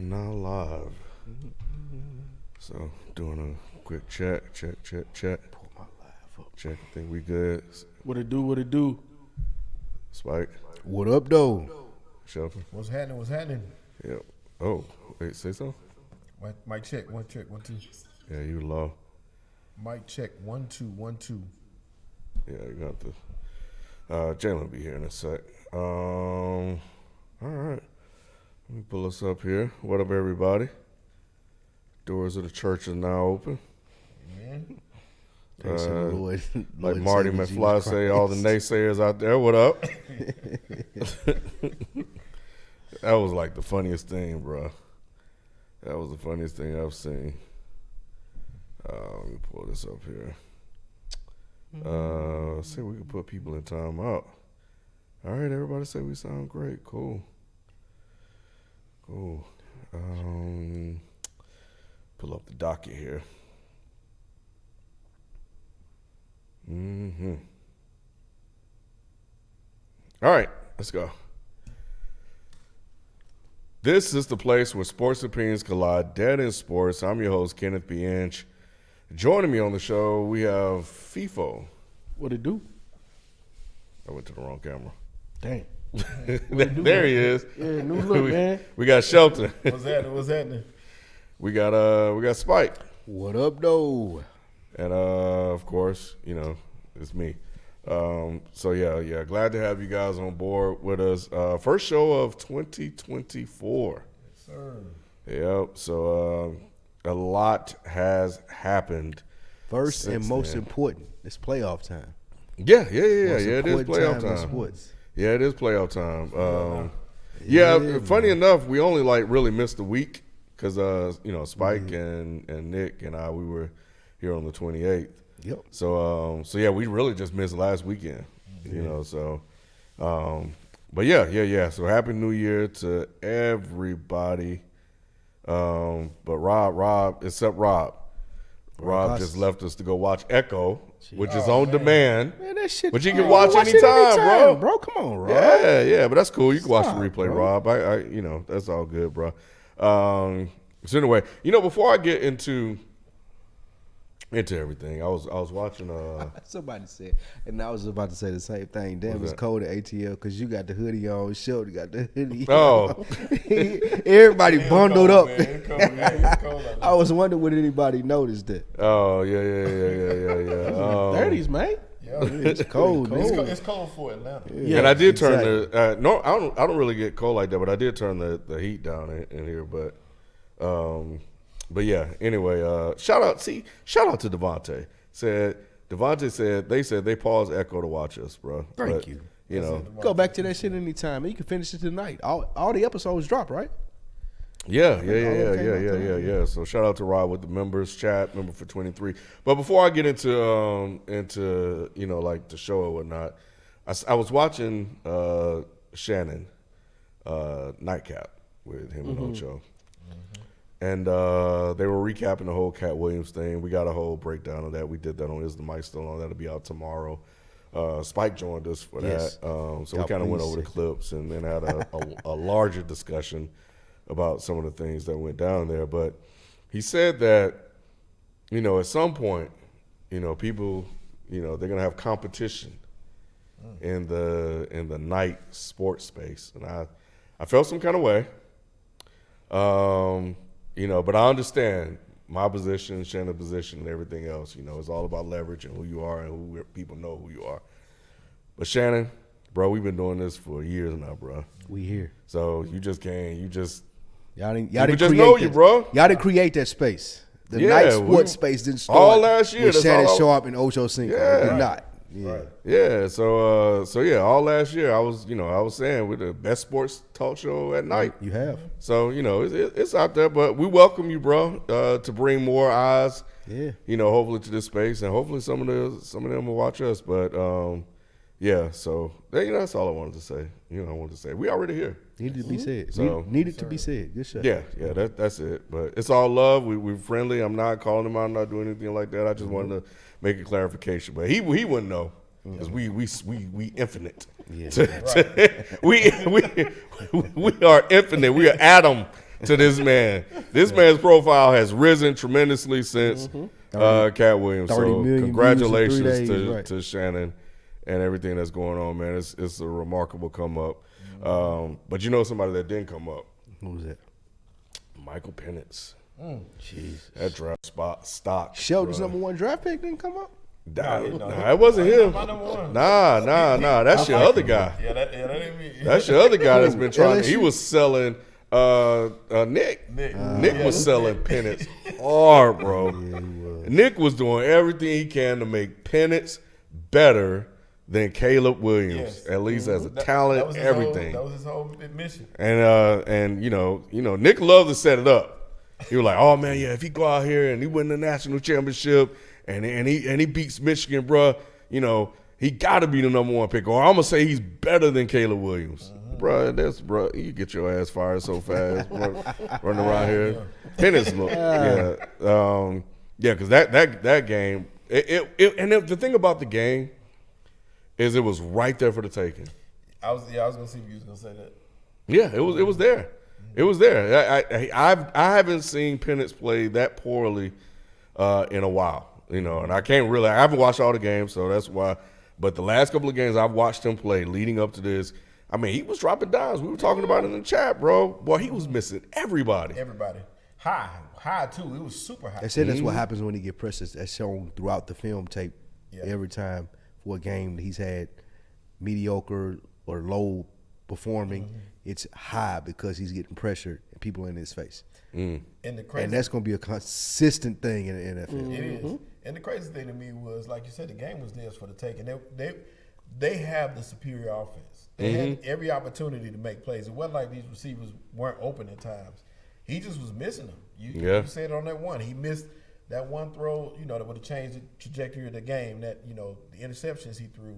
now live. So doing a quick check. Pull my live up. Check. I think we good. What it do? Spike. What up, though? Shelton. What's happening? Yep. Oh, wait, say so? Mic check, 1 2. Yeah, you low. Mic check, 1 2 1 2. Yeah, you got this. Jalen will be here in a sec. All right. Let me pull us up here. What up, everybody? Doors of the church are now open. Amen. Lord, Like Lord Marty Savior McFly Jesus say, all the Christ. naysayers out there, what up? That was like the funniest thing, bro. That was the funniest thing I've seen. Let me pull this up here. Say we can put people in timeout. All right, everybody say we sound great. Cool. Pull up the docket here. All right, let's go. This is the place where sports opinions collide. Dead in Sports. I'm your host, Kenneth B. Inch. Joining me on the show, we have FIFO. What it do? I went to the wrong camera. Dang. There he is. Yeah, new look, man. We got Shelton. What's happening? We got Spike. What up, though? And of course, it's me. So yeah, glad to have you guys on board with us. First show of 2024. Yes, sir. Yep. So a lot has happened. First and Since most then. important, it's playoff time. Yeah. Most It is important playoff in time. sports. Yeah, it is playoff time. Yeah, funny enough, we only really missed a week because Spike and Nick and I, we were here on the 28th. Yep. So yeah, we really just missed last weekend. But yeah. So happy New Year to everybody. But Rob, except Rob just left us to go watch Echo, which is on demand. Man, that shit. But you can watch anytime, bro. Come on, Rob. Yeah, but that's cool. You can watch the Stop, replay, bro. Rob. I that's all good, bro. So anyway, before I get into everything, I was watching. Somebody said, and I was about to say the same thing. Damn, What's it's that? cold at ATL because you got the hoodie on. Shelton got the hoodie. Oh. on. Everybody bundled up. It's cold out there. I was wondering would anybody noticed that. Oh yeah. 30s, man. Yeah, It's cold. It's cold for Atlanta. Yeah, And I did turn exactly. no, I don't really get cold like that, but I did turn the heat down in here. But yeah. Anyway, shout out to Devontae. They said they paused Echo to watch us, bro. Thank you. You know, Go back to that shit anytime. And you can finish it tonight. All the episodes drop, right? yeah. So shout out to Rob with the members chat, member for 23. But before I get into like the show or whatnot, I was watching Shannon Nightcap with him and Ocho. And they were recapping the whole Cat Williams thing. We got a whole breakdown of that. We did that on Is the Mic Still On? That'll be out tomorrow. Spike joined us for Yes. that. So we Y'all kind of went please over the say. clips and then had a larger discussion about some of the things that went down there. But he said that, at some point, people, they're going to have competition in the night sports space. And I felt some kind of way. But I understand my position, Shannon's position, and everything else. It's all about leverage and who you are and who people know who you are. But Shannon, bro, we've been doing this for years now, bro. We here. So you just can't. Y'all didn't just create know you, that. bro. Y'all didn't create that space. The Yeah, night sports space didn't start all last year, with that's Shannon all I- Sharp and Ocho Cinco. Yeah. It did not. Yeah. Right. Yeah. So yeah, all last year I was saying we're the best sports talk show at night. You have. So it's out there, but we welcome you, bro, to bring more eyes. Yeah. Hopefully to this space, and hopefully some of them will watch us. But yeah, so that's all I wanted to say. We already here. Needed to be said. So- Needed to be said. Good shot. Yeah, that's it. But it's all love. We're friendly. I'm not calling him out. I'm not doing anything like that. I just wanted to make a clarification. But he wouldn't know because we infinite. Yeah. We are infinite. We are Adam to this man. This man's profile has risen tremendously since Cat Williams. 30 So million congratulations views in 3 days, right. to Shannon and everything that's going on, man. It's a remarkable come up. But you know somebody that didn't come up? Who was that? Michael Penix. Jesus. That draft stock. Sheldon's bro. '1 draft pick didn't come up. Nah, it wasn't him. My number one. Nah. That's your other guy. Yeah, that ain't me. That's your other guy that's been trying. LSU? He was selling Nick. Nick. Was selling Penix hard, bro. Nick was doing everything he can to make Penix better than Caleb Williams, Yes. at least as a talent, that was his everything. that was his whole mission. And you know, Nick loved to set it up. He was like, oh man, yeah, if he go out here and he win the national championship and he beats Michigan, bro, you know, he got to be the number 1 pick. Or I'm gonna say he's better than Caleb Williams, bro. You get your ass fired so fast, running around here. Penix, because that game, the thing about the game is it was right there for the taking. I was gonna see if you was gonna say that. Yeah, it was there. It was there. I haven't seen Penix play that poorly in a while, you know, and I haven't watched all the games, so that's why. But the last couple of games I've watched him play leading up to this, I mean, he was dropping dimes. We were talking about it in the chat, bro. Boy, he was missing everybody. Everybody high too. It was super high. They said that's what happens when he get pressed. That's shown throughout the film tape. Yeah. Every time for a game he's had mediocre or low performing, it's high because he's getting pressured and people in his face. And that's going to be a consistent thing in the NFL. It is. And the crazy thing to me was, like you said, the game was theirs for the taking. They have the superior offense. They had every opportunity to make plays. It wasn't like these receivers weren't open at times. He just was missing them. You said it on that one. He missed that one throw, you know, that would have changed the trajectory of the game. That, you know, the interceptions he threw.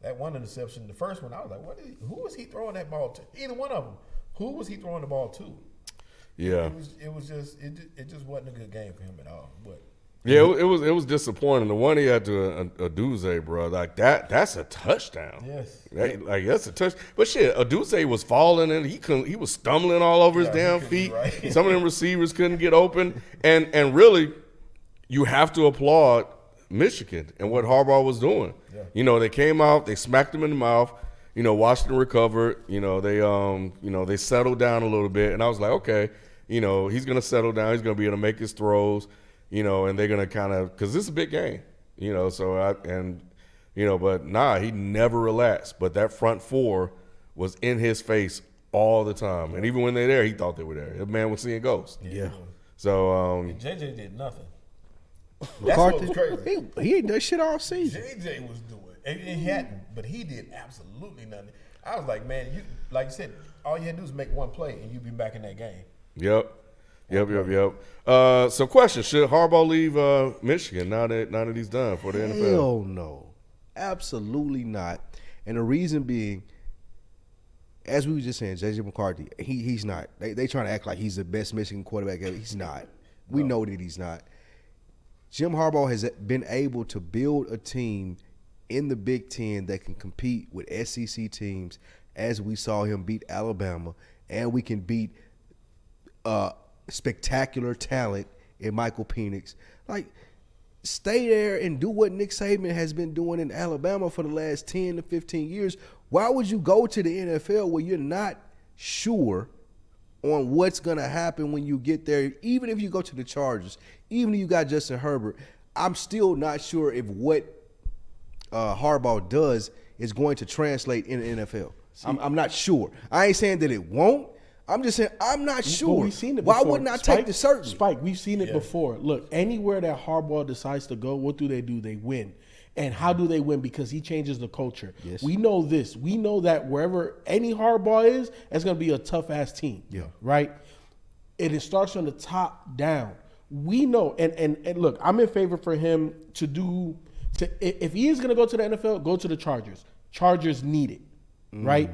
That one interception, the first one, I was like, who was he throwing that ball to? Either one of them. Who was he throwing the ball to? Yeah. It just wasn't a good game for him at all. But yeah, it was disappointing. The one he had to Aduze, bro, like that's a touchdown. Yes. That's a touch. But shit, Aduze was falling and he was stumbling all over his damn feet. Right. Some of them receivers couldn't get open. And really, you have to applaud Michigan and what Harbaugh was doing. Yeah. You know, they came out, they smacked him in the mouth. You know, Washington recovered. You know, they settled down a little bit, and I was like, okay, you know, he's gonna settle down. He's gonna be able to make his throws. You know, and they're gonna kind of, because this is a big game. You know, but nah, he never relaxed. But that front four was in his face all the time, and even when they're there, he thought they were there. The man was seeing ghosts. Yeah. So JJ did nothing. That's McCarthy, what was crazy. he ain't done shit all season. JJ was doing, and he hadn't, but he did absolutely nothing. I was like, man, like you said, all you had to do is make one play, and you'd be back in that game. Yep. So question, should Harbaugh leave Michigan now that he's done for the NFL? Hell no. Absolutely not. And the reason being, as we were just saying, J.J. McCarthy, he's not. They trying to act like he's the best Michigan quarterback ever. He's not. We know that he's not. Jim Harbaugh has been able to build a team in the Big Ten that can compete with SEC teams, as we saw him beat Alabama, and we can beat spectacular talent in Michael Penix. Like, stay there and do what Nick Saban has been doing in Alabama for the last 10 to 15 years. Why would you go to the NFL where you're not sure on what's going to happen when you get there? Even if you go to the Chargers, even if you got Justin Herbert, I'm still not sure if what Harbaugh does is going to translate in the NFL. I'm not sure. I ain't saying that it won't. I'm just saying I'm not sure. We've seen it Why before. wouldn't I take the certain? Spike, we've seen it before. Look, anywhere that Harbaugh decides to go, what do? They win. And how do they win? Because he changes the culture. Yes. We know this. We know that wherever any Harbaugh is, it's going to be a tough-ass team. Yeah. Right? And it starts from the top down. We know. And look, I'm in favor for him to if he is going to go to the NFL, go to the Chargers. Chargers need it. Right?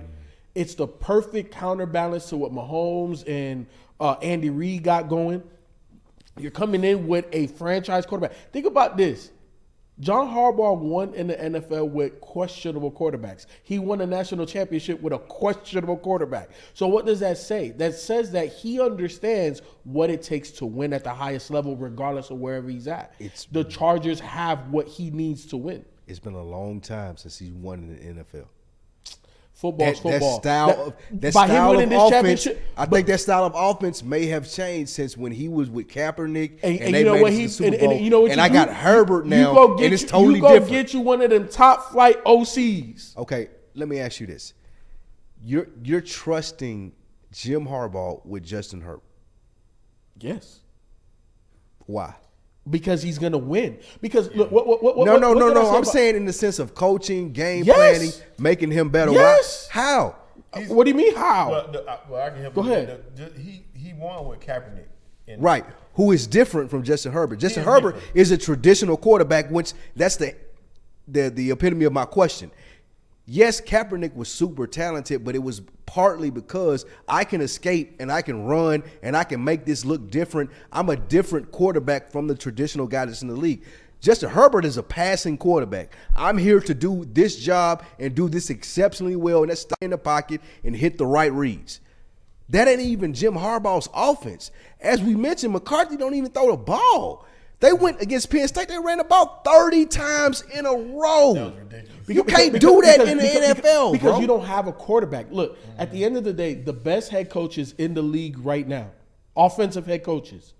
It's the perfect counterbalance to what Mahomes and Andy Reid got going. You're coming in with a franchise quarterback. Think about this. John Harbaugh won in the NFL with questionable quarterbacks. He won a national championship with a questionable quarterback. So what does that say? That says that he understands what it takes to win at the highest level, regardless of wherever he's at. The Chargers have what he needs to win. It's been a long time since he's won in the NFL. Football's football. That by style him winning of this offense, championship, I think that style of offense may have changed since when he was with Kaepernick and they you know made what it to he the Super Bowl. and you know what and you I do? got Herbert now, you go get and it's you, totally you go different. get you one of them top flight OCs. Okay, let me ask you this: You're trusting Jim Harbaugh with Justin Herbert? Yes, Why? because he's gonna win. Because look, what No. did I say I'm about- saying in the sense of coaching, game Yes. planning, making him better. Yes. Why? How? What do you mean? How? Well, I can help Go you. ahead. He won with Kaepernick. And Right. Who is different from Justin Herbert? Justin is Herbert different. is a traditional quarterback, which that's the epitome of my question. Yes, Kaepernick was super talented, but it was partly because I can escape and I can run and I can make this look different. I'm a different quarterback from the traditional guy that's in the league. Justin Herbert is a passing quarterback. I'm here to do this job and do this exceptionally well, and that's stay in the pocket and hit the right reads. That ain't even Jim Harbaugh's offense. As we mentioned, McCarthy don't even throw the ball. They went against Penn State. They ran about 30 times in a row. That was ridiculous. You can't do that in the NFL, because bro. you don't have a quarterback. Look, at the end of the day, the best head coaches in the league right now, offensive head coaches,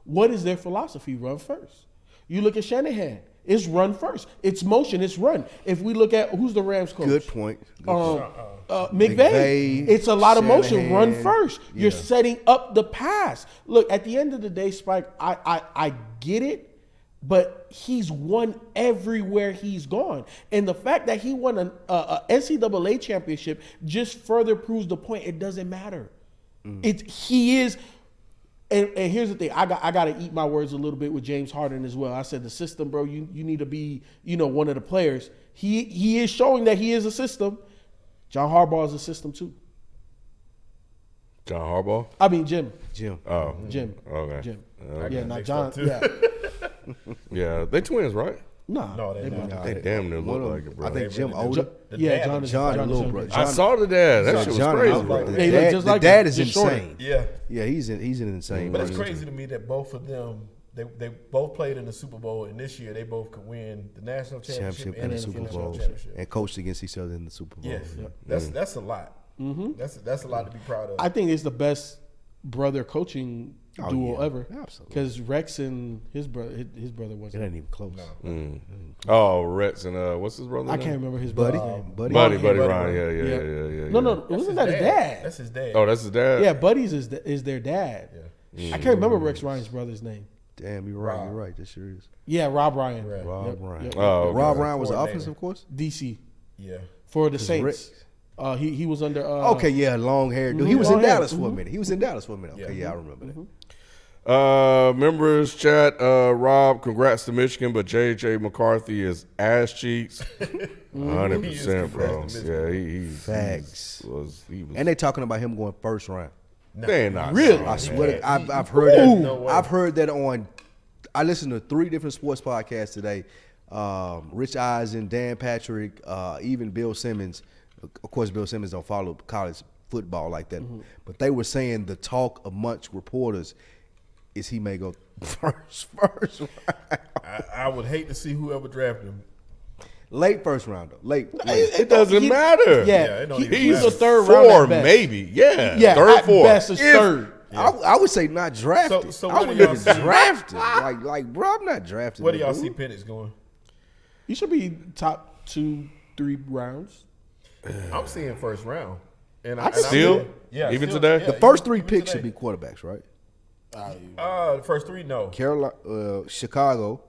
what is their philosophy? Run first. You look at Shanahan. It's run first. It's motion. It's run. If we look at who's the Rams coach, Good point. McVay. It's a lot of motion. Run Shanahan. first. You're Yeah. setting up the pass. Look, at the end of the day, Spike, I get it, but he's won everywhere he's gone, and the fact that he won a NCAA championship just further proves the point. It doesn't matter. He is. And here's the thing, I got to eat my words a little bit with James Harden as well. I said the system, bro. You need to be one of the players. He is showing that he is a system. John Harbaugh is a system too. John Harbaugh? I mean Jim. Oh. Jim. Okay. Jim. I Yeah, got not mixed John. up, too. Yeah. Yeah, they twins, right? No, they not. They damn near look like it, bro. I think They Jim really older. The Yeah, dad John was- is John, John the little is brother. I saw the dad. That shit was John, crazy, I was bro. like, He look just the like dad him, is just shorter. insane. Yeah. Yeah, he's an insane. But it's brother. crazy to me that both of them, they both played in the Super Bowl, and this year they both could win the national championship and the the Super NFL Bowl championship. and coached against each other in the Super Bowl. Yes, that's a lot. That's a lot to be proud of. I think it's the best brother coaching duo yeah. ever. Absolutely. Because Rex and his brother It wasn't. ain't even close. Oh, Rex and what's his brother? I name? can't remember his Buddy, brother. Buddy Buddy Ryan. Ryan. Yeah. No, wasn't that his dad? That's his dad. Oh, that's his dad? Yeah, Buddy's is their dad. I can't remember Rex Ryan's brother's name. Damn, you're right. Rob. You're right. That sure is. Yeah, Rob Ryan. Right. Rob Yep, Ryan. yep. Oh, okay. Rob Ryan was the Coordinator. offensive course. DC Yeah. for the Rick- Saints. He was under. Okay, yeah, long hair dude. He was in long hair. Dallas for a minute. Okay, yeah, I remember that. Members chat, Rob, congrats to Michigan, but JJ McCarthy is ass cheeks. 100%, bro. Congrats to Yeah, he Facts. he was And they talking about him going first round. they ain't not Really? saying I that. swear, to, I've heard that. No way. I've heard that on. I listened to 3 different sports podcasts today. Rich Eisen, Dan Patrick, even Bill Simmons. Of course, Bill Simmons don't follow college football like that, but they were saying the talk amongst reporters is he may go first round. I would hate to see whoever drafted him. Late first round though. Late. It doesn't matter. Yeah, Yeah, it don't even he's matter. a third round Four, at best. maybe. Yeah. Yeah, Third, at fourth. best is third. I would say not drafted. So I what would do y'all say see? drafted. Like, bro, I'm not drafted. Where do y'all dude. see Penix going? He should be top 2-3 rounds. I'm seeing first round. And Still? Even today? The first 3 picks should be quarterbacks, right? The first 3, no. Carolina, Chicago,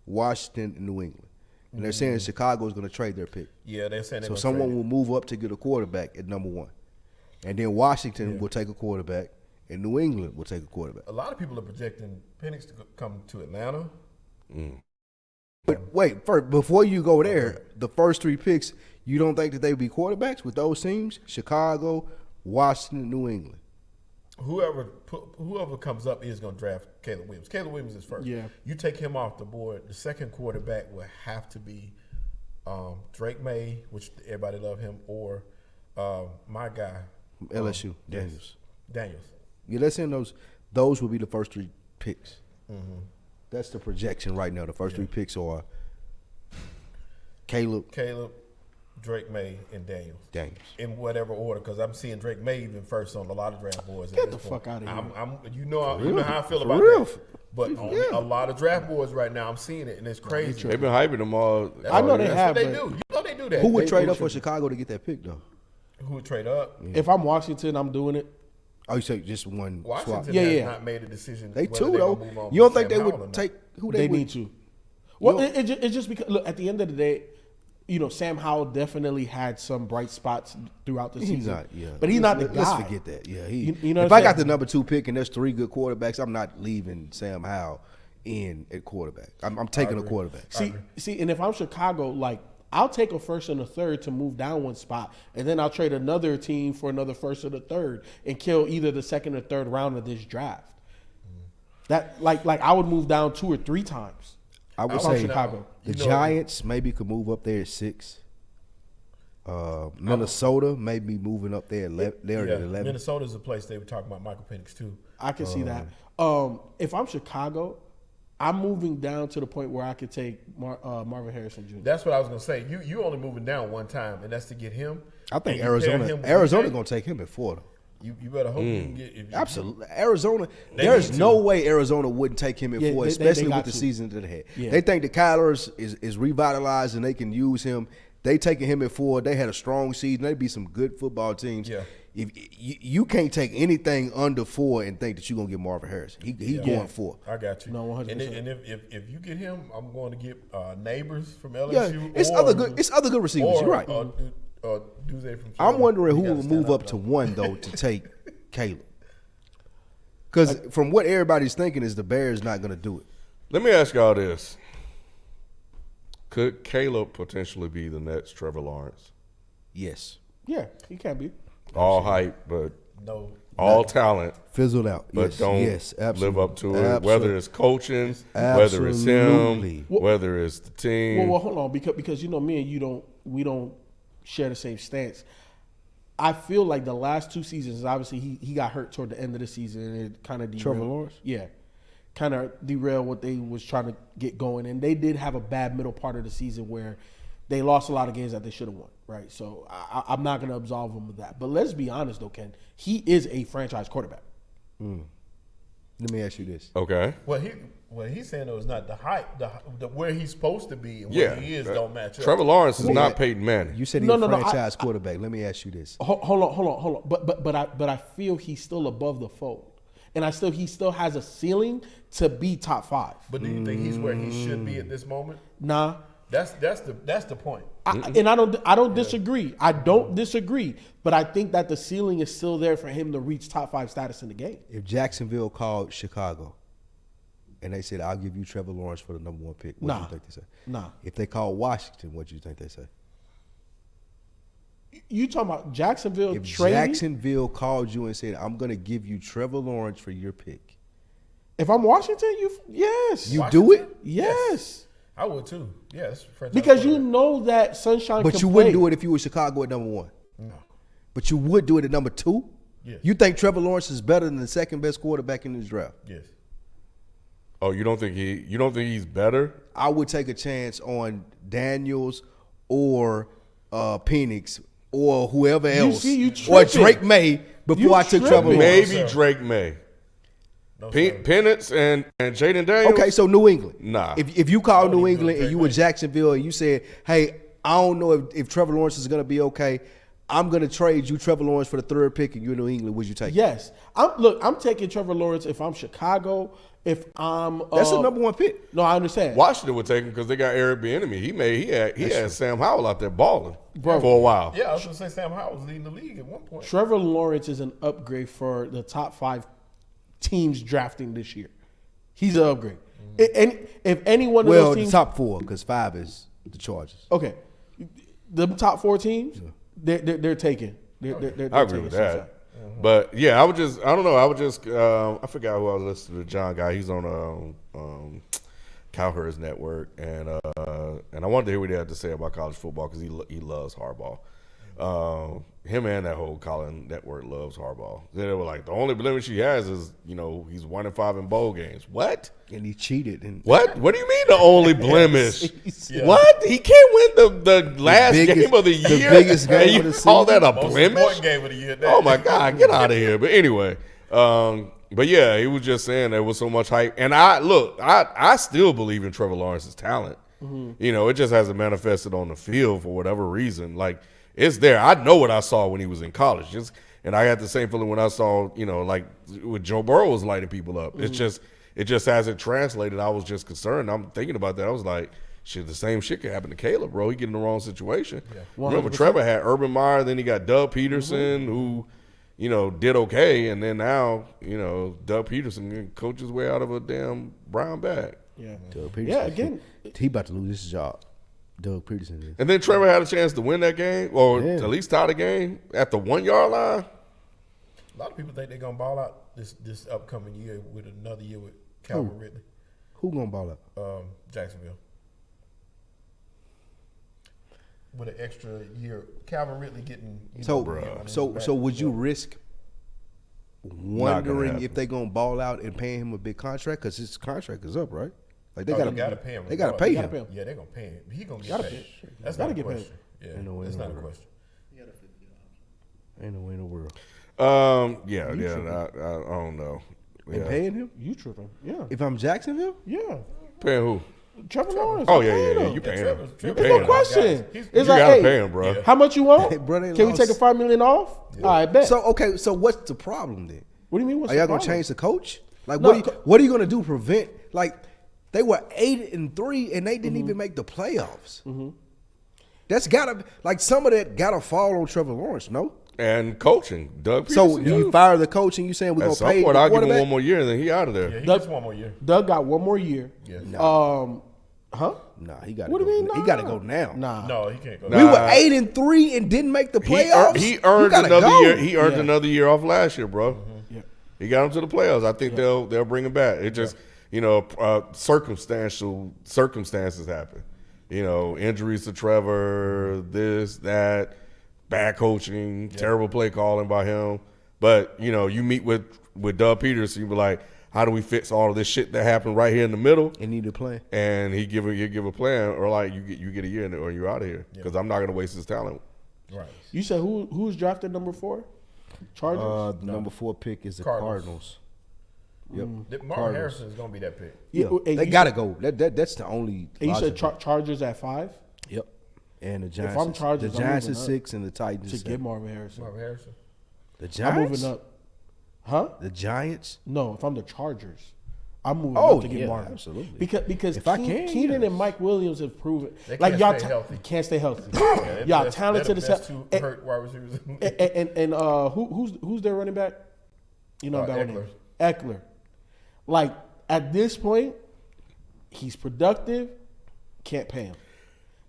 Washington, and New England. And they're saying Chicago is going to trade their pick. Yeah, they're saying they're So gonna someone trade will move up to get a quarterback at number 1. And then Washington will take a quarterback, and New England will take a quarterback. it. A lot of people are projecting Penix to come to Atlanta. But wait, first, before you go there, the first 3 picks, you don't think that they would be quarterbacks with those teams? Chicago, Washington, New England. whoever comes up is going to draft Caleb Williams. Caleb Williams is first. Yeah. You take him off the board. The second quarterback will have to be Drake May, which everybody love him, or my guy LSU Daniels. Yeah, let's say those will be the first 3 picks. Mm-hmm. That's the projection right now. The first 3 picks are Caleb, Drake May, and Daniels. In whatever order, because I'm seeing Drake May even first on a lot of draft boards. Get the fuck out of here. You know how I feel about that. But on a lot of draft boards right now, I'm seeing it, and it's crazy. They've been hyping them all. I know they have. What they do. You know they do that. who would trade up for Chicago to get that pick though? Who would trade up? If I'm Washington, I'm doing it. Oh, you say just one Washington swap? has not made a decision. They whether too they're though. gonna move on You don't from think they Sam Howell or would not. take who They would? need to. Well, it's just because look, at the end of the day, Sam Howell definitely had some bright spots throughout the season. But he's not the guy. Let's forget that. Yeah, you know if I got the number 2 pick and there's 3 good quarterbacks, I'm not leaving Sam Howell in at quarterback. I'm taking a quarterback. See, and if I'm Chicago, like I'll take a first and a third to move down 1 spot, and then I'll trade another team for another first or the third and kill either the second or third round of this draft. That like I would move down 2 or 3 times. I would say Chicago. The Giants maybe could move up there at 6. Minnesota may be moving up there at 11. Minnesota's a place they were talking about Michael Penix too. I can see that. If I'm Chicago, I'm moving down to the point where I could take Marvin Harrison Jr. That's what I was gonna say. You only moving down 1 time, and that's to get him. I think And you pair him with Arizona DJ. gonna take him at 4 though. You better hope you can get Absolutely. Arizona, They there's need no to. way Arizona wouldn't take him at 4, they especially got with the to. season that they had. Yeah. They think the Kyler's is revitalized and they can use him. They taking him at 4. They had a strong season. They'd be some good football teams. Yeah. If you can't take anything under 4 and think that you're gonna get Marvin Harrison. He's going 4. I got you. No, 100%. And if you get him, I'm going to get Neighbors from Yeah, LSU. it's other good receivers. Or, You're right. Duze from I'm Florida. wondering who He gotta will stand move up to though. 1 though to take Caleb. Because from what everybody's thinking is the Bears not gonna do it. Let me ask y'all this: could Caleb potentially be the next Trevor Lawrence? Yes. Yeah, he can be. All hype, but No. all talent, Fizzled out. but don't absolutely. live up to it. Absolutely. Whether it's coaching, whether it's Absolutely. him, whether it's the team. Well, hold on, because me and you we don't share the same stance. I feel like the last 2 seasons, obviously he got hurt toward the end of the season, and it kind of derailed. Trevor Lawrence? Yeah, kind of derailed what they was trying to get going, and they did have a bad middle part of the season where they lost a lot of games that they should have won. Right, so I'm not going to absolve them of that. But let's be honest, though, Ken, he is a franchise quarterback. Let me ask you this. Okay. What he's saying though is not the hype, the where he's supposed to be and Yeah. where he is don't match up. Trevor Lawrence is not Peyton Manning. You said he's No, a no, no, franchise quarterback. Let me ask you this. Hold on. But I feel he's still above the fold, and he still has a ceiling to be top 5. But do you think he's where he should be at this moment? Nah. That's the point. And I don't disagree. I don't disagree. But I think that the ceiling is still there for him to reach top 5 status in the game. If Jacksonville called Chicago and they said, I'll give you Trevor Lawrence for the number 1 pick, what do you think they say? Nah. If they called Washington, what do you think they say? You talking about Jacksonville If trading? Jacksonville called you and said, I'm going to give you Trevor Lawrence for your pick, If I'm Washington, yes. you do it? Yes. I would too. Yes, Because you know that Sunshine But can you wouldn't play. do it if you were Chicago at number 1. No. But you would do it at number 2? Yes. You think Trevor Lawrence is better than the second best quarterback in this draft? Yes. Oh, you don't think he's better? I would take a chance on Daniels or Penix or whoever else, see, you or tripping. Drake May before You I took Trevor tripping. Lawrence. Maybe Drake May. No, Penix and Jaden Daniels. Okay, so New England. Nah. If you call New even England go and you Drake were May. Jacksonville and you said, hey, I don't know if Trevor Lawrence is going to be okay, I'm going to trade you Trevor Lawrence for the 3rd pick and you're New England, would you take it? Yes. I'm taking Trevor Lawrence if I'm Chicago. If I'm That's the number 1 pick. No, I understand. Washington would take him because they got Eric Bieniemy. He had Sam Howell out there balling for a while. Yeah, I was gonna say Sam Howell was leading the league at one point. Trevor Lawrence is an upgrade for the top 5 teams drafting this year. He's an upgrade. And if any one of Well, those the teams, top 4 because 5 is the Chargers. okay, the top 4 teams, they're taking. They're I agree taking with Sunshine. that. But yeah, I don't know. I forgot who I was listening to. John guy. He's on Cowherd's network, and I wanted to hear what he had to say about college football because he loves Harbaugh. Him and that whole Colin network loves Harbaugh. They were like, the only blemish he has is, he's 1-5 in bowl games. What? And he cheated. And What do you mean the only blemish? Yeah. What? He can't win the last game of the year. The biggest game and of the you call season? that a Most blemish? important game of the year. Oh my God, get out of here. But anyway, but yeah, he was just saying there was so much hype. And I still believe in Trevor Lawrence's talent. It just hasn't manifested on the field for whatever reason. Like, it's there. I know what I saw when he was in college. And I had the same feeling when I saw, like when Joe Burrow was lighting people up. It just hasn't translated. I was just concerned. I'm thinking about that. I was like, shit, the same shit could happen to Caleb, bro. He get in the wrong situation. Yeah. Remember, Trevor had Urban Meyer, then he got Doug Peterson, who, did okay, and then now, Doug Peterson coached his way out of a damn brown bag. Yeah. Doug Peterson. Yeah, again. He about to lose his job. Doug Peterson is. And then Trevor had a chance to win that game, or at least tie the game at the 1 yard line. A lot of people think they're gonna ball out this upcoming year with another year with Calvin Ridley. Who gonna ball out? Jacksonville. With an extra year, Calvin Ridley getting. So would you risk wondering if they gonna ball out and paying him a big contract because his contract is up, right? Like they gotta pay him. They gotta pay him. Yeah, they're gonna pay him. He gonna get paid. That's not a question. Yeah, that's not a question. Ain't no way in the world. I don't know. And paying him? You tripping? Yeah. If I'm Jacksonville? Yeah. Paying who? Trevor Lawrence. Oh yeah. You paying him? You There's paying no him? question. You It's like, gotta hey, pay him, bro. how much you want? Bro, they Can we lost. take a $5 million off? Yeah. All right, bet. So what's the problem then? What do you mean? What's Are y'all the gonna problem? change the coach? Like No, what are you gonna do to prevent they were 8-3 and they didn't even make the playoffs. That's gotta some of that gotta fall on Trevor Lawrence, no? And coaching, Doug Peterson. So you fire the coach and you saying we're At gonna some pay point, the I'll give him quarterback? one more year, and then he out of there. Yeah, he gets one more year. Doug got one more year. Yes. Huh? Nah, he gotta What go. do you mean? He gotta go now. Nah. No, he can't go. We were 8-3 and didn't make the playoffs. He You earned gotta another go. year. He earned another year off last year, bro. Yeah. He got him to the playoffs. I think they'll bring him back. It just circumstances happen. Injuries to Trevor, this, that, bad coaching, terrible play calling by him. But you meet with Doug Peterson, you be like, how do we fix all of this shit that happened right here in the middle? And need a plan. And he give a plan, or you get a year in it, or you're out of here because I'm not gonna waste his talent. Right. You said who's drafted number 4? Chargers. The number 4 pick is the Cardinals. Cardinals. Yep. Martin Harrison is gonna be that pick. Yeah, and they you gotta go. That's the only. And you said logical. Chargers at 5 Yep. And the Giants. I'm Chargers, the I'm Giants moving is up 6 and the Titans to is get 7. Marvin Harrison. Marvin Harrison. The I'm Giants. moving up. Huh? The Giants. No, if I'm the Chargers, I'm moving Oh, up to get yeah, Marvin. absolutely. Because If I can, Keenan yes. and Mike Williams have proven They like can't y'all stay healthy. can't stay healthy. Yeah, Y'all talented as hell. Two hurt wide receivers. And who's their running back? You know about Eckler. Eckler. Like at this point, he's productive. Can't pay him.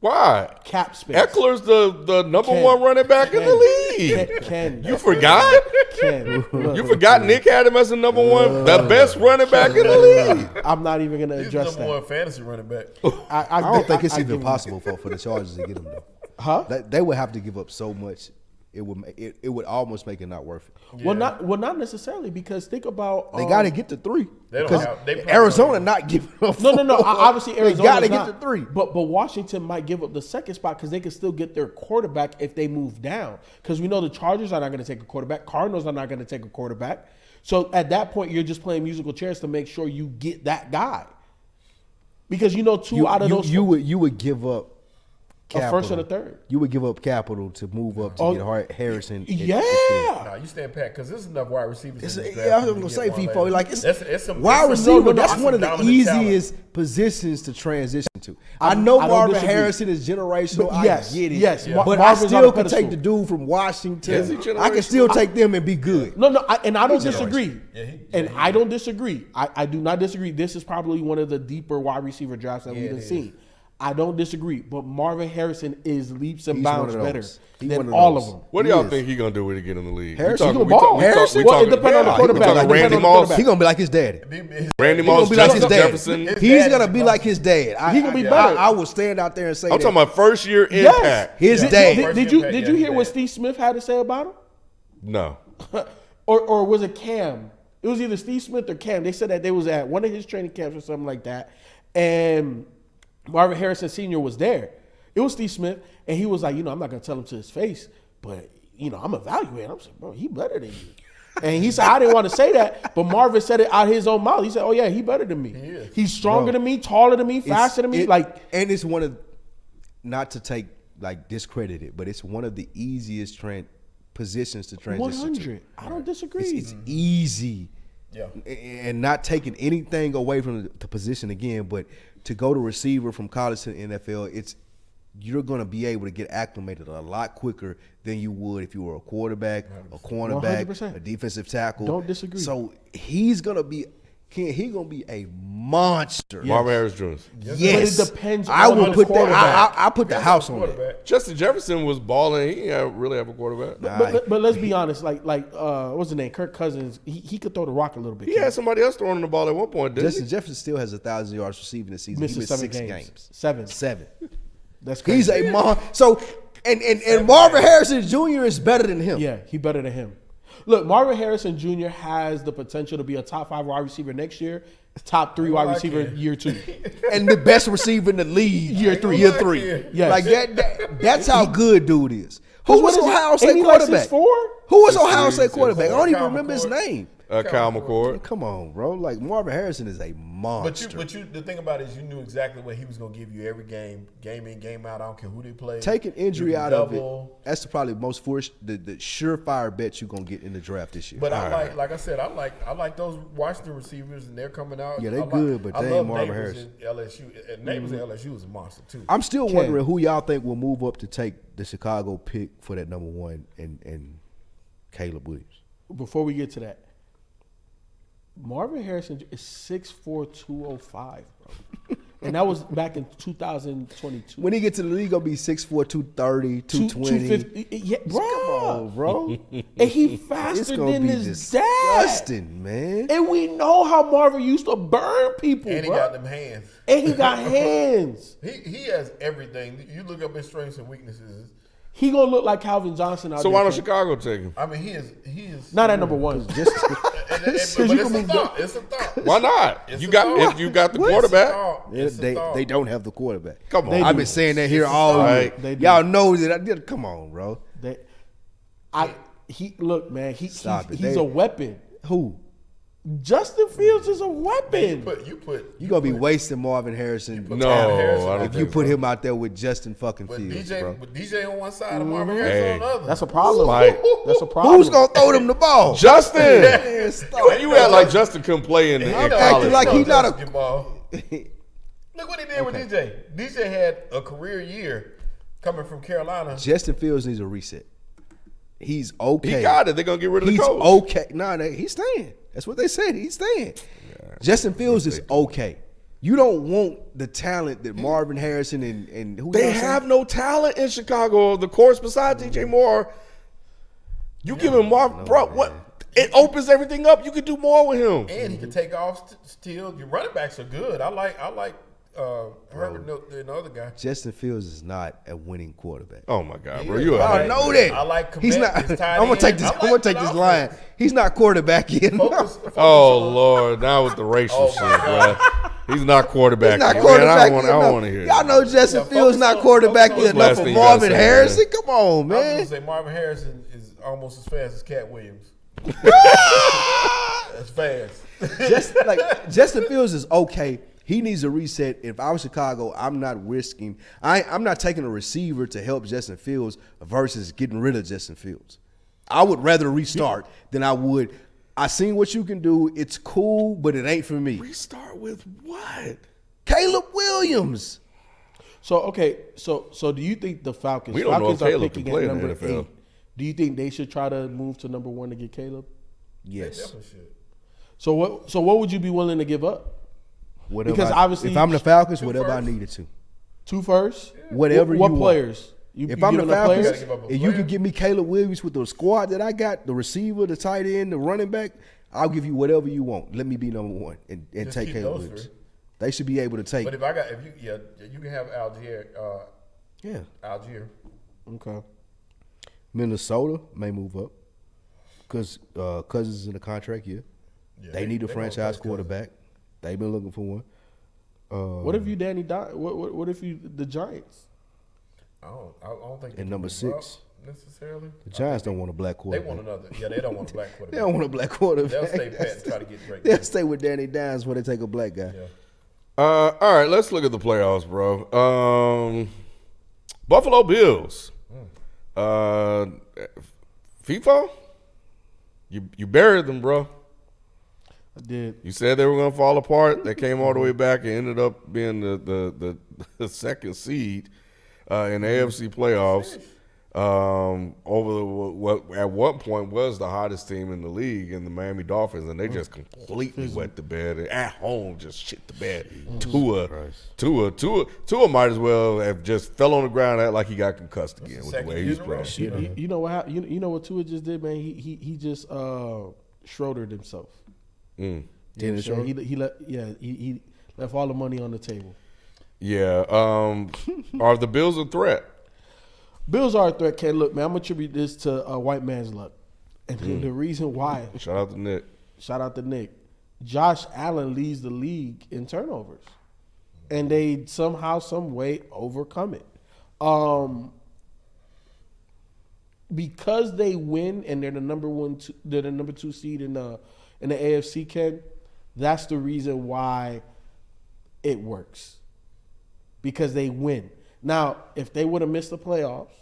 Why? Cap space. Eckler's the number Ken. 1 running back in the league. Ken. You forgot? Ken. You forgot Nick had him as the number 1, the best running back in the league. I'm not even gonna He's address number that. 1 fantasy running back. I don't think it's I even give him- possible for the Chargers to get him though. Huh? They would have to give up so much. It would almost make it not worth it. Well, not necessarily because think about They got to get to 3 They don't because have- they probably Arizona don't. not giving up. No. Obviously, They Arizona got to get to 3. But Washington might give up the second spot because they can still get their quarterback if they move down. Because we know the Chargers are not going to take a quarterback. Cardinals are not going to take a quarterback. So at that point, you're just playing musical chairs to make sure you get that guy. Because two out of those you would give up a capital. first and a third. You would give up capital to move up to get Harrison. Yeah. Nah, you stand pat because there's enough wide receivers. It's, in this yeah, draft I was to gonna get say one FIFO. later. Like It's some wide it's receiver. some- That's some one of the dominant talent. easiest positions to transition to. I know I don't Marvin disagree. Harrison is generational. But yes, I get it. yes. Yeah. But Marvin's I on still a can pedestal. take the dude from Washington. Is he I can still take them and be good. No, I don't disagree. Yeah, I don't disagree. I do not disagree. This is probably one of the deeper wide receiver drafts that Yeah, we've it is. seen. I don't disagree, but Marvin Harrison is leaps and He's bounds one of better those. He's than one of all those. of them. What do y'all think he gonna do when he get in the league? Harrison, he gonna ball. Harrison? Well, it depends on the quarterback. We talking It depends Randy on the Moss. quarterback. He gonna be like his daddy. Randy He gonna Moss, be like his Justin daddy. Jefferson. He's gonna be like his dad. He gonna be better. I will stand out there and say I'm that. talking about first year impact. His dad. Did you hear what Steve Smith had to say about him? No. or was it Cam? It was either Steve Smith or Cam. They said that they was at one of his training camps or something like that, and Marvin Harrison Sr. was there. It was Steve Smith, and he was like, I'm not gonna tell him to his face, but I'm evaluating. I'm saying, bro, he better than you. And he said, I didn't want to say that, but Marvin said it out his own mouth. He said, oh yeah, he better than me. He's stronger than me, taller than me, faster than me. And it's one of, not to take discredit it, but it's one of the easiest positions to transition 100. to. I don't disagree. It's easy. Yeah. And not taking anything away from the position again, but to go to receiver from college to the NFL, you're going to be able to get acclimated a lot quicker than you would if you were a quarterback, a cornerback, 100%. a defensive tackle. Don't disagree. So he's going to be a monster. Marvin Harris Jr. Yes. But it depends I on would the put that. quarterback. I put the house on that. Justin Jefferson was balling. He didn't really have a quarterback. But let's be honest. What's his name? Kirk Cousins. He could throw the rock a little bit. He had somebody else throwing the ball at one point, didn't Justin Jefferson still has 1,000 yards receiving this season. Missed He missed 7 6 games. games. 7. 7. That's crazy. He's a monster. So and Marvin Harrison Jr. is better than him. Yeah, he better than him. Look, Marvin Harrison Jr. has the potential to be a top 5 wide receiver next year, top 3 wide receiver year 2. And the best receiver in the league year 3. Yes. Like that's how good dude is. Who was Ohio State quarterback? 6'4"? Who was Ohio State quarterback? I don't even remember his name. Kyle McCord. Come on, bro. Like Marvin Harrison is a monster. But the thing about it is you knew exactly what he was going to give you every game in, game out. I don't care who they play. Take an injury out of it. Double. That's probably the most the surefire bet you're gonna get in the draft this year. But like I said, I like those Washington receivers, and they're coming out. Yeah, they're good, but they ain't Marvin Harrison. LSU, and Neighbors at LSU is a monster too. I'm still wondering who y'all think will move up to take the Chicago pick for that number 1 and Caleb Williams. Before we get to that, Marvin Harrison is 6'4", 205, bro. And that was back in 2022. When he gets to the league, he'll be 6'4", 230, 220. Yeah, bro. Come on, bro. And he faster than his disgusting, dad. man. And we know how Marvin used to burn people, And he bro. got them hands. And he got hands. He has everything. You look up his strengths and weaknesses. He gonna look like Calvin Johnson out So there. why don't Chicago take him? I mean, he is Not at number 1. But it's a thought. Why not? It's If you got the What? quarterback. They don't have the quarterback. Come on. I've been saying that here all Right. year. Y'all know that. Come on, bro. Look, man. He's a weapon. Who? Justin Fields is a weapon. You gonna be wasting Marvin Harrison. No, I don't if you put him out there with Justin fucking Fields, bro. With DJ on one side and Marvin Harrison on the other. That's a problem. Like, That's a problem. Who's gonna throw them the ball? Justin. Man, stop. You act like Justin couldn't play in I'm college. acting like he not a. Look what he did with DJ. DJ had a career year coming from Carolina. Justin Fields needs a reset. He's okay. He got it. They're gonna get rid of the He's coach. okay. No, he's staying. That's what they said. He's staying. Justin Fields is okay. You don't want the talent that Marvin Harrison and who They have no talent in Chicago. The course besides DJ Moore. You give him Marvin, bro. What? It opens everything up. You can do more with him. And he can take off still. Your running backs are good. I like Herbert and the other guy. Justin Fields is not a winning quarterback. Oh my God, bro! I know that. I like he's not. I'm gonna take this. I'm gonna take this line. He's not quarterbacking. Focus Lord, now with the racial shit, bro. He's not quarterback. He's not Man, quarterback. I don't want to hear. Y'all know Justin Fields not focus quarterback on- enough Last for thing you gotta Marvin say, Harrison. man. Come on, I was man. gonna say Marvin Harrison is almost as fast as Cat Williams. That's fast. Justin Fields is okay. He needs a reset. If I was Chicago, I'm not risking. I'm not taking a receiver to help Justin Fields versus getting rid of Justin Fields. I would rather restart than I would. I seen what you can do. It's cool, but it ain't for me. Restart with what? Caleb Williams. So do you think the Falcons? We don't know if Falcons are Caleb picking can play at in the number NFL. 8. Do you think they should try to move to number 1 to get Caleb? Yes. Definitely should. So what would you be willing to give up? Whatever Because obviously if I'm the Falcons, two whatever I firsts. needed to. 2 firsts. Whatever what you want. players? If I'm the giving up Falcons, players? Give up a and you player? can give me Caleb Williams with the squad that I got, the receiver, the tight end, the running back, I'll give you whatever you want. Let me be number one and Just take keep Caleb those Williams. three. They should be able to take. But if you can have Algier. Yeah, Algier. Okay. Minnesota may move up because Cousins is in the contract year. Yeah, they need a gonna franchise play quarterback. They've been looking for one. What if you Danny Dimes? What if you the Giants? I don't think. And they number can move up 6. necessarily. The Giants don't want a black They quarterback. want another. Yeah, they don't want a black They quarterback. don't want a black quarterback. They'll stay pat and try to get Drake. They'll stay with Danny Dimes when they take a black guy. Yeah. All right, let's look at the playoffs, bro. Buffalo Bills. FIFA, you buried them, bro. I did. You said they were going to fall apart. They came all the way back and ended up being the second seed in the AFC playoffs. Over what at one point was the hottest team in the league in the Miami Dolphins, and they just completely wet the bed. At home, just shit the bed. Tua might as well have just fell on the ground and act like he got concussed again with the way he's playing. You know what happened? You know what Tua just did, man. He just Schroeder'd himself. You know what I'm saying? He left all the money on the table. Yeah. Are the Bills a threat? Bills are a threat, Ken. Look, man, I'm going to attribute this to white man's luck. And the reason why, Shout out to Nick. Josh Allen leads the league in turnovers. And they somehow, some way overcome it. Because they win and they're the number 2 seed in the AFC, Ken, that's the reason why it works. Because they win. Now, if they would have missed the playoffs,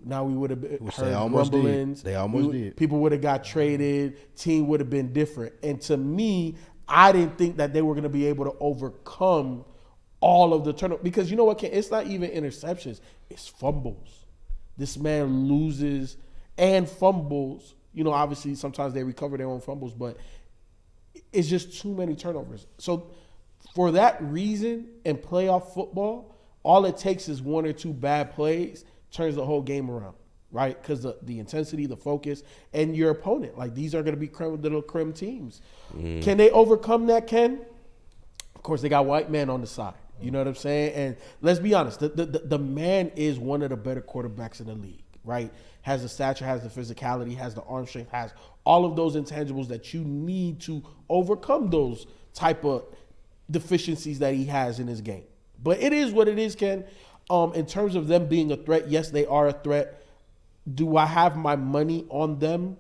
now we would have heard grumblings. They almost did. People would have got traded. Team would have been different. And to me, I didn't think that they were going to be able to overcome all of the turnovers. Because you know what, Ken? It's not even interceptions. It's fumbles. This man loses and fumbles. You know, obviously, sometimes they recover their own fumbles, but it's just too many turnovers. So for that reason, in playoff football, all it takes is 1 or 2 bad plays, turns the whole game around, right? Because the intensity, the focus, and your opponent. Like, these are going to be creme de la creme teams. Can they overcome that, Ken? Of course, they got white man on the side. You know what I'm saying? And let's be honest, the man is one of the better quarterbacks in the league, right? Has the stature, has the physicality, has the arm strength, has all of those intangibles that you need to overcome those type of deficiencies that he has in his game. But it is what it is, Ken. In terms of them being a threat, yes, they are a threat. Do I have my money on them?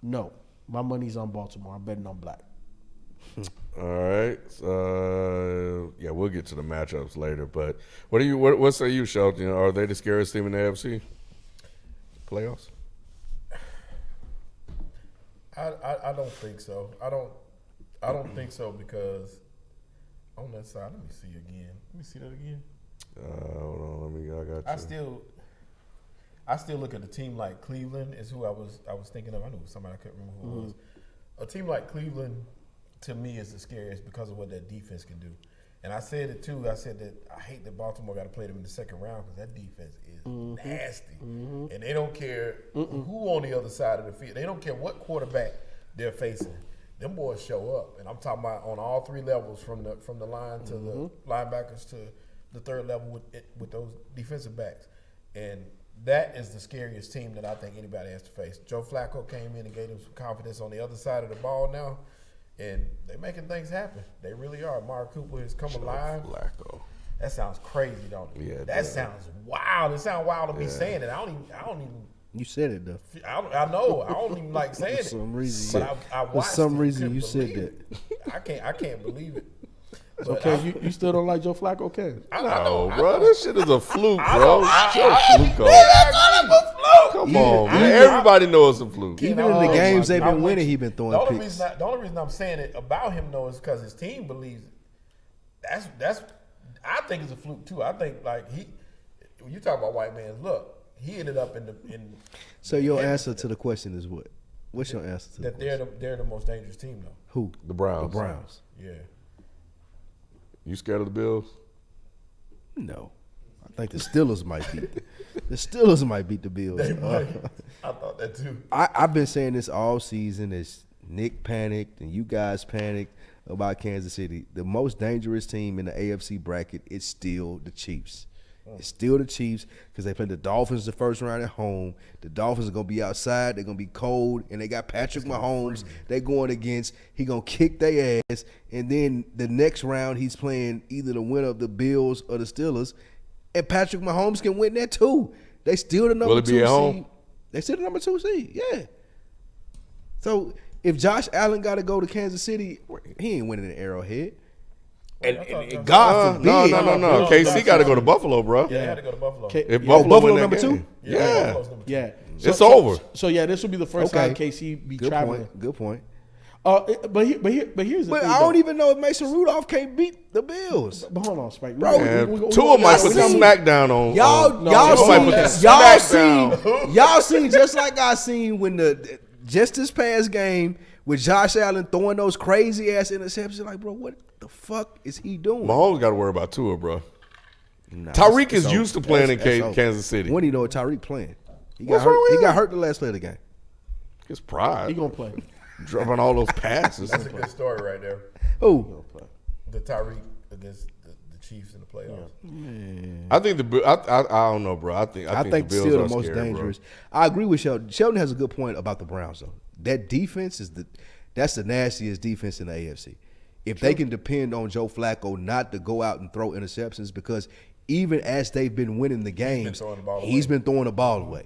No. My money's on Baltimore. I'm betting on black. All right. Yeah, we'll get to the matchups later. But what say you, Shelton? Are they the scariest team in the AFC playoffs? I don't think so. I don't think so because on that side, let me see again. Let me see that again. Hold on, I got you. I still look at a team like Cleveland is who I was thinking of. I knew somebody, I couldn't remember who it was. A team like Cleveland to me is the scariest because of what that defense can do. And I said it too. I said that I hate that Baltimore got to play them in the second round because that defense is nasty. And they don't care who on the other side of the field. They don't care what quarterback they're facing. Them boys show up. And I'm talking about on all 3 levels from the line to the linebackers to the third level with those defensive backs. And that is the scariest team that I think anybody has to face. Joe Flacco came in and gave them some confidence on the other side of the ball now. And they're making things happen. They really are. Amari Cooper has come alive. Flacco. That sounds crazy, don't it? Yeah, that sounds wild. It sounds wild to be saying it. I don't even. You said it though. I know. I don't even like saying it. For some reason, but I watched for some it, reason you couldn't said believe that. I can't believe it. So, Ken, you still don't like Joe Flacco, Ken? No, bro. This shit is a fluke, bro. Come on, man. Everybody knows it's a fluke. Even in the games they've been winning, he's been throwing picks. The only reason I'm saying it about him though is because his team believes it. That's. I think it's a fluke too. I think like you talk about white man's luck. He ended up in. So your answer to the question is what? What's your answer to that? They're the most dangerous team though. Who? The Browns. The Browns. Yeah. You scared of the Bills? No. I think the Steelers might beat the Bills. They might. I thought that too. I've been saying this all season as Nick panicked and you guys panicked about Kansas City. The most dangerous team in the AFC bracket is still the Chiefs. It's still the Chiefs because they played the Dolphins the first round at home. The Dolphins are going to be outside. They're going to be cold, and they got Patrick Mahomes they're going against. He going to kick their ass, and then the next round he's playing either the winner of the Bills or the Steelers, and Patrick Mahomes can win that too. They still the number 2 seed. Home? They still the number 2 seed, yeah. So if Josh Allen got to go to Kansas City, he ain't winning an Arrowhead. And God forbid. No. KC got to go to Buffalo, bro. Yeah, they had to go to Buffalo. If Buffalo Buffalo win that number game. 2? Yeah. Buffalo's number 2. Yeah. It's over. So this will be the first time KC be traveling. Good point. But here's the thing. But I don't even know if Mason Rudolph can't beat the Bills. But hold on, Spike. Bro, Tua might put the smackdown on. Y'all seen just like I seen when just this past game with Josh Allen throwing those crazy ass interceptions. Like, bro, what the fuck is he doing? Mahomes got to worry about Tua, bro. Tyreek is used to playing in Kansas City. When do you know Tyreek playing? He What's got wrong hurt. with He him? got hurt the last play of the game. His pride. He gonna play. Dropping all those passes. That's a good story right there. Who? The Tyreek against the Chiefs in the playoffs. I think I don't know, bro. I think the Bills still are the most scary, dangerous. bro. I agree with Sheldon. Sheldon has a good point about the Browns, though. That defense that's the nastiest defense in the AFC. If they can depend on Joe Flacco not to go out and throw interceptions, because even as they've been winning the games, he's been throwing the ball away.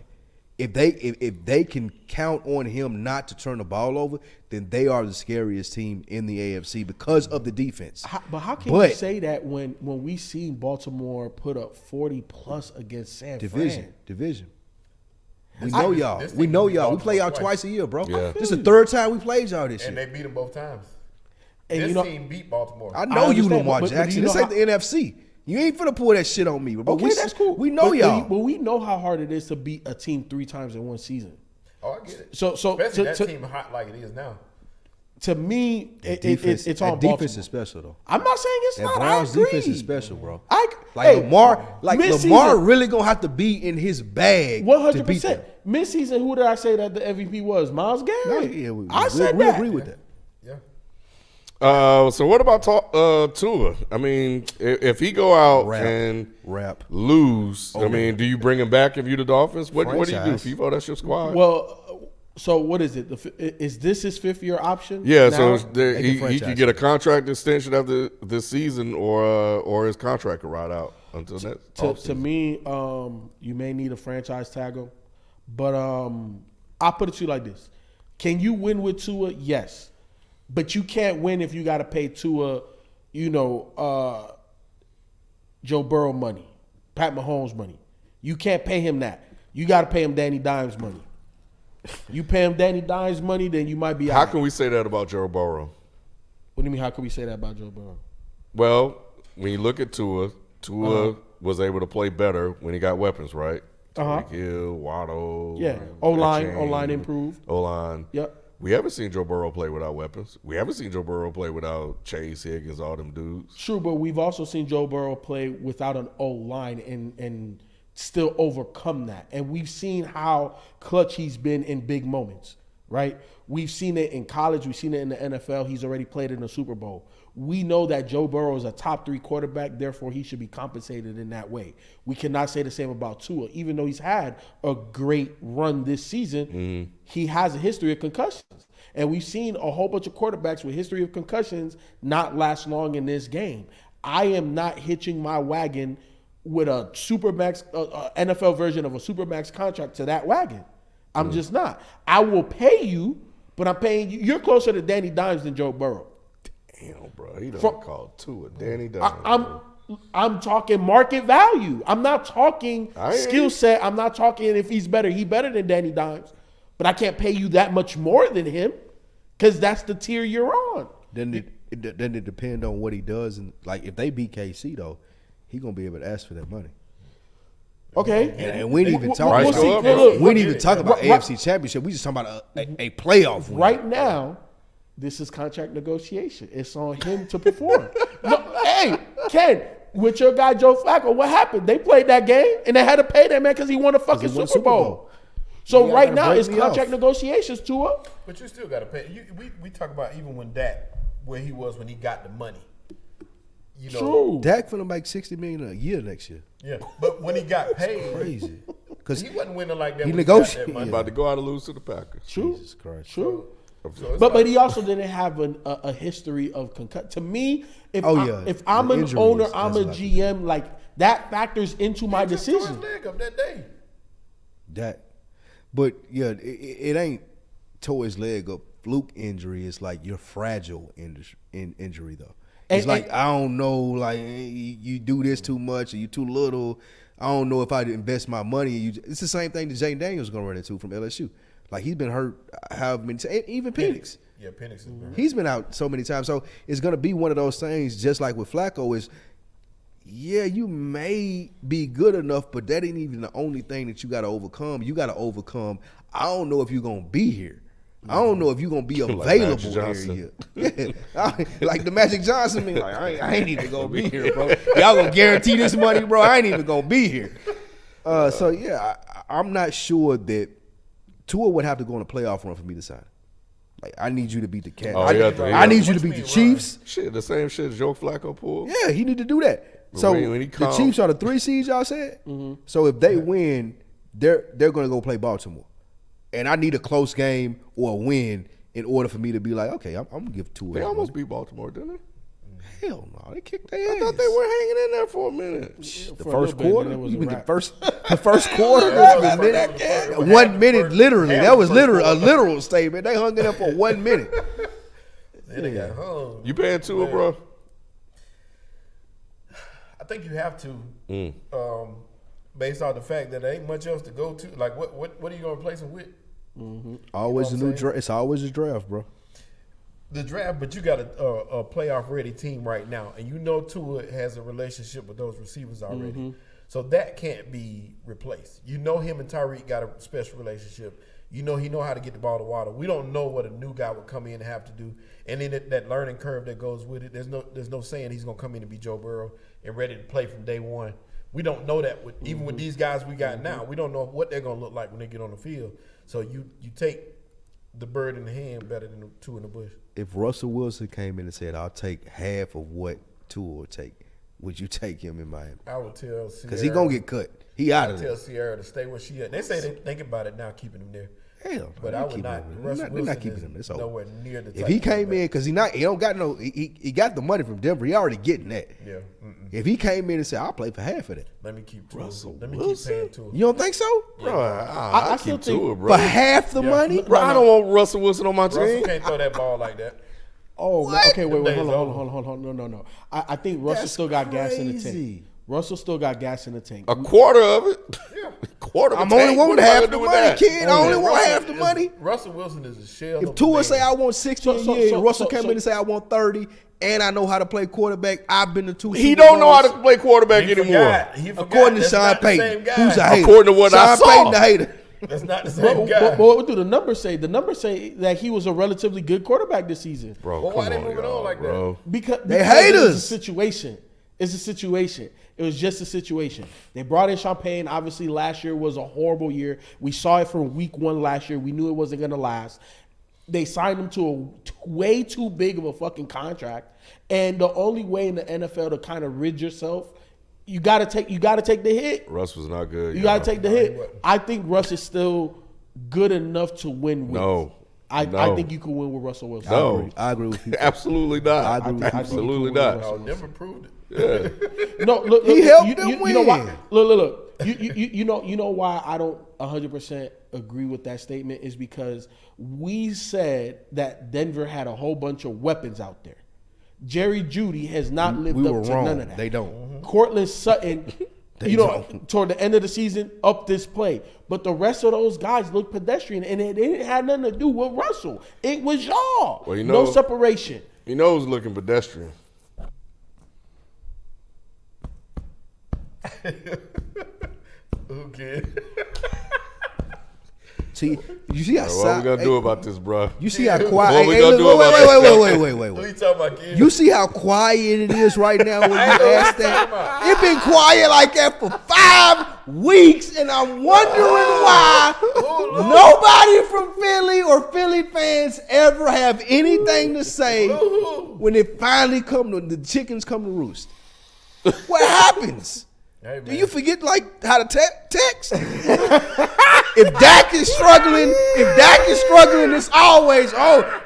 If they can count on him not to turn the ball over, then they are the scariest team in the AFC because of the defense. But how can you say that when we seen Baltimore put up 40+ against San Fran? Division. We know y'all. We know y'all. We play y'all twice a year, bro. Yeah. This is the third time we played y'all this year. And they beat them both times. And This team beat Baltimore. I know you, Lamar but Jackson. you know This ain't the NFC. You ain't finna pull that shit on me, bro. Okay, that's cool. We know y'all. But we know how hard it is to beat a team 3 times in one season. Oh, I get it. So Especially that team hot like it is now. To me, it's on defense Baltimore. is special though. I'm not saying it's That not. Browns I agree. defense is special, bro. Lamar Lamar really gonna have to be in his bag. 100%. Mid-season, who did I say that the MVP was? Miles Garrett. I said we that. agree with that. So what about Tua? I mean, if he go out and lose, I mean, do you bring him back if you the Dolphins? What do you do, FIFO? That's your squad. Well, so what is it? Is this his 5th-year option? Yeah, now? so he could get a contract extension after this season, or his contract could ride out until next. To me, you may need a franchise tag him, but I'll put it to you like this: can you win with Tua? Yes. But you can't win if you got to pay Tua, Joe Burrow money, Pat Mahomes money. You can't pay him that. You got to pay him Danny Dimes money. You pay him Danny Dimes money, then you might be out. How can we say that about Joe Burrow? What do you mean, how can we say that about Joe Burrow? Well, when you look at Tua was able to play better when he got weapons, right? Tyreek Hill, Waddle. Yeah. O-line improved. O-line. Yep. We haven't seen Joe Burrow play without weapons. We haven't seen Joe Burrow play without Chase, Higgins, all them dudes. True, but we've also seen Joe Burrow play without an O-line and still overcome that. And we've seen how clutch he's been in big moments, right? We've seen it in college. We've seen it in the NFL. He's already played in the Super Bowl. We know that Joe Burrow is a top 3 quarterback, therefore he should be compensated in that way. We cannot say the same about Tua. Even though he's had a great run this season, he has a history of concussions. And we've seen a whole bunch of quarterbacks with history of concussions not last long in this game. I am not hitching my wagon with a Supermax, NFL version of a Supermax contract to that wagon. I'm just not. I will pay you, but I'm paying you. You're closer to Danny Dimes than Joe Burrow. Damn, bro. He done called Tua Danny Dimes. I'm talking market value. I'm not talking skill set. I'm not talking if he's better. He's better than Danny Dimes. But I can't pay you that much more than him because that's the tier you're on. Then it depends on what he does. And like if they beat KC, though, he's going to be able to ask for that money. Okay. And we didn't even talk about AFC Championship. We just talking about a playoff win. Right now, this is contract negotiation. It's on him to perform. No, hey, Ken, with your guy Joe Flacco. What happened? They played that game and they had to pay that man because he won a fucking he won Super Bowl. So You right gotta now break it's me contract off. negotiations, Tua. But you still got to pay. We talk about even when Dak, where he was when he got the money. You know, True. Dak finna make $60 million a year next year. Yeah, but when he got paid, Crazy. Because he wasn't winning like that. He when got negotiated. that money. About to go out and lose to the Packers. True. Jesus Christ. True. So it's But like- he also didn't have a history of concussion. To me, if I'm The an injuries, owner, I'm that's a a lot. GM. Like that factors into my He just tore decision. his leg up that day. That, but yeah, it ain't tore his leg up. Fluke injury is like your fragile injury though. It's And- like and- I don't know, like you do this too much or you too little. I don't know if I'd invest my money. It's the same thing that Jane Daniels gonna run into from LSU. Like he's been hurt however many times, even Penix. Yeah, Penix has been hurt. He's been out so many times. So it's gonna be one of those things, just like with Flacco, is yeah, you may be good enough, but that ain't even the only thing that you gotta overcome. You gotta overcome, I don't know if you're gonna be here. I don't know if you're gonna be Like available Magic Johnson. area. Yeah. Like the Magic Johnson mean, like I ain't even gonna be here, bro. Y'all gonna guarantee this money, bro. I ain't even gonna be here. So yeah, I'm not sure that Tua would have to go on a playoff run for me to sign. Like I need you to beat the Cavs. Oh, he got to- I need you to What you beat the mean, Chiefs. Shit, the same shit Joe Flacco pulled. Yeah, he need to do that. But So when he the come- Chiefs are the 3 seeds, y'all said. So if they win, they're gonna go play Baltimore, and I need a close game or a win in order for me to be like, okay, I'm gonna give Tua. They that almost money. beat Baltimore, didn't they? Hell no, they kicked their ass. I thought they were hanging in there for a minute. The For a first little bit, quarter, then it was a even the wrap. first quarter, Yeah, the that was minute- the first- that was 1 half minute, the first- literally. half That the was first literally a quarter. literal statement. They hung it up for 1 minute. Then they got hung. You paying Tua, bro? I think you have to, based on the fact that there ain't much else to go to. Like, what are you going to replace him with? Always You a know new what I'm draft. It's always a draft, bro. The draft, but you got a playoff ready team right now, and you know Tua has a relationship with those receivers already, so that can't be replaced. You know him and Tyreek got a special relationship. You know he know how to get the ball to water. We don't know what a new guy would come in and have to do, and then that learning curve that goes with it. There's no saying he's gonna come in and be Joe Burrow and ready to play from day one. We don't know that even with these guys we got now. We don't know what they're gonna look like when they get on the field. So you take the bird in the hand better than the 2 in the bush. If Russell Wilson came in and said, "I'll take half of what Tua will take," would you take him in Miami? I would tell Sierra. Because he gonna get cut. He out I of tell there. Sierra to stay where she at. They say they think about it now, keeping him there. Hell, But they I would keep not. him. Russell They're Wilson not keeping is him. It's over. nowhere near the. If type he of came quarterback. in, because he don't got no, he got the money from Denver. He already getting that. Yeah. If he came in and said, "I'll play for half of that," Let me keep Tua. Russell Let me Wilson? keep paying Tua. you don't think so? Bro, I I still keep think- Tua, bro. For half the money? Bro, I don't want Russell Wilson on my Russell team. can't throw that ball like that. Oh, What? okay. Wait, Them hold days on. No. I think Russell That's still got gas in the crazy. tank. Russell still got gas in the tank. A quarter of it. Quarter of I'm a only tank. wanting What am I half gonna the do with money, that? kid. I only want Russell half the is- money. Russell Wilson is a shell. If of Tua a say man. I want 60 a year, and Russell came in and say I want 30, and I know how to play quarterback, I've been to 2 He Super don't know how Bowls. to play quarterback He anymore. forgot. He forgot. According to That's Sean not the same Payton, guy. who's a hater. According to what I Sean saw. Payton, the hater. That's not the same But guy. what do the numbers say? The numbers say that he was a relatively good quarterback this season. Bro, Well, come why they on, moving on y'all, like that? bro. Because They it's haters. a situation. It's a situation. It was just a situation. They brought in Champagne. Obviously, last year was a horrible year. We saw it from week 1 last year. We knew it wasn't going to last. They signed him to a way too big of a fucking contract. And the only way in the NFL to kind of rid yourself, you got to take the hit. Russ was not good. You y'all. got to take the hit. I think Russ is still good enough to win with. No. I No. think you could win with Russell Wilson. No. I agree with you. Absolutely not. I agree with you. Absolutely I not. think Oh, Denver proved it. No, look, He look, helped you, them you know why? win. Look. You know why I don't 100% agree with that statement is because we said that Denver had a whole bunch of weapons out there. Jerry Jeudy has not lived We up were to wrong. none of that. They don't. Cortland Sutton, They you know, don't. toward the end of the season, up this play. But the rest of those guys look pedestrian, and it didn't have nothing to do with Russell. It was y'all. Well, you no know- separation. You know who's looking pedestrian? Okay. See, you see how What we gonna do about this, bro? You see how quiet. What we gonna do about Wait. Who you talking about, kid? You see how quiet it is right now when you ask that? It been quiet like that for 5 weeks, and I'm wondering why nobody from Philly or Philly fans ever have anything to say when it finally the chickens come to roost. What happens? Hey, Do you forget how to text? If Dak is struggling, it's always,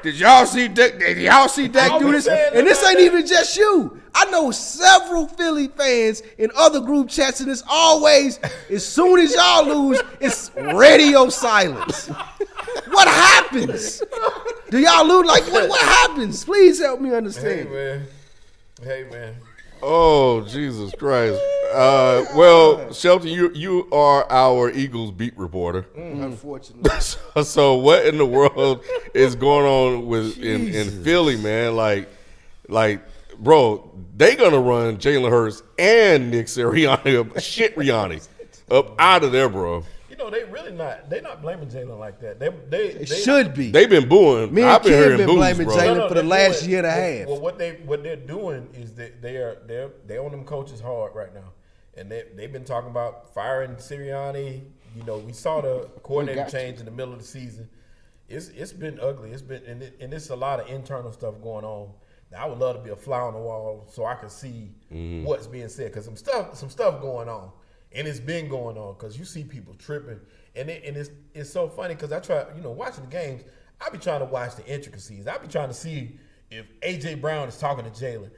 did y'all see Dak? Did y'all see Dak do this? And this ain't even just you. I know several Philly fans in other group chats, and it's always, as soon as y'all lose, it's radio silence. What happens? Do y'all lose? What happens? Please help me understand. Hey, man. Oh, Jesus Christ. Well, Shelton, you are our Eagles beat reporter. Unfortunately. So what in the world is going on in Philly, man? Like, bro, they gonna run Jalen Hurts and Nick Sirianni up out of there, bro. You know, they're not blaming Jalen like that. They should be. They've been booing. Me and I've been Kim hearing been boos, blaming bro. Jalen for the last year and a half. Well, what they're doing is that they on them coaches hard right now, and they've been talking about firing Sirianni. You know, we saw the coordinator change in the middle of the season. It's been ugly. It's been and it's a lot of internal stuff going on. Now, I would love to be a fly on the wall so I can see what's being said, because some stuff going on. And it's been going on because you see people tripping, and it's so funny because I try, watching the games. I be trying to watch the intricacies. I be trying to see if AJ Brown is talking to Jalen,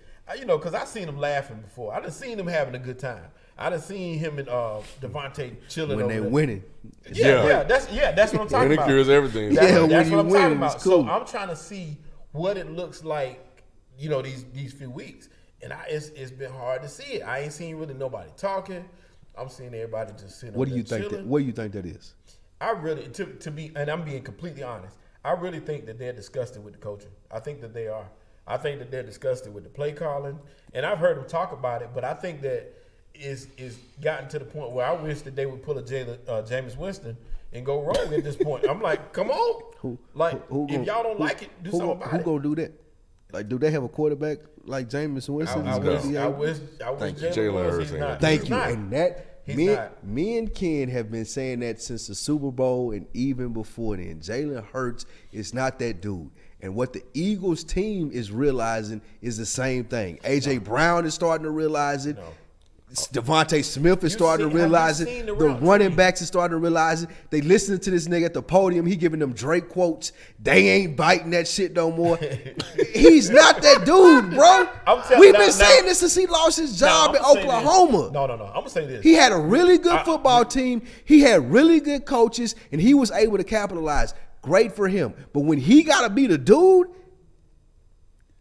because I seen him laughing before. I done seen him having a good time. I done seen him and Devontae chilling when over they're there. winning. That's what I'm talking Winning about. cures everything. That's when what you I'm win, talking about. it's cool. So I'm trying to see what it looks like, these few weeks, and it's been hard to see it. I ain't seen really nobody talking. I'm seeing everybody just sitting. What do you think? What do you think that is? I really, to be, and I'm being completely honest, I really think that they're disgusted with the coaching. I think that they are. I think that they're disgusted with the play calling, and I've heard them talk about it. But I think that is gotten to the point where I wish that they would pull a Jameis Winston and go rogue at this point. I'm like, come on, if y'all don't like it, do something about it. Who gonna do that? Like, do they have a quarterback like Jameis Winston? I wish Jalen Hurts. Thank you. And that me and Ken have been saying that since the Super Bowl and even before then. Jalen Hurts is not that dude. And what the Eagles team is realizing is the same thing. AJ Brown is starting to realize it. Devontae Smith is starting to realize it. The running backs are starting to realize it. They listening to this nigga at the podium. He giving them Drake quotes. They ain't biting that shit no more. He's not that dude, bro. We've been saying this since he lost his job in Oklahoma. No. I'm going to say this. He had a really good football team. He had really good coaches, and he was able to capitalize. Great for him. But when he got to be the dude,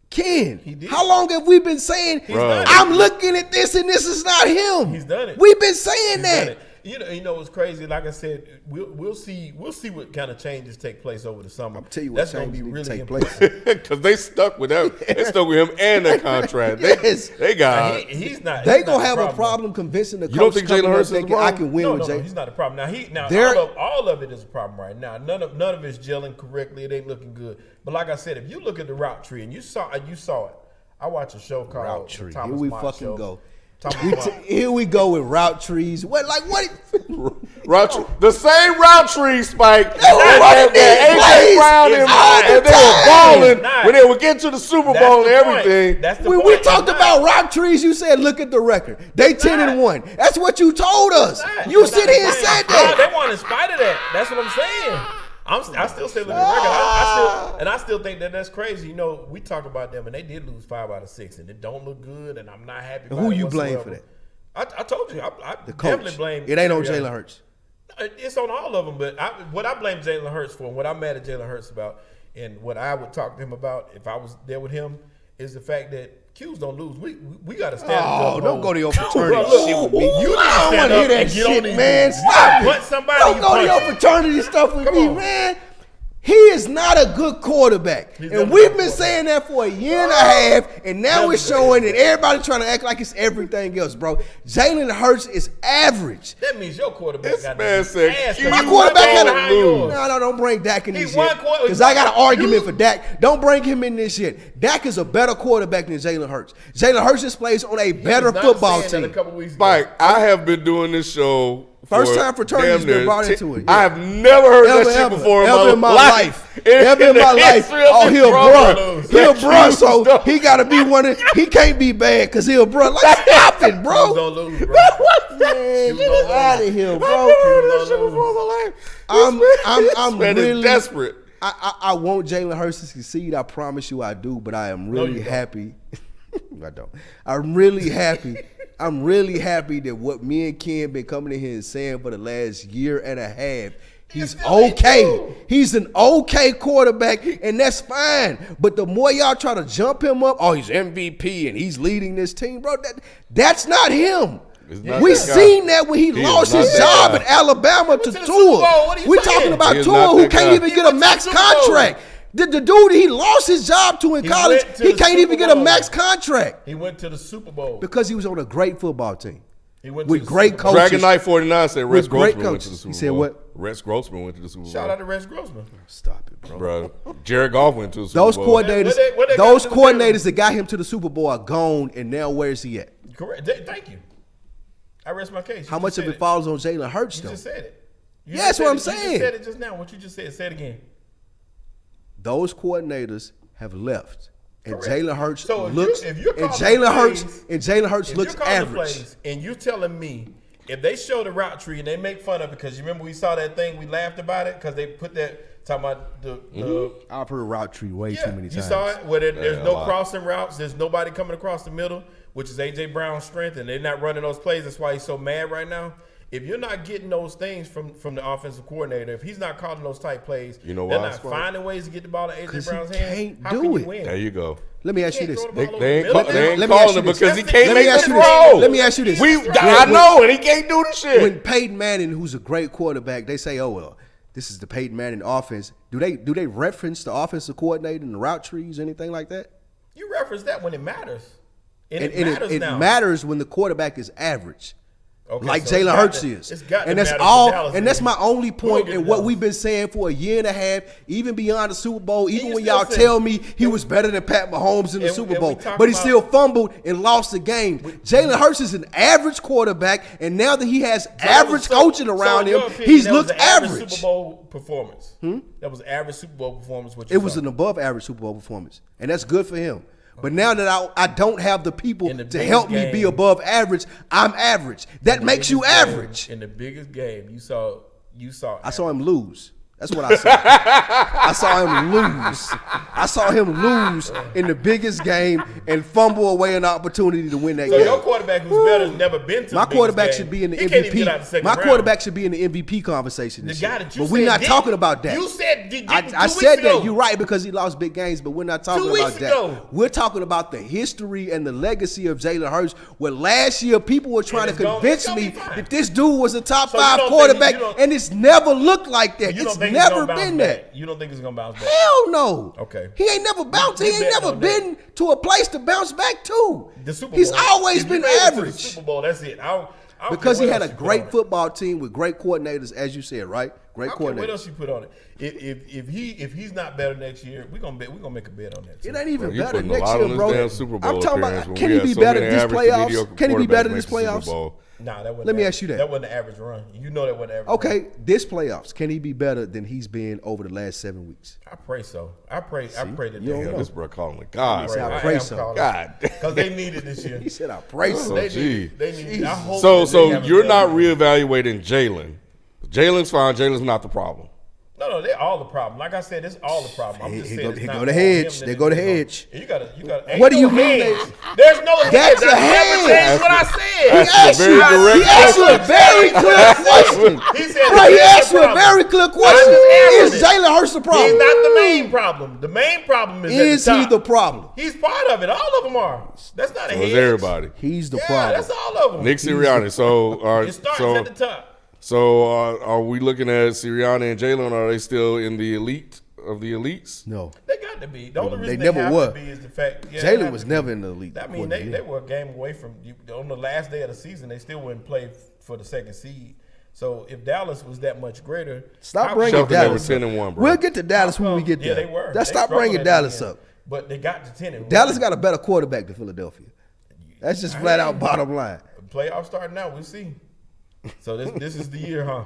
Ken, how long have we been saying, I'm looking at this and this is not him? He's done it. We've been saying that. You know what's crazy? Like I said, we'll see what kind of changes take place over the summer. I'll tell you what that's going to changes be really take place. Because they stuck with him. They stuck with him and that contract. They got. He's not. They gonna have a problem convincing the coach. You don't think Jalen Hurts is the problem? I can win with Jalen. No, he's not a problem. Now all of it is a problem right now. None of it's gelling correctly. It ain't looking good. But like I said, if you look at the route tree and you saw it. I watch a show called Route Tree. Thomas Here we Mott fucking show. go. Here we go with route trees. What? The same route tree, Spike. They were running these plays Brown and they were balling when they would get to the Super Bowl and everything. When we talked about route trees, you said, look at the record. They 10-1. That's what you told us. You sit here and said that. They won in spite of that. That's what I'm saying. I still say look at the record. I still think that's crazy. We talk about them, and they did lose 5 out of 6, and it don't look good, and I'm not happy about it. Who you blame for that? I told you. I the definitely coach. blame. It ain't on Jalen Hurts. It's on all of them, but what I blame Jalen Hurts for, and what I'm mad at Jalen Hurts about, and what I would talk to him about if I was there with him, is the fact that Q's don't lose. We got to stand up. Oh, don't go to your fraternity shit with me. You I don't want to hear that shit, man. Stop it. Somebody don't go to your fraternity stuff with me, man. He is not a good quarterback. And we've been saying that for a year and a half, and now it's showing that everybody trying to act like it's everything else, bro. Jalen Hurts is average. That means your quarterback This got man said, My quarterback had a lose. No, don't bring Dak in this He won shit. quarter- Because I got an argument for Dak. Don't bring him in this shit. Dak is a better quarterback than Jalen Hurts. Jalen Hurts just plays on a better football team. Mike, I have been doing this show. First time fraternity's been brought into it. I have never heard that shit before in my life. Ever in my life. Oh, he a bruh. He a bruh, so he got to be one of, he can't be bad because he a bruh. Like, stop it, bro. Don't lose, bro. Man, get out of here, bro. I've heard this shit before in my life. I'm Man is really desperate. I want Jalen Hurts to succeed. I promise you I do, but I am really happy. I don't. I'm really happy. I'm really happy that what me and Ken been coming in here and saying for the last year and a half, he's okay. He's an okay quarterback, and that's fine. But the more y'all try to jump him up, oh, he's MVP and he's leading this team, bro. That's not him. We seen that when he lost his job at Alabama to Tua. We're talking about Tua who can't even get a max contract. The dude he lost his job to in college, he can't even get a max contract. He went to the Super Bowl. Because he was on a great football team. He went with to great coaches. Dragon Knight 49 said Rex Grossman went to the Super Bowl. He said what? Rex Grossman went to the Super Bowl. Shout out to Rex Grossman. Stop it, bro. Jared Goff went to the Super Those Bowl. coordinators that got him to the Super Bowl are gone, and now where's he at? Correct. Thank you. I rest my case. How much of it falls on Jalen Hurts, though? You just said it. Yeah, that's what I'm saying. You just said it just now. What you just said. Say it again. Those coordinators have left, and Correct. Jalen Hurts So looks. if you're And calling Jalen Hurts if looks you're calling the average. plays and you're telling me if they show the route tree and they make fun of it because you remember we saw that thing, we laughed about it because they put that talking about the I've heard route tree way too many times. You saw it where there's no crossing routes, there's nobody coming across the middle, which is AJ Brown's strength, and they're not running those plays. That's why he's so mad right now. If you're not getting those things from the offensive coordinator, if he's not calling those type plays, you know they're why, not finding ways to get the ball in AJ Brown's he hands. can't How do can it. you win? There you go. Let me ask you this. They ain't Let me calling ask you him this. because he can't Let me make ask the you this. throw. Let me ask you this. I know, and he can't do the shit. When Peyton Manning, who's a great quarterback, they say, "Oh well, this is the Peyton Manning offense." Do they reference the offensive coordinator and the route trees, anything like that? You reference that when it matters. And And it matters now. it matters when the quarterback is average. Okay, Like so Jalen Hurts is. And that's that's my only point in what we've been saying for a year and a half, even beyond the Super Bowl, even you when still y'all say- tell me he was better than Pat Mahomes in the And- Super and Bowl. we talk But he about- still fumbled and lost the game. Jalen Hurts is an average quarterback, and now that he has average coaching around him, he's looked average. Super Bowl performance. That was average Super Bowl performance. It was an above average Super Bowl performance, and that's good for him. But now that I don't have the people In the to biggest help me be game- above average, I'm average. That makes you average. In the biggest game, you saw. I saw him lose. That's what I saw. I saw him lose. I saw him lose in the biggest game and fumble away an opportunity to win that So game. your quarterback who's better has never been to My the biggest quarterback game. should be in the He can't even MVP. get out the second My round. quarterback should be in the MVP conversation The this guy year. that you But we're said not didn't. talking about that. You said didn't I 2 said weeks ago. that. You're right because he lost big games, but we're not talking 2 about weeks that. ago. We're talking about the history and the legacy of Jalen Hurts, where last year people were trying to it's gonna- convince it's gonna me be fine. that this dude was a top So you 5 don't think quarterback, you don't- and it's never looked like that. You don't It's think never gonna bounce been back? that. You don't think it's gonna bounce back? Hell no. Okay. He ain't never bounced. He We ain't bet never on that. been to a place to bounce back to. The Super Bowl. He's always If you been made it to the average. Super Bowl, that's it. I don't Because he care had what a else you put great on it. football team with great coordinators, as you said, right? Great I don't care what coordinators. else you put on it. If he's not better next year, we're gonna make a bet on that. Too. It ain't even Bro, you better putting a next lot year, on this bro. damn Super Bowl I'm talking appearance about when can we he have be so better many this average to playoffs? mediocre Can he be better quarterbacks this make the Super playoffs? Bowl. Nah, that wasn't. Let me ask you that. That wasn't the average run. You know that wasn't the average. Okay, run. this playoffs, can he be better than he's been over the last 7 weeks? I pray so. I pray that. you don't Yeah, know. this bro calling me God. said, I pray so. God. Because they need it this year. He said, I pray so. They gee. need. They need. I hope So that they have a you're better not year. reevaluating Jalen. Jalen's fine. Jalen's not the problem. No, they're all the problem. Like I said, it's all the problem. I'm just Here saying. go- it's here not go the more hedge. him There than go the it is on- hedge. You gotta. Ain't What do no you mean hedge. There's no hedge. That's a never hedge. changed what I said. That's a very direct He asked you a very clear question. He said. Bro, he that's asked the you a problem. very clear I'm question. just answering Is it. Jalen Hurts the problem? He's not the main problem. The main problem is Is at the he top. the problem? He's part of it. All of them are. That's not a So hedge. is everybody. He's the Yeah, problem. that's all of them. Nick Sirianni. So It starts at the top. are we looking at Sirianni and Jalen? Are they still in the elite of the elites? No. They got to be. The only reason They never have were. to be is the fact Jalen was never in the elite. I mean, they were a game away from on the last day of the season. They still wouldn't play for the second seed. So if Dallas was that much greater, Stop bringing Shelton, they were Dallas up. 10-1, bro. We'll get to Dallas when we get there. Yeah, they were. Let's They stop struggled bringing at the Dallas end, up. But they got to 10-1. Dallas got a better quarterback than Philadelphia. That's just flat out bottom line. Playoffs starting now. We'll see. So this is the year, huh?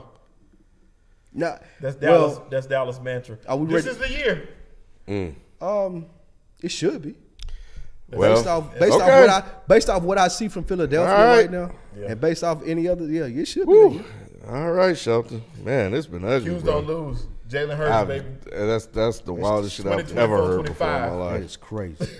Nah, That's Dallas. That's Dallas mantra. Are we this ready? is the year. It should be. Well, Based off what I see from Philadelphia All right. right now, and based off any other, it should Woo. be. All right, Shelton. Man, it's been ugly, Hughes bro. don't lose. Jalen Hurts, baby. That's the wildest shit I've ever heard before in my 2024, life. That is crazy.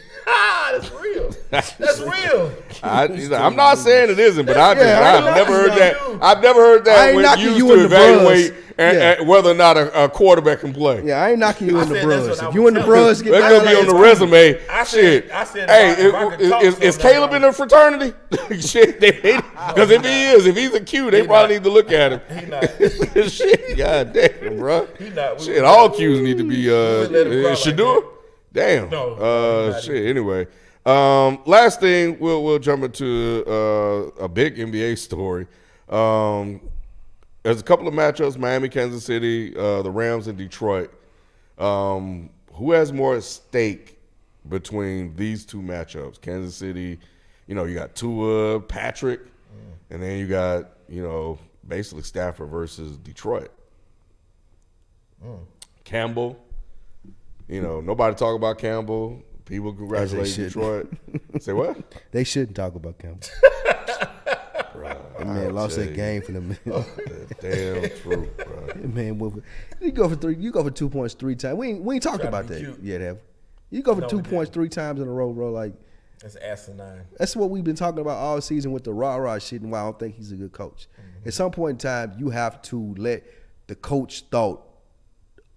That's real. That's real. I'm not saying it isn't, but I've never heard that. you. I've never heard I that ain't when knocking used you to in the evaluate bros. and whether or not a quarterback can play. Yeah, I ain't knocking you in the said that's bros. what I If you in the was bros, get That's down gonna be like on the it's cool. resume. I said- Shit. I said Hey, if I could talk is something Caleb about in a fraternity? Shit, because if he's a Q, they probably need to look at him. He not. Shit, god damn, bro. He not. Shit, all Qs need to be let him cry like Shadur. that. Damn. No, not shit. Anyway, last thing we'll jump into a big NBA story. There's a couple of matchups: Miami, Kansas City, the Rams, and Detroit. Who has more at stake between these two matchups? Kansas City, you got Tua, Patrick, and then you got basically Stafford versus Detroit. Campbell. Nobody talk about Campbell. People congratulate Detroit. Say what? They shouldn't talk about Campbell. That man lost that game for them. Damn true, bro. Man, you go for 3. You go for 2 points 3 times. We ain't talked Trying to about be that cute. yet, have we? You go for No, 2 we points didn't. 3 times in a row, bro. Like That's asinine. that's what we've been talking about all season with the rah shit, and why I don't think he's a good coach. At some point in time, you have to let the coach thought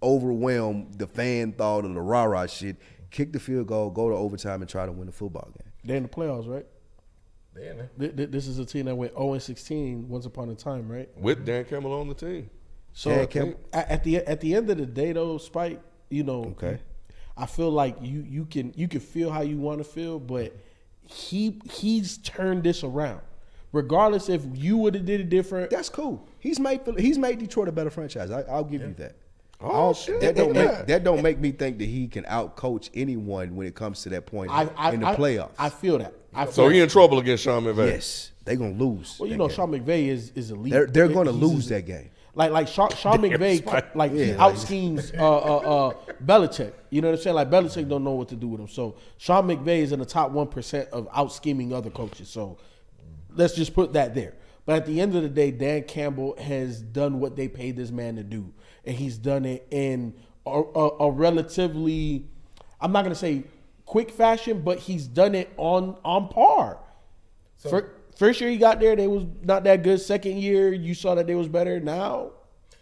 overwhelm the fan thought of the rah shit. Kick the field goal, go to overtime, and try to win the football game. They're in the playoffs, right? They in there. This is a team that went 0-16 once upon a time, right? With Dan Campbell on the team. So Dan Campbell. at the end of the day, though, Spike, Okay. I feel like you can feel how you want to feel, but he's turned this around. Regardless if you would have did it different, That's cool. He's made Detroit a better franchise. I'll give you that. Oh, shit. That don't make me think that he can outcoach anyone when it comes to that point in the playoffs. I feel that. So he in trouble against Sean McVay. Yes, they gonna lose. Well, that game. Sean McVay is elite. They're gonna He's lose that game. Like Sean McVay, he out schemes Belichick. You know what I'm saying? Like Belichick don't know what to do with him. So Sean McVay is in the top 1% of out scheming other coaches. So let's just put that there. But at the end of the day, Dan Campbell has done what they paid this man to do, and he's done it in a relatively, I'm not gonna say quick fashion, but he's done it on par. So- First year he got there, they was not that good. Second year, you saw that they was better. Now,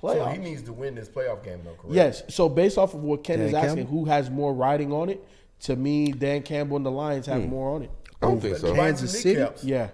So playoffs. he needs to win this playoff game, though, correct? Yes. So based off of what Ken Dan is asking, Campbell? who has more riding on it? To me, Dan Campbell and the Lions have more on it. I don't think so. Kansas City? Yeah.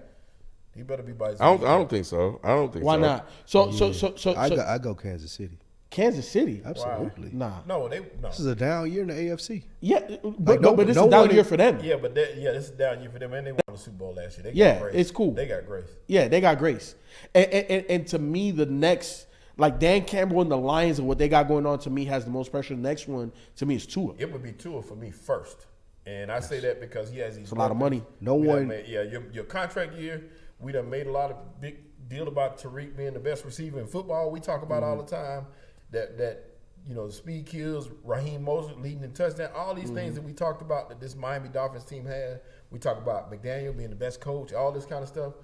He better be by his I don't think so. I don't think Why so. not? So I go Kansas City. Kansas City. Absolutely. Nah. No. This is a down year in the AFC. Yeah, but no- but this no is down one year is- for them. Yeah, but this is down year for them, and they won the Super Bowl last year. They got Yeah, grace. it's cool. They got grace. Yeah, they got grace. And to me, the next, like Dan Campbell and the Lions and what they got going on, to me has the most pressure. The next one to me is Tua. It would be Tua for me first, and I say that because he has these. It's a lot of money. Your contract year. We done made a lot of big deal about Tariq being the best receiver in football. We talk about all the time that the speed kills, Raheem Mostert leading in touchdown, all these things that we talked about that this Miami Dolphins team had. We talk about McDaniel being the best coach, all this kind of stuff.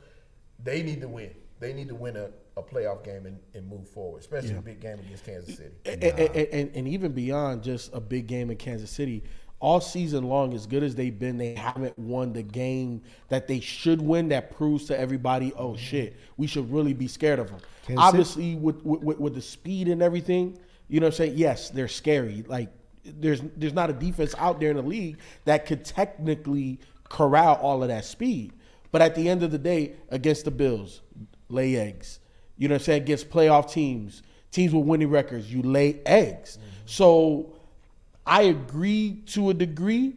They need to win. They need to win a playoff game and move forward, especially a big game against Kansas City. And even beyond just a big game in Kansas City, all season long, as good as they've been, they haven't won the game that they should win that proves to everybody, oh, shit, we should really be scared of them. Kansas Obviously, with the speed and everything, you know what I'm saying? Yes, they're scary. Like, there's not a defense out there in the league that could technically corral all of that speed. But at the end of the day, against the Bills, lay eggs. You know what I'm saying? Against playoff teams with winning records, you lay eggs. So I agree to a degree,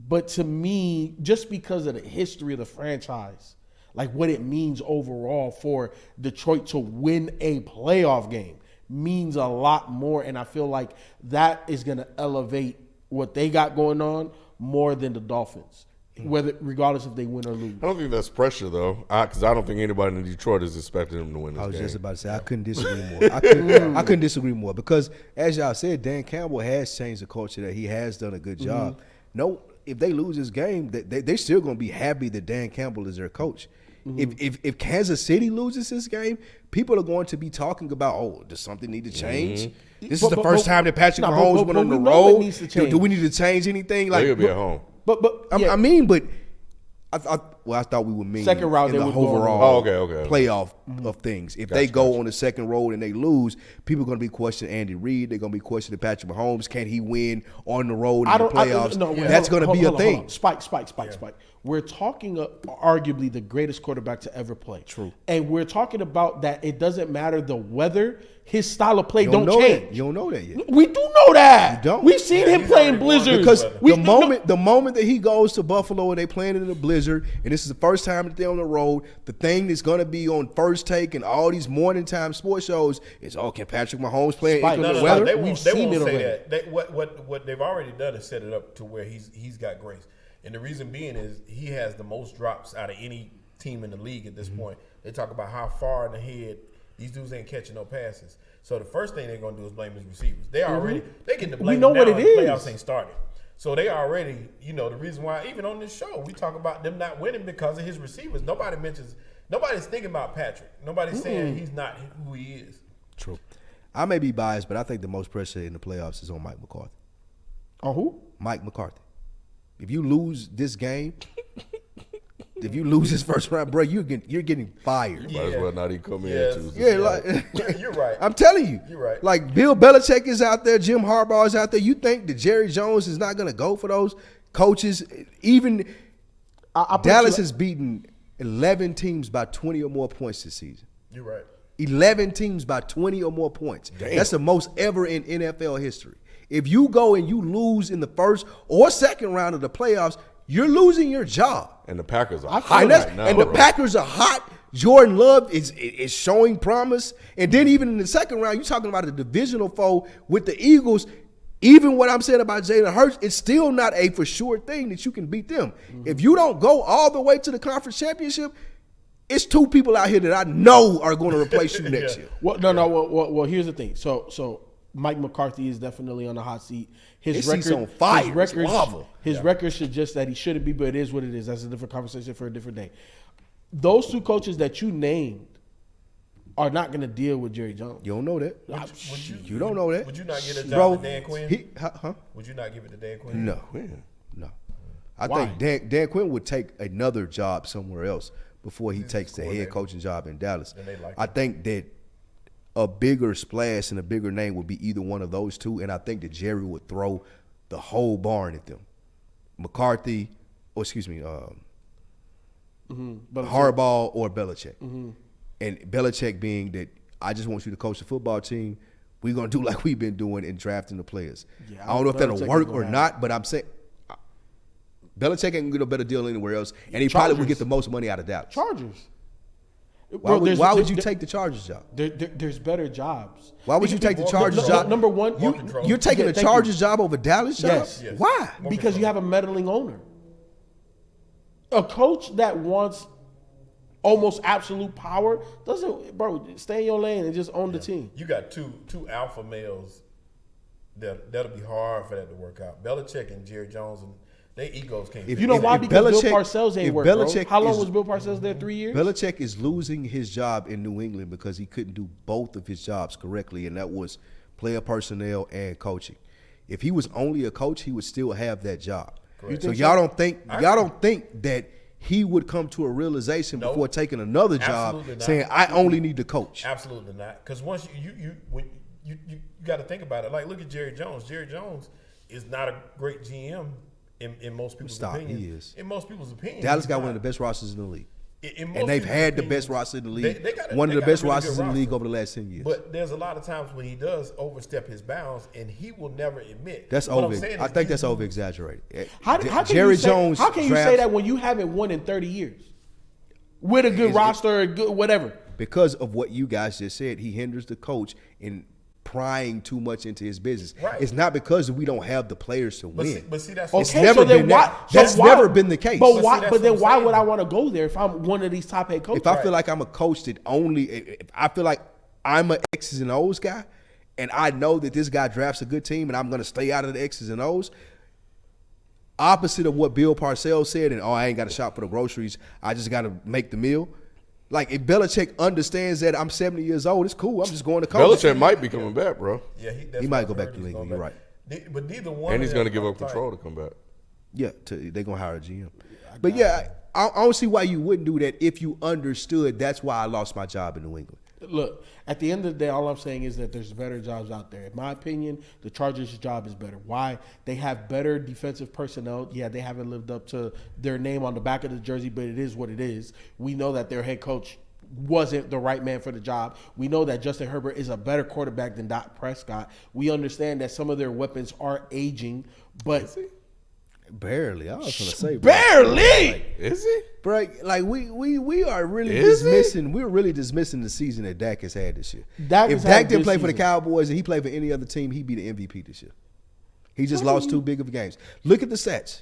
but to me, just because of the history of the franchise, like what it means overall for Detroit to win a playoff game means a lot more. And I feel like that is going to elevate what they got going on more than the Dolphins, regardless if they win or lose. I don't think that's pressure, though, because I don't think anybody in Detroit is expecting them to win this game. I was just about to say, I couldn't disagree more. I couldn't disagree more because, as y'all said, Dan Campbell has changed the culture. That he has done a good job. No, if they lose this game, they're still going to be happy that Dan Campbell is their coach. If Kansas City loses this game, people are going to be talking about, oh, does something need to change? This is the first time that Patrick Mahomes went on the road. Do we need to change anything? Like, they'll be at home. I mean, but I thought we would mean second round in the they would overall okay. playoff of things. If they go on the second road and they lose, people are going to be questioning Andy Reid. They're going to be questioning Patrick Mahomes. Can he win on the road in the playoffs? That's going to be a thing. Spike. We're talking arguably the greatest quarterback to ever play. True. And we're talking about that it doesn't matter the weather. His style of play don't change. You don't know that yet. We do know that. You don't. We've seen him playing blizzards. Because the moment that he goes to Buffalo and they playing in a blizzard, and this is the first time that they're on the road, the thing that's going to be on First Take and all these morning time sports shows is, can Patrick Mahomes play in the weather? They won't say that. What they've already done is set it up to where he's got grace. And the reason being is he has the most drops out of any team in the league at this point. They talk about how far in the head these dudes ain't catching no passes. So the first thing they're going to do is blame his receivers. They already they get the blame now what it and is. The playoffs ain't started. So they already, the reason why even on this show we talk about them not winning because of his receivers. Nobody's thinking about Patrick. Nobody's saying he's not who he is. True. I may be biased, but I think the most pressure in the playoffs is on Mike McCarthy. On who? Mike McCarthy. If you lose this game, if you lose this first round, bro, you're getting fired. Might as well not even come in Tuesday. You're right. I'm telling you. You're right. Like Bill Belichick is out there, Jim Harbaugh is out there. You think that Jerry Jones is not going to go for those coaches? Even Dallas has beaten 11 teams by 20 or more points this season. You're right. 11 teams by 20 or more points. Damn. That's the most ever in NFL history. If you go and you lose in the first or second round of the playoffs, you're losing your job. And the Packers are hot right now. And the Packers are hot. Jordan Love is showing promise. And then even in the second round, you're talking about a divisional foe with the Eagles. Even what I'm saying about Jalen Hurts, it's still not a for sure thing that you can beat them. If you don't go all the way to the conference championship, it's two people out here that I know are going to replace you next year. Well, here's the thing. So Mike McCarthy is definitely on the hot seat. His record on fire. His record suggests that he shouldn't be, but it is what it is. That's a different conversation for a different day. Those two coaches that you named are not going to deal with Jerry Jones. You don't know that. You don't know that. Would you not give it a job to Dan Quinn? Would you not give it to Dan Quinn? No. I think Dan Quinn would take another job somewhere else before he takes the head coaching job in Dallas. I think that a bigger splash and a bigger name would be either one of those two, and I think that Jerry would throw the whole barn at them. McCarthy, Harbaugh or Belichick. And Belichick being that I just want you to coach the football team. We're going to do like we've been doing in drafting the players. I don't know if that'll work or not, but I'm saying Belichick ain't get a better deal anywhere else, and he probably would get the most money out of Dallas. Chargers. Why would you take the Chargers job? There's better jobs. Why would you take the Chargers job? Number one, you're taking the Chargers job over Dallas job? Yes. Why? Because you have a meddling owner. A coach that wants almost absolute power doesn't, stay in your lane and just own the team. You got two alpha males that'll be hard for that to work out. Belichick and Jerry Jones, and their egos can't. You know why? Because Bill Parcells ain't work, bro. How long was Bill Parcells there? 3 years? Belichick is losing his job in New England because he couldn't do both of his jobs correctly, and that was player personnel and coaching. If he was only a coach, he would still have that job. So y'all don't think that he would come to a realization before taking another job saying, I only need to coach? Absolutely not. Because once you got to think about it. Like, look at Jerry Jones. Jerry Jones is not a great GM in most people's opinion. He is. In most people's opinion. Dallas got one of the best rosters in the league. And they've had the best roster in the league. One of the best rosters in the league over the last 10 years. But there's a lot of times when he does overstep his bounds, and he will never admit. That's over. I think that's over exaggerated. How can Jerry you say, Jones. How can you say that when you haven't won in 30 years with a good roster, or good whatever? Because of what you guys just said, he hinders the coach in prying too much into his business. Right. It's not because we don't have the players to win. But see, that's It's never been that. That's never been the case. But why? that's But then what I'm why saying. would I want to go there if I'm one of these top head coaches? If I feel like I'm a coach that only, if I feel like I'm an X's and O's guy, and I know that this guy drafts a good team, and I'm going to stay out of the X's and O's. Opposite of what Bill Parcells said, and I ain't got to shop for the groceries. I just got to make the meal. Like, if Belichick understands that I'm 70 years old, it's cool. I'm just going to college. Belichick might be coming back, bro. Yeah, He might go back to the league. You're right. But neither one. And he's of going to them give up are control to come back. Yeah, they're going to hire a GM. But yeah, I don't see why you wouldn't do that if you understood that's why I lost my job in New England. Look, at the end of the day, all I'm saying is that there's better jobs out there. In my opinion, the Chargers' job is better. Why? They have better defensive personnel. Yeah, they haven't lived up to their name on the back of the jersey, but it is what it is. We know that their head coach wasn't the right man for the job. We know that Justin Herbert is a better quarterback than Dak Prescott. We understand that some of their weapons are aging, but Barely. I was going to say, barely. Is he? bro, like we are really Is he? dismissing. We're really dismissing the season that Dak has had this year. Dak If has had a Dak didn't good play for the season. Cowboys and he played for any other team, he'd be the MVP this year. He just lost too big of games. Look at the stats.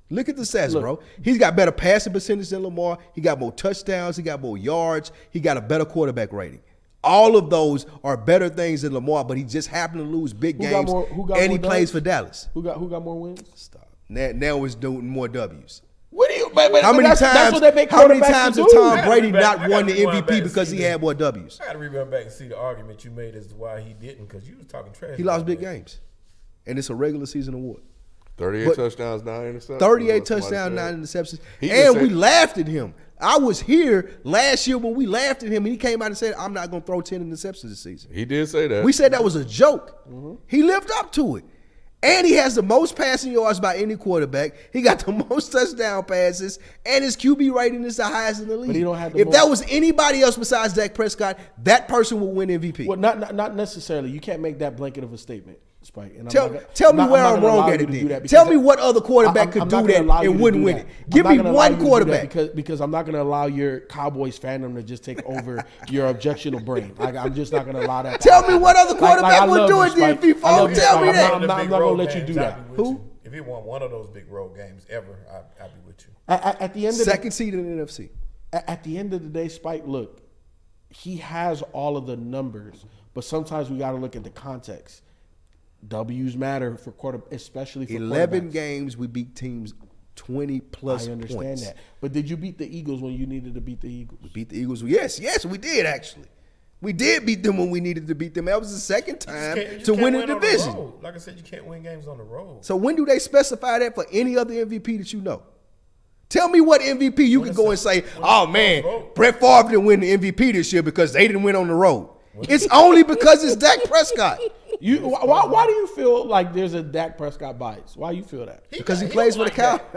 Look at the stats, bro. He's got better passing percentage than Lamar. He got more touchdowns. He got more yards. He got a better quarterback rating. All of those are better things than Lamar, but he just happened to lose big games. And he plays for Dallas. Who got more wins? Stop. Now it's doing more W's. What do you? How many times? What they make How many quarterbacks times to have do. Tom Brady I not gotta won the rewind back MVP and because see he this. had more W's? I got to rerun back and see the argument you made as to why he didn't, because you was talking trash. He lost about big that. games, and it's a regular season award. 38 But- touchdowns, 9 interceptions. 38 Somebody touchdowns, said. 9 interceptions, He and just we said- laughed at him. I was here last year when we laughed at him, and he came out and said, "I'm not going to throw 10 interceptions this season." He did say that. We said that was a joke. He lived up to it. And he has the most passing yards by any quarterback. He got the most touchdown passes, and his QB rating is the highest in the league. he don't have the if that most- was anybody else besides Dak Prescott, that person would win MVP. Well, not necessarily. You can't make that blanket of a statement, Spike. And Tell me where I'm wrong at it then. Tell me what other quarterback could do that and wouldn't win it. Give me one quarterback. Because I'm not going to allow your Cowboys fandom to just take over your objectionable brain. Like, I'm just not going to allow that. to Tell happen. me what other quarterback I would love do you, it then, Spike. P4. I love you, Tell me Spike. that. I'm not going to let you do that. Who? If he won one of those big road games ever, I'd be with you. At the end of Second seed in the NFC. At the end of the day, Spike, look, he has all of the numbers, but sometimes we got to look at the context. W's matter for especially for 11 quarterbacks. games, we beat teams 20 plus I understand points. that. But did you beat the Eagles when you needed to beat the Eagles? We beat the Eagles. Yes, we did actually. We did beat them when we needed to beat them. That was the second time You to can't win a on the division. road. Like I said, you can't win games on the road. So when do they specify that for any other MVP that you know? Tell me what MVP you can go and say, oh man, Brett Favre didn't win the MVP this year because they didn't win on the road. It's only because it's Dak Prescott. Why do you feel like there's a Dak Prescott bias? Why you feel that? Because he plays for the Cowboys.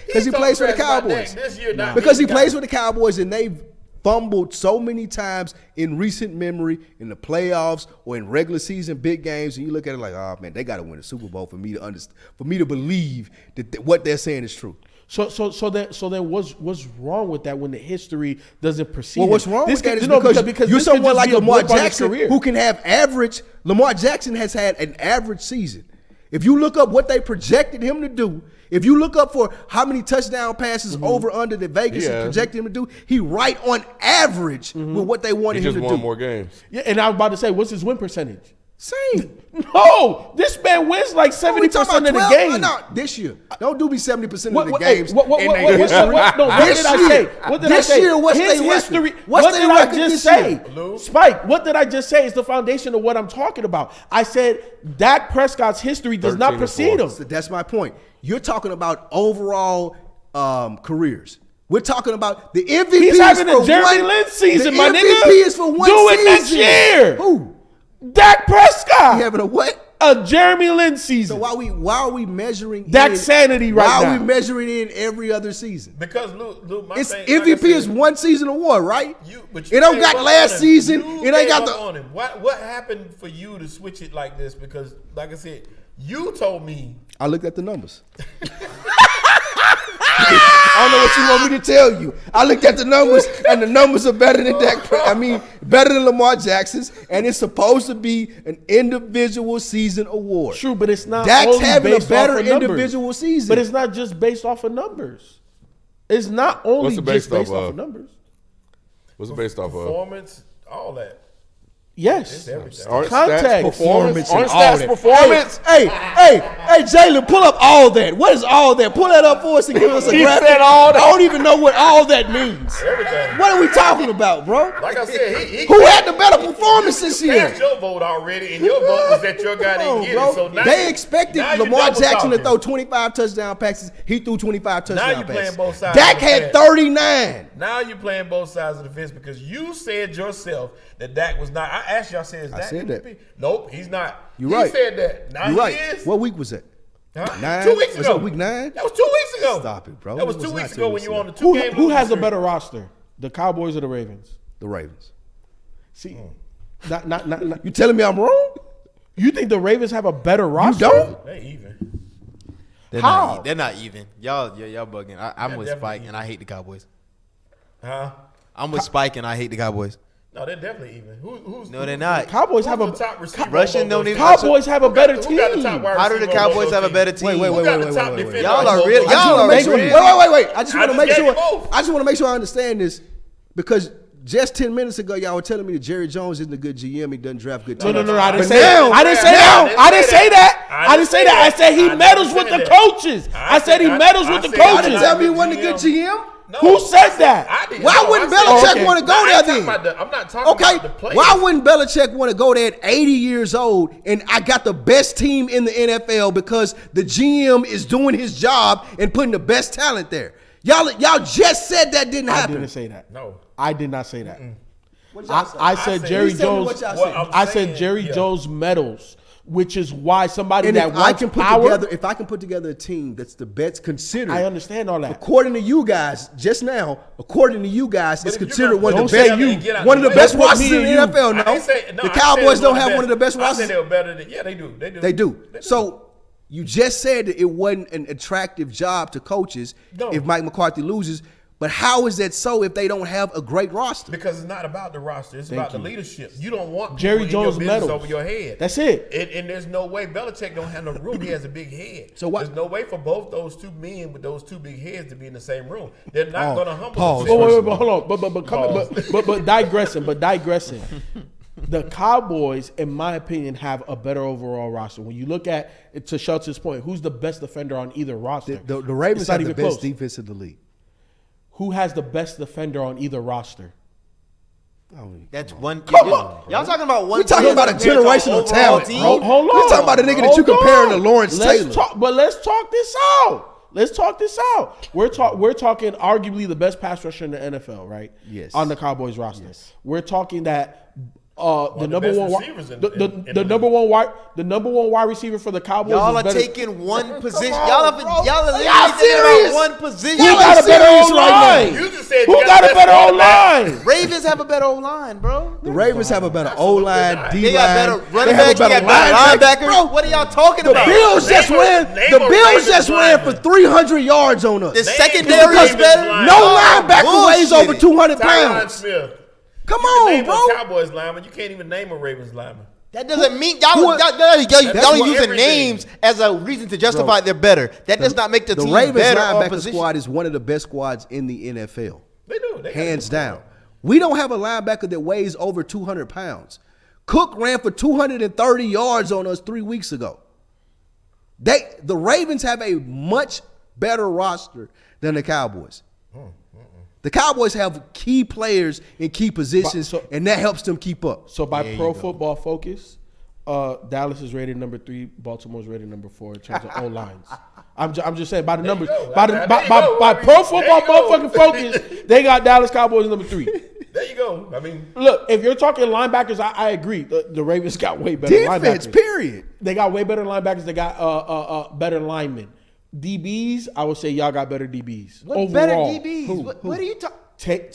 Because he talking plays for the trash about Cowboys. Dak this year, not Because he this plays guy. for the Cowboys, and they've fumbled so many times in recent memory in the playoffs or in regular season big games, and you look at it like, oh man, they got to win a Super Bowl for me to understand, for me to believe that what they're saying is true. So then what's wrong with that when the history doesn't precede? Well, what's it? wrong This with that could- is no, because you're this could someone just like be a Lamar blip on his Jackson career. who can have average. Lamar Jackson has had an average season. If you look up what they projected him to do, if you look up for how many touchdown passes over under that Vegas Yeah. projected him to do, he right on average with what they He wanted him just to won do. more games. Yeah, and I was about to say, what's his win percentage? Same. No, this man wins like 70% of the games. No, this year. Don't do me 70% of the What games. did I say? What did I This say? year, what's His their history. record? What's What their did I record just this say? year? Lou? Spike, what did I just say is the foundation of what I'm talking about. I said Dak Prescott's history does not 13-4. precede him. So that's my point. You're talking about overall careers. We're talking about the MVP. He's is having for a Jeremy one- Lin season, the my MVP nigga. is for one Do it season. next year. Who? Dak Prescott. He having a what? a Jeremy Lin season. So why are we measuring That's sanity right Why now. are we measuring in every other season? Because Luke, my It's thing, MVP like I is said, one season award, right? but It don't gave got up last on him. season. You It ain't got gave the. up on him. What happened for you to switch it like this? Because, like I said, you told me. I looked at the numbers. I don't know what you want me to tell you. I looked at the numbers, and the numbers are better than better than Lamar Jackson's, and it's supposed to be an individual season award. True, but it's not Dak's only having based a better off of numbers. individual season. But it's not just based off of numbers. It's not only What's it just based based off off of? of numbers. What's it based off of? Performance, all that. Yes. It's everything. Aren't Contact, stats performance? performance, and Aren't all stats that. performance? Hey, Jalen, pull up all that. What is all that? Pull that up for us and give us a He graphic. said all that. I don't even know what all that means. Everything. What are we talking about, bro? Like I said, he Who had the better performance this year? passed your vote already, and your vote was that your guy didn't get it. So now They expected now you Lamar double Jackson to talking. throw 25 touchdown passes. He threw 25 touchdown you passes. playing both sides Dak of the had fence. 39. Now you're playing both sides of the fence because you said yourself that Dak was not. I asked you, I said, is Dak said that. MVP? Nope, he's not. You he right. said that. Now You he right. is. What week was that? Huh? 9? 2 weeks Was ago. that week 9? That was 2 weeks ago. Stop it, bro. That was It 2 was weeks not 2 ago when weeks you were on the ago. 2 game. Who has a losing better streak. roster? The Cowboys or the Ravens? The Ravens. See, not. You telling me I'm wrong? You think the Ravens have a better You roster? don't? They even. How? They're not even. Y'all bugging. I'm They're with definitely Spike, even. and I hate the Cowboys. Huh? I'm with Spike, and I hate the Cowboys. No, they're definitely even. Who's No, they're not. Cowboys who's have the a top receiver? Russian on both don't those even- teams? Cowboys have a Who better got- who got the top team. wide How do the receiver on both Cowboys those have a teams? better team? Wait. Who got the top defender Y'all on are both real- those I just y'all want to are make sure. real. Wait. I just want to just make gave sure. you both. I just want to make sure I understand this because just 10 minutes ago, y'all were telling me that Jerry Jones isn't a good GM. He doesn't draft good teams. No. I didn't But say now- that. I didn't say now- that. I didn't say that. I didn't say that. I said he I meddles never with said the that. coaches. I said he meddles with the said- I Y'all coaches. didn't tell me he wasn't a good GM. No, Who said that? I didn't. Why No, wouldn't I said- Belichick okay. want to go I there ain't talking then? about the- I'm not talking Okay, about the players. why wouldn't Belichick want to go there at 80 years old and I got the best team in the NFL because the GM is doing his job and putting the best talent there? Y'all just said that didn't I happen. didn't say that. No. I did not say that. What y'all say? I said said- Jerry Please tell me Jones. what y'all Well, said. I'm I said saying, Jerry yeah. Jones meddles, which is why somebody And that if I wants can put power. together, if I can put together a team that's the best considered, I understand all that. according to you guys, just now, according to you guys, it's if you're considered gonna one of don't the say best. you. Get out One of the way. best Don't put rosters me in the and you. NFL. I No, didn't say- no, the I said Cowboys it was don't have best. one of the best I rosters. said they were better than. Yeah, they do. They do. So you just said that it wasn't an attractive job to coaches No. if Mike McCarthy loses. But how is that so if they don't have a great roster? Because it's not about the roster. It's about the leadership. You don't want people Jerry in Jones your business meddles. over your head. That's it. And there's no way Belichick don't have no room. He has a big head. So what- There's no way for both those two men with those two big heads to be in the same room. They're not going to humble Pause. themselves. Wait, hold on. But digressing. The Cowboys, in my opinion, have a better overall roster. When you look at it, to Schultz's point, who's the best defender on either roster? The Ravens It's not have the even best close. defense in the league. Who has the best defender on either roster? That's one. Come on. Y'all talking about one. We're talking team about a compared to generational overall talent, team? bro. Hold on. We're talking about a nigga that you Hold comparing on. to Lawrence Taylor. Let's talk this out. We're talking arguably the best pass rusher in the NFL, right? Yes. On the Cowboys roster. Yes. We're talking that the of the number best one receivers in the the number one wide receiver for the Cowboys. Y'all is are better. taking one position. on, Y'all are bro. literally Y'all thinking serious? about one position. Who got a better serious O right line? You just said Who you got the a better best O line? Ravens have a better O line, bro. The Ravens have a better O line, not. D They got better line. running They have backs. a They better got better linebacker. linebackers. Bro, What are y'all talking the about? Bills just Name ran. a The Bills Ravens just ran for lineman. 300 yards on us. The Name secondary a is Ravens better. lineman. No linebacker weighs bullshit. over 200 Tyron pounds. Smith. Come You can on, name bro. a Cowboys lineman. You can't even name a Ravens lineman. That doesn't mean y'all Who- y'all what using everything. names as a reason to justify they're better. That does not make the team Ravens better on linebacker position. squad is one of the best squads in the NFL. They do. They got Hands good down. We don't have a linebacker that weighs over 200 pounds. Cook ran for 230 yards on us 3 weeks ago. The Ravens have a much better roster than the Cowboys. The Cowboys have key players in key positions, and that helps them keep up. So by Pro Football Focus, Dallas is rated number 3, Baltimore's rated number 4 in terms of O lines. I'm just saying by the numbers, go. by There you Pro go. Football There you go. motherfucking Focus, they got Dallas Cowboys number 3. There you go. I mean, Look, if you're talking linebackers, I agree. The Ravens got way better Defense, linebackers. period. They got way better linebackers. They got better linemen. DBs, I would say y'all got better DBs. What overall. better DBs? What are you talking? Take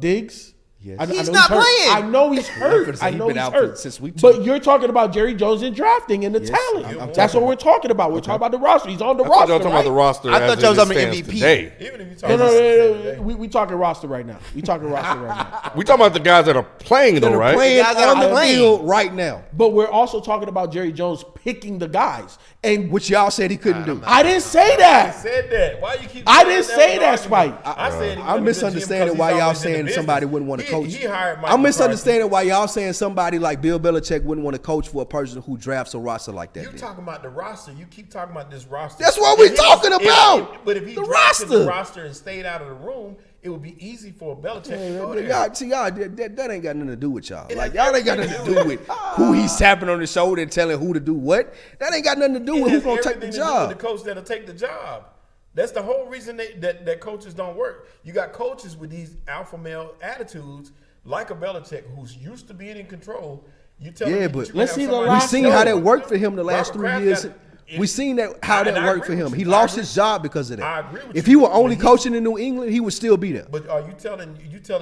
Diggs. Yes. I know He's not hurt. playing. I know he's hurt. finna say I he know been he's out hurt. since week 2. But you're talking about Jerry Jones and drafting and the Yes, talent. I'm That's talking what we're talking about. We're talking about the roster. He's on the I thought roster. y'all talking about the right? roster. I as thought y'all was it talking about stands MVP. today. even if you No, talk we talking roster right now. We talking roster right now. We talking about the guys that are playing though, They're right? playing Guys that on are the playing. field right now, But we're also talking about Jerry Jones picking the guys. And which y'all said he couldn't do. I didn't say I that. said that. Why you keep? I saying didn't that say was that, an Spike. argument? I said he I'm wouldn't have been misunderstanding GM why 'cause y'all he's always in the saying business. somebody wouldn't want to coach. He hired Mike I'm McCarthy. misunderstanding why y'all saying somebody like Bill Belichick wouldn't want to coach for a person who drafts a roster like that. You then. talking about the roster? You keep talking about this roster. That's what we If he talking was- about. But if he The drafted roster. the roster and stayed out of the room, it would be easy for Belichick to go there. Y'all, see, y'all, that ain't got nothing to do with y'all. Like, y'all ain't got nothing to do with who he's tapping on the shoulder and telling who to do what. That ain't got nothing to do It with who's has going to take the everything to do with job. the coach that'll take the job. That's the whole reason that coaches don't work. You got coaches with these alpha male attitudes, like a Belichick, who's used to being in control. You tell Yeah, me but that you let's have see the somebody- We last seen show. how that worked for him the last Robert 3 Kraft years. got- We seen how And that I worked for agree him. with He you. lost I his job because of that. I agree with If you, he were but only he- coaching in New England, he would still be there. But are you telling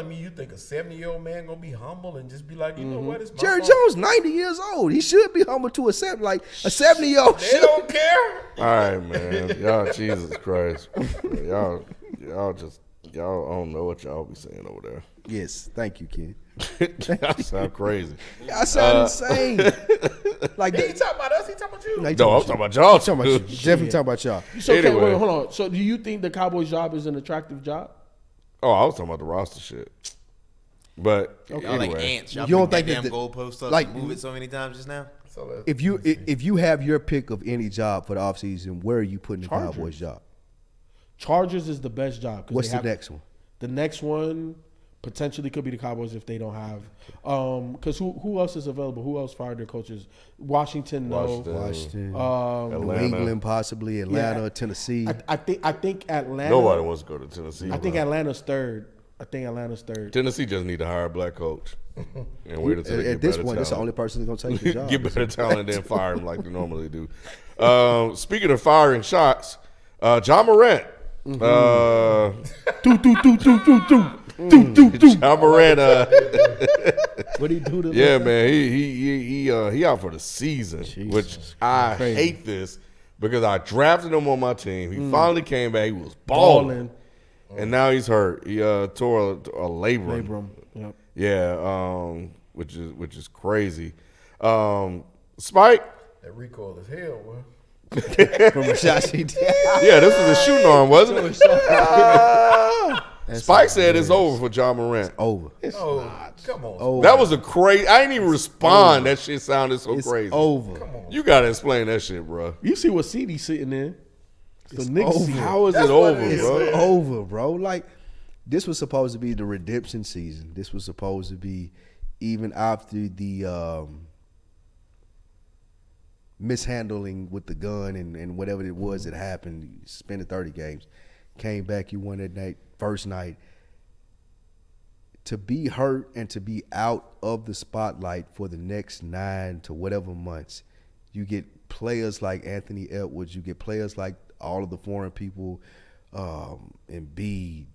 me you think a 70-year-old man gonna be humble and just be like, you know what? It's my Jerry fault. Jones, 90 years old. He should be humble to a 70-year-old. They don't care. All right, man. Y'all, Jesus Christ. Y'all I don't know what y'all be saying over there. Yes, thank you, Ken. Y'all sound crazy. I sound insane. Like He that. ain't talking about us. He talking about you. No, he No, I'm talking about y'all. talking about you. Definitely talking about y'all. So, okay, Anyway. wait, hold on. So do you think the Cowboys job is an attractive job? Oh, I was talking about the roster shit. But Y'all anyway, like ants. Y'all You don't pick think that that damn the- goalpost up like- and move it so many times just now? So let's- If you have your pick of any job for the offseason, where are you putting the Chargers. Cowboys job? Chargers is the best job. 'cause What's they the have- next one? The next one potentially could be the Cowboys if they don't have. Because who else is available? Who else fired their coaches? Washington, no. Washington, Um, New Atlanta. England, possibly Atlanta, Yeah. Tennessee. I think Atlanta. nobody wants to go to Tennessee. I think bro. Atlanta's third. Tennessee just need to hire a black coach. And wait until they At get this better point, that's the only talent. person that's gonna take the job. Get better talent than fire him like they normally do. Speaking of firing shots, John Morant. John Morant. What do you do to Yeah, man. He out for the season, which I hate this because I drafted him on my team. He finally came back. He was balling, and now he's hurt. He tore a labrum. Abram. Yep. Yeah, which is crazy. Spike. That recoil is hell, boy. from a shot she did. Yeah, this was a shooting arm, wasn't it? Spike said it's over for John Morant. Over. Oh, come on. Over. That was a crazy. I didn't even respond. That shit sounded so It's crazy. over. You gotta explain that shit, bro. You see what CD's sitting in? The Knicks over. seat. How is That's it what over, it is, bro? It's over, bro. Like, this was supposed to be the redemption season. This was supposed to be even after the mishandling with the gun and whatever it was that happened. You spent 30 games. Came back, you won that night, first night. To be hurt and to be out of the spotlight for the next 9 to whatever months, you get players like Anthony Edwards, you get players like all of the foreign people, Embiid,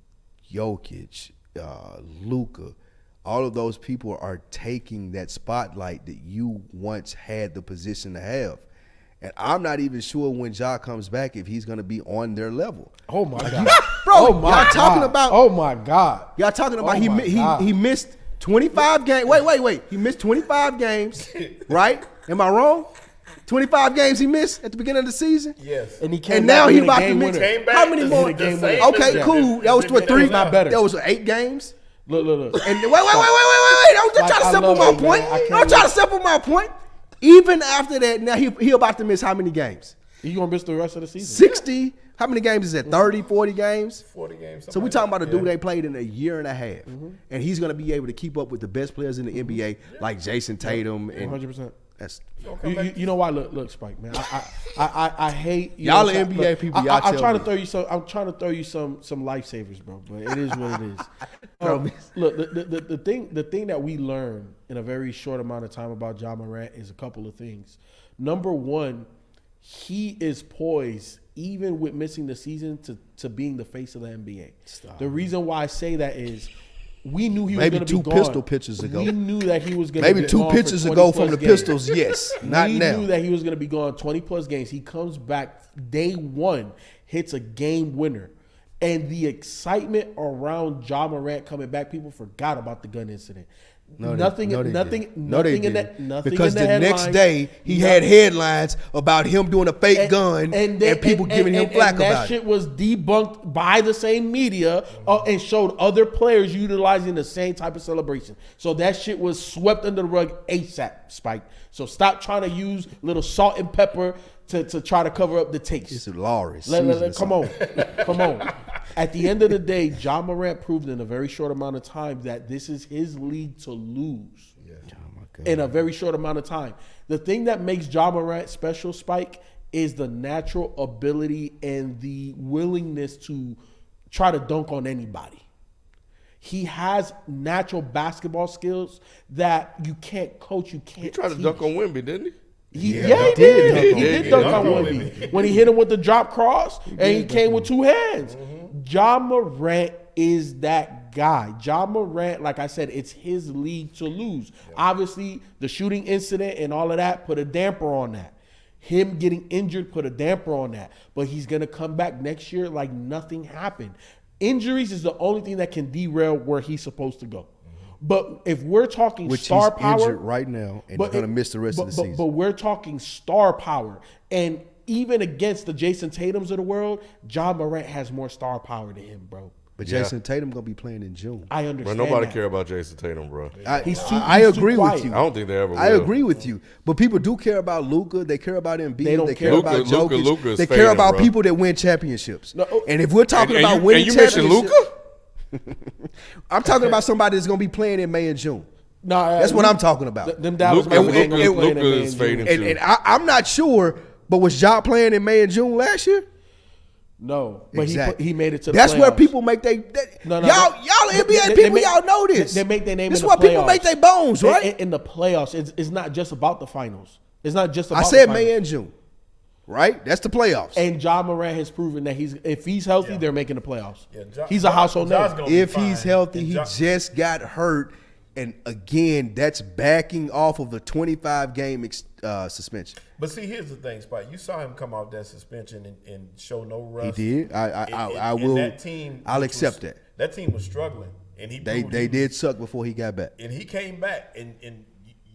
Jokic, Luka. All of those people are taking that spotlight that you once had the position to have. And I'm not even sure when Ja comes back if he's going to be on their level. Oh my God, Bro, Oh my y'all talking God. about Oh my God. y'all talking about Oh my God. he missed 25 games. Wait. He missed 25 games, right? Am I wrong? 25 games he missed at the beginning of the season? Yes. And he came And back now and he hit a about to game miss. winner. Came back How many to more? hit a game winner. Okay, Yeah. cool. That was It's what, been 3? not better. That was 8 games? Look. And wait. I'm Like, trying to I simple love my it, man. point. I can't I'm trying to wait. simple my point. Even after that, now he about to miss how many games? You gonna miss the rest of the season? 60? How many games is that? 30, 40 games? 40 games. So we talking about a dude they played in a year and a half. And he's going to be able to keep up with the best players in the NBA like Jason Tatum. And 100%. that's You know why? Look, Spike, man. I hate you Y'all know, are NBA look, people, y'all I'm tell trying me. to throw you some. I'm trying to throw you some lifesavers, bro. But it is what it is. Look, the thing that we learned in a very short amount of time about Ja Morant is a couple of things. Number one, he is poised, even with missing the season, to being the face of the NBA. The reason why I say that is we knew he was going to be gone. Maybe 2 pistol pitches ago. We knew that he was going to be gone. Maybe 2 pitches ago from the Pistols, yes. Not we now. knew that he was going to be gone 20-plus games. He comes back day one, hits a game winner. And the excitement around Ja Morant coming back, people forgot about the gun incident. Nothing in that. Because the next day he had headlines about him doing a fake gun and people giving him flack about it. That shit was debunked by the same media and showed other players utilizing the same type of celebration. So that shit was swept under the rug ASAP, Spike. So stop trying to use little salt and pepper to try to cover up the taste. It's Lawrence. Come on. At the end of the day, Ja Morant proved in a very short amount of time that this is his league to lose. Yeah. Oh my God. In a very short amount of time. The thing that makes Ja Morant special, Spike, is the natural ability and the willingness to try to dunk on anybody. He has natural basketball skills that you can't coach, you can't He tried to teach. dunk on Wemby, didn't he? He did. He did dunk on Wemby when he hit him with the drop cross and he came with 2 hands. Ja Morant is that guy. Ja Morant, like I said, it's his league to lose. Obviously, the shooting incident and all of that put a damper on that. Him getting injured put a damper on that. But he's going to come back next year like nothing happened. Injuries is the only thing that can derail where he's supposed to go. But if we're talking star power, injured right now and he's going to miss the rest of the season. But we're talking star power, and even against the Jason Tatums of the world, Ja Morant has more star power than him, bro. But Jason Tatum going to be playing in June. I understand. Bro, nobody that. care about Jason Tatum, bro. I agree with you. I don't think they ever will. I agree with you. But people do care about Luka. They care about Embiid. They don't They care care about about Jokic. Luka is They care fading, about bro. people that win championships. No, and if we're talking about winning and you mentioned championships, Luka? I'm talking about somebody that's going to be playing in May and June. No, That's what I'm talking about. Them Dallas Luka Mavericks ain't gonna be playing in May is and fading June. too. And I'm not sure, but was Ja playing in May and June last year? No, but Exactly. he made it to the That's playoffs. where people make y'all NBA people, y'all know this. They make their name This in is the where people playoffs. make their bones, right? In the playoffs, it's not just about the finals. It's not just about I said the May finals. and June, right? That's the playoffs. And Ja Morant has proven that if he's healthy, they're making the playoffs. Yeah, He's a household Ja's name. gonna be If fine. he's healthy, And he Ja- just got hurt. And again, that's backing off of the 25-game suspension. But see, here's the thing, Spike. You saw him come off that suspension and show no He rust. did. I And will. that team, I'll which accept was- that. That team was struggling, and They did suck before he got back. And he came back, and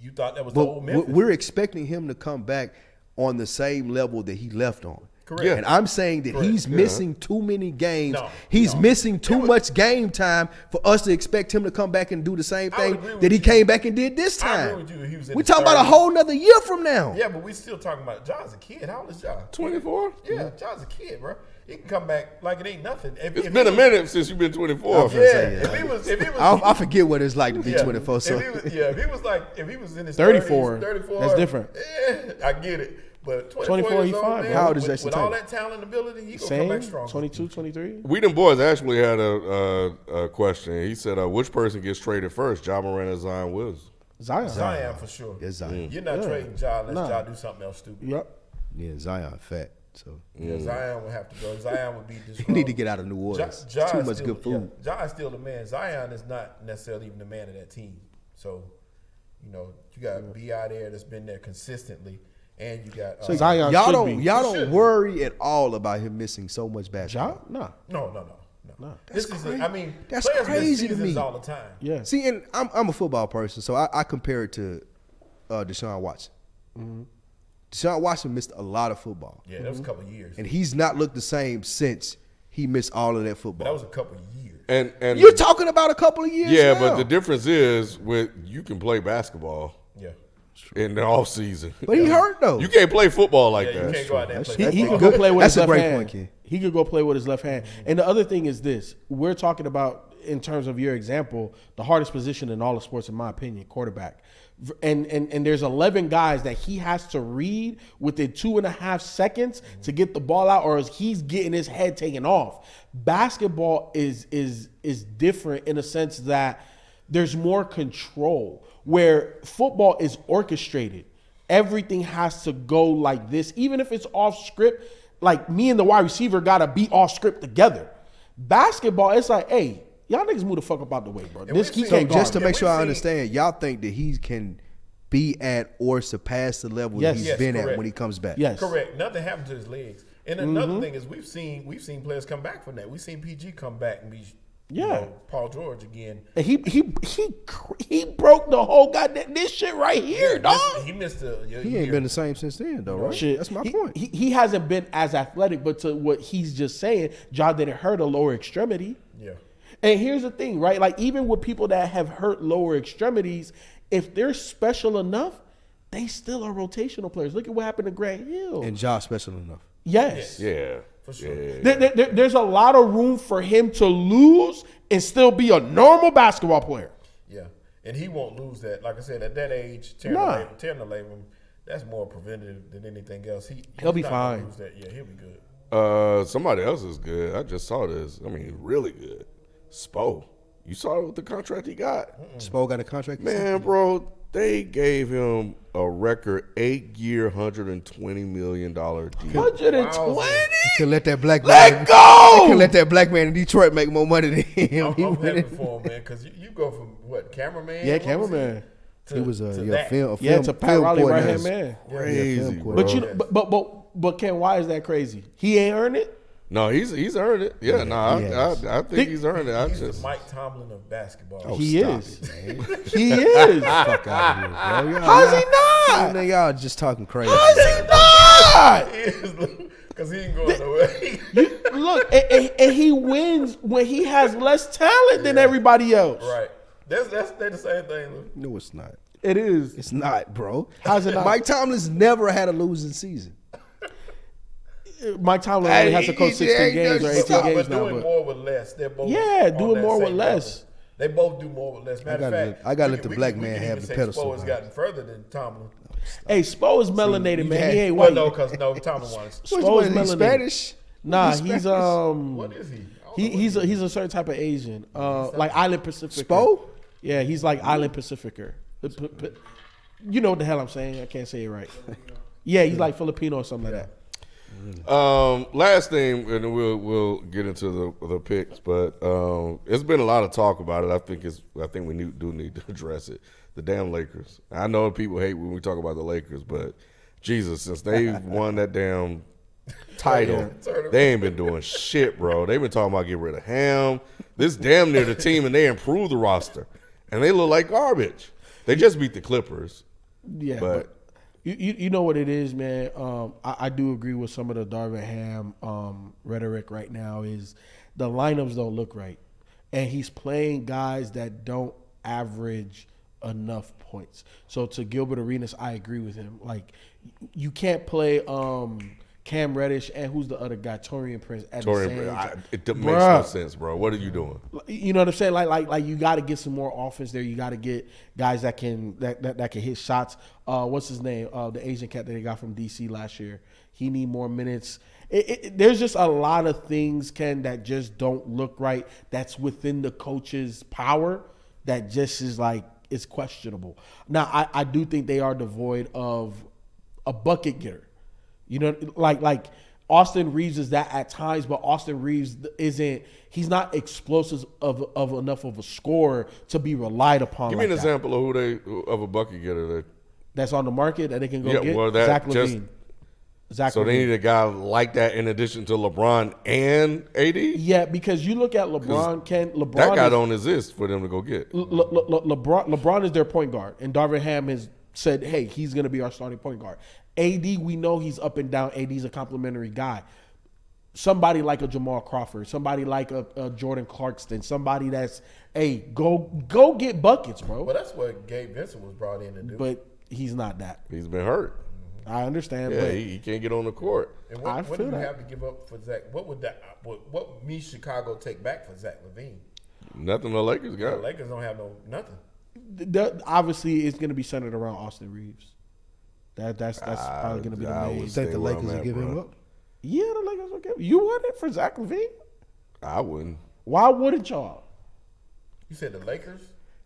you thought that was the old But Memphis. we're expecting him to come back on the same level that he left on. Correct. Yeah. And I'm saying that he's missing too many games. No, he's no. missing too It was- much game time for us to expect him to come back and do the same I would thing agree with that he you. came back and did this I time. agree with you. He was in We're his talking about a 30s. whole nother year from now. Yeah, but we still talking about Ja's a kid. How old is Ja? 24? Yeah, Ja's a kid, bro. He can come back like it ain't nothing. It's been a minute since you've been 24. Yeah, if he was, I forget what it's like to be 24. So if he was in his 34. 30s, 34, That's different. Yeah, I get it. But 24, he years old, fine, man, bro. How old is with, Jason with all Tatum? that talent and ability, he gonna come Same, back strong. 22, 23. We them boys actually had a question. He said, which person gets traded first, Ja Morant or Zion Williams? Zion. For sure. Yeah, Zion. You're not trading Ja unless Ja do something else stupid. Yep. yeah, Zion fat. So Yeah, Zion would have to go. Zion would be disgruntled. he need to get out of New Orleans. Ja Too is much still- good food. Yeah, Ja is still the man. Zion is not necessarily even the man of that team. So, you got B.I. there that's been there consistently, and you got So Zion Y'all should don't be. y'all don't worry at all about him missing so much basketball. Ja? Nah. No. That's This is crazy. I mean, That's players miss crazy to seasons me. all the time. Yeah. See, and I'm a football person, so I compare it to Deshaun Watson. Deshaun Watson missed a lot of football, Yeah, that was a couple of years. and he's not looked the same since he missed all of that But that football. was a couple of years. And You're talking about a couple of years. yeah, now. but the difference is you can play basketball Yeah. in the off season. But he hurt though. You can't play football like Yeah, you that. can't go out there and That's play He football. could go play with That's his a left great hand. point, Ken. He could go play with his left hand. And the other thing is this: we're talking about in terms of your example, the hardest position in all of sports, in my opinion, quarterback. And there's 11 guys that he has to read within 2.5 seconds to get the ball out, or he's getting his head taken off. Basketball is different in a sense that there's more control, where football is orchestrated. Everything has to go like this, even if it's off script. Like, me and the wide receiver gotta be off script together. Basketball, it's like, hey, y'all niggas move the fuck up out the way, bro. This he So can't guard. just to make sure I understand, y'all think that he can be at or surpass the level that he's been at when he comes back? Yes. Correct. Nothing happened to his legs. And another thing is we've seen players come back from that. We've seen PG come back and be Paul George again. And he broke the whole goddamn this shit right here, dog. He missed a year. He ain't been the same since then, though, right? Shit. That's my point. He hasn't been as athletic, but to what he's just saying, Ja didn't hurt a lower extremity. Yeah. And here's the thing, right? Like, even with people that have hurt lower extremities, if they're special enough, they still are rotational players. Look at what happened to Grant Hill. And Josh special enough. Yes. Yeah. For sure. There's a lot of room for him to lose and still be a normal basketball player. Yeah. And he won't lose that. Like I said, at that age, tearing the labrum, that's more preventative than anything else. He'll be not gonna fine. lose that. Yeah, he'll be good. Somebody else is good. I just saw this. I mean, really good. Spo. You saw the contract he got? Spo got a contract? Man, bro, they gave him a record 8-year, $120 million deal. 120? Can let that black Let man go! Can let that black man in Detroit make more money than him. I'm happy for him, man, because you go from what, cameraman? Yeah, What was cameraman. He was a that. film To Pat Riley right hand coordinator. man. Crazy, bro. But Ken, why is that crazy? He ain't earned it. No, he's earned it. Yeah, I think he's earned it. He's the Mike Tomlin of basketball. He stop is. it, man. He is. Fuck out of here, bro. How's he not? Y'all just talking crazy. How's he not? Because he ain't going nowhere. Look, and he wins when he has less talent than everybody else. Right. That's the same thing. Luke. No, it's not. It is. It's not, bro. How's it not? Mike Tomlin's never had a losing season. Mike Tomlin only has to coach 16 games or 18 games But now. doing more with less. They're both doing on more that with same less. level. They both do more with less. Matter of fact, I gotta let the black man have the pedestal. Spo has gotten further than Tomlin. Hey, Spo is melanated, man. He ain't Well, white. no, because Tomlin wants. Spo is He melanated. Spanish? Nah, He's he's What is he? he's a certain type of Asian, like Island Pacific. Spo? Yeah, he's like Island Pacificer. You know what the hell I'm saying? I can't say it right. Yeah, he's like Filipino or something like that. Last thing, and we'll get into the picks, but it's been a lot of talk about it. I think we do need to address it. The damn Lakers. I know people hate when we talk about the Lakers, but Jesus, since they won that damn title, they ain't been doing shit, bro. They've been talking about getting rid of Ham. This damn near the team, and they improved the roster, and they look like garbage. They just beat the Clippers. Yeah, but you know what it is, man. I do agree with some of the Darvin Ham rhetoric right now. Is the lineups don't look right, and he's playing guys that don't average enough points. So to Gilbert Arenas, I agree with him. Like, you can't play Cam Reddish and who's the other guy, Taurean Prince at the same time. It makes no sense, bro. What are you doing? You know what I'm saying? Like you got to get some more offense there. You got to get guys that can hit shots. What's his name? The Asian cat that they got from DC last year. He need more minutes. There's just a lot of things, Ken, that just don't look right. That's within the coach's power. That just is like, it's questionable. Now I do think they are devoid of a bucket getter. You know, like Austin Reeves is that at times, but Austin Reeves he's not explosive of enough of a scorer to be relied upon. Give me an example of a bucket getter that's on the market that they can go get. Well, Zach LaVine. So they need a guy like that in addition to LeBron and AD? Yeah, because you look at LeBron, that guy don't exist for them to go get. LeBron is their point guard, and Darvin Ham has said, hey, he's going to be our starting point guard. AD, we know he's up and down. AD's a complimentary guy. Somebody like a Jamal Crawford, somebody like a Jordan Clarkson, somebody that's, hey, go get buckets, bro. Well, that's what Gabe Vincent was brought in to do. But he's not that. He's been hurt. I understand. Yeah, but he can't get on the court. And what do you have to give up for Zach? What would me Chicago take back for Zach LaVine? Nothing the Lakers The got. Lakers don't have nothing. Obviously, it's going to be centered around Austin Reeves. That's probably going to be the I main. would You stay think the where Lakers I'm will at, give him bro. up? Yeah, the Lakers will give. You want it for Zach LaVine? I wouldn't. Why wouldn't y'all? You said the Lakers?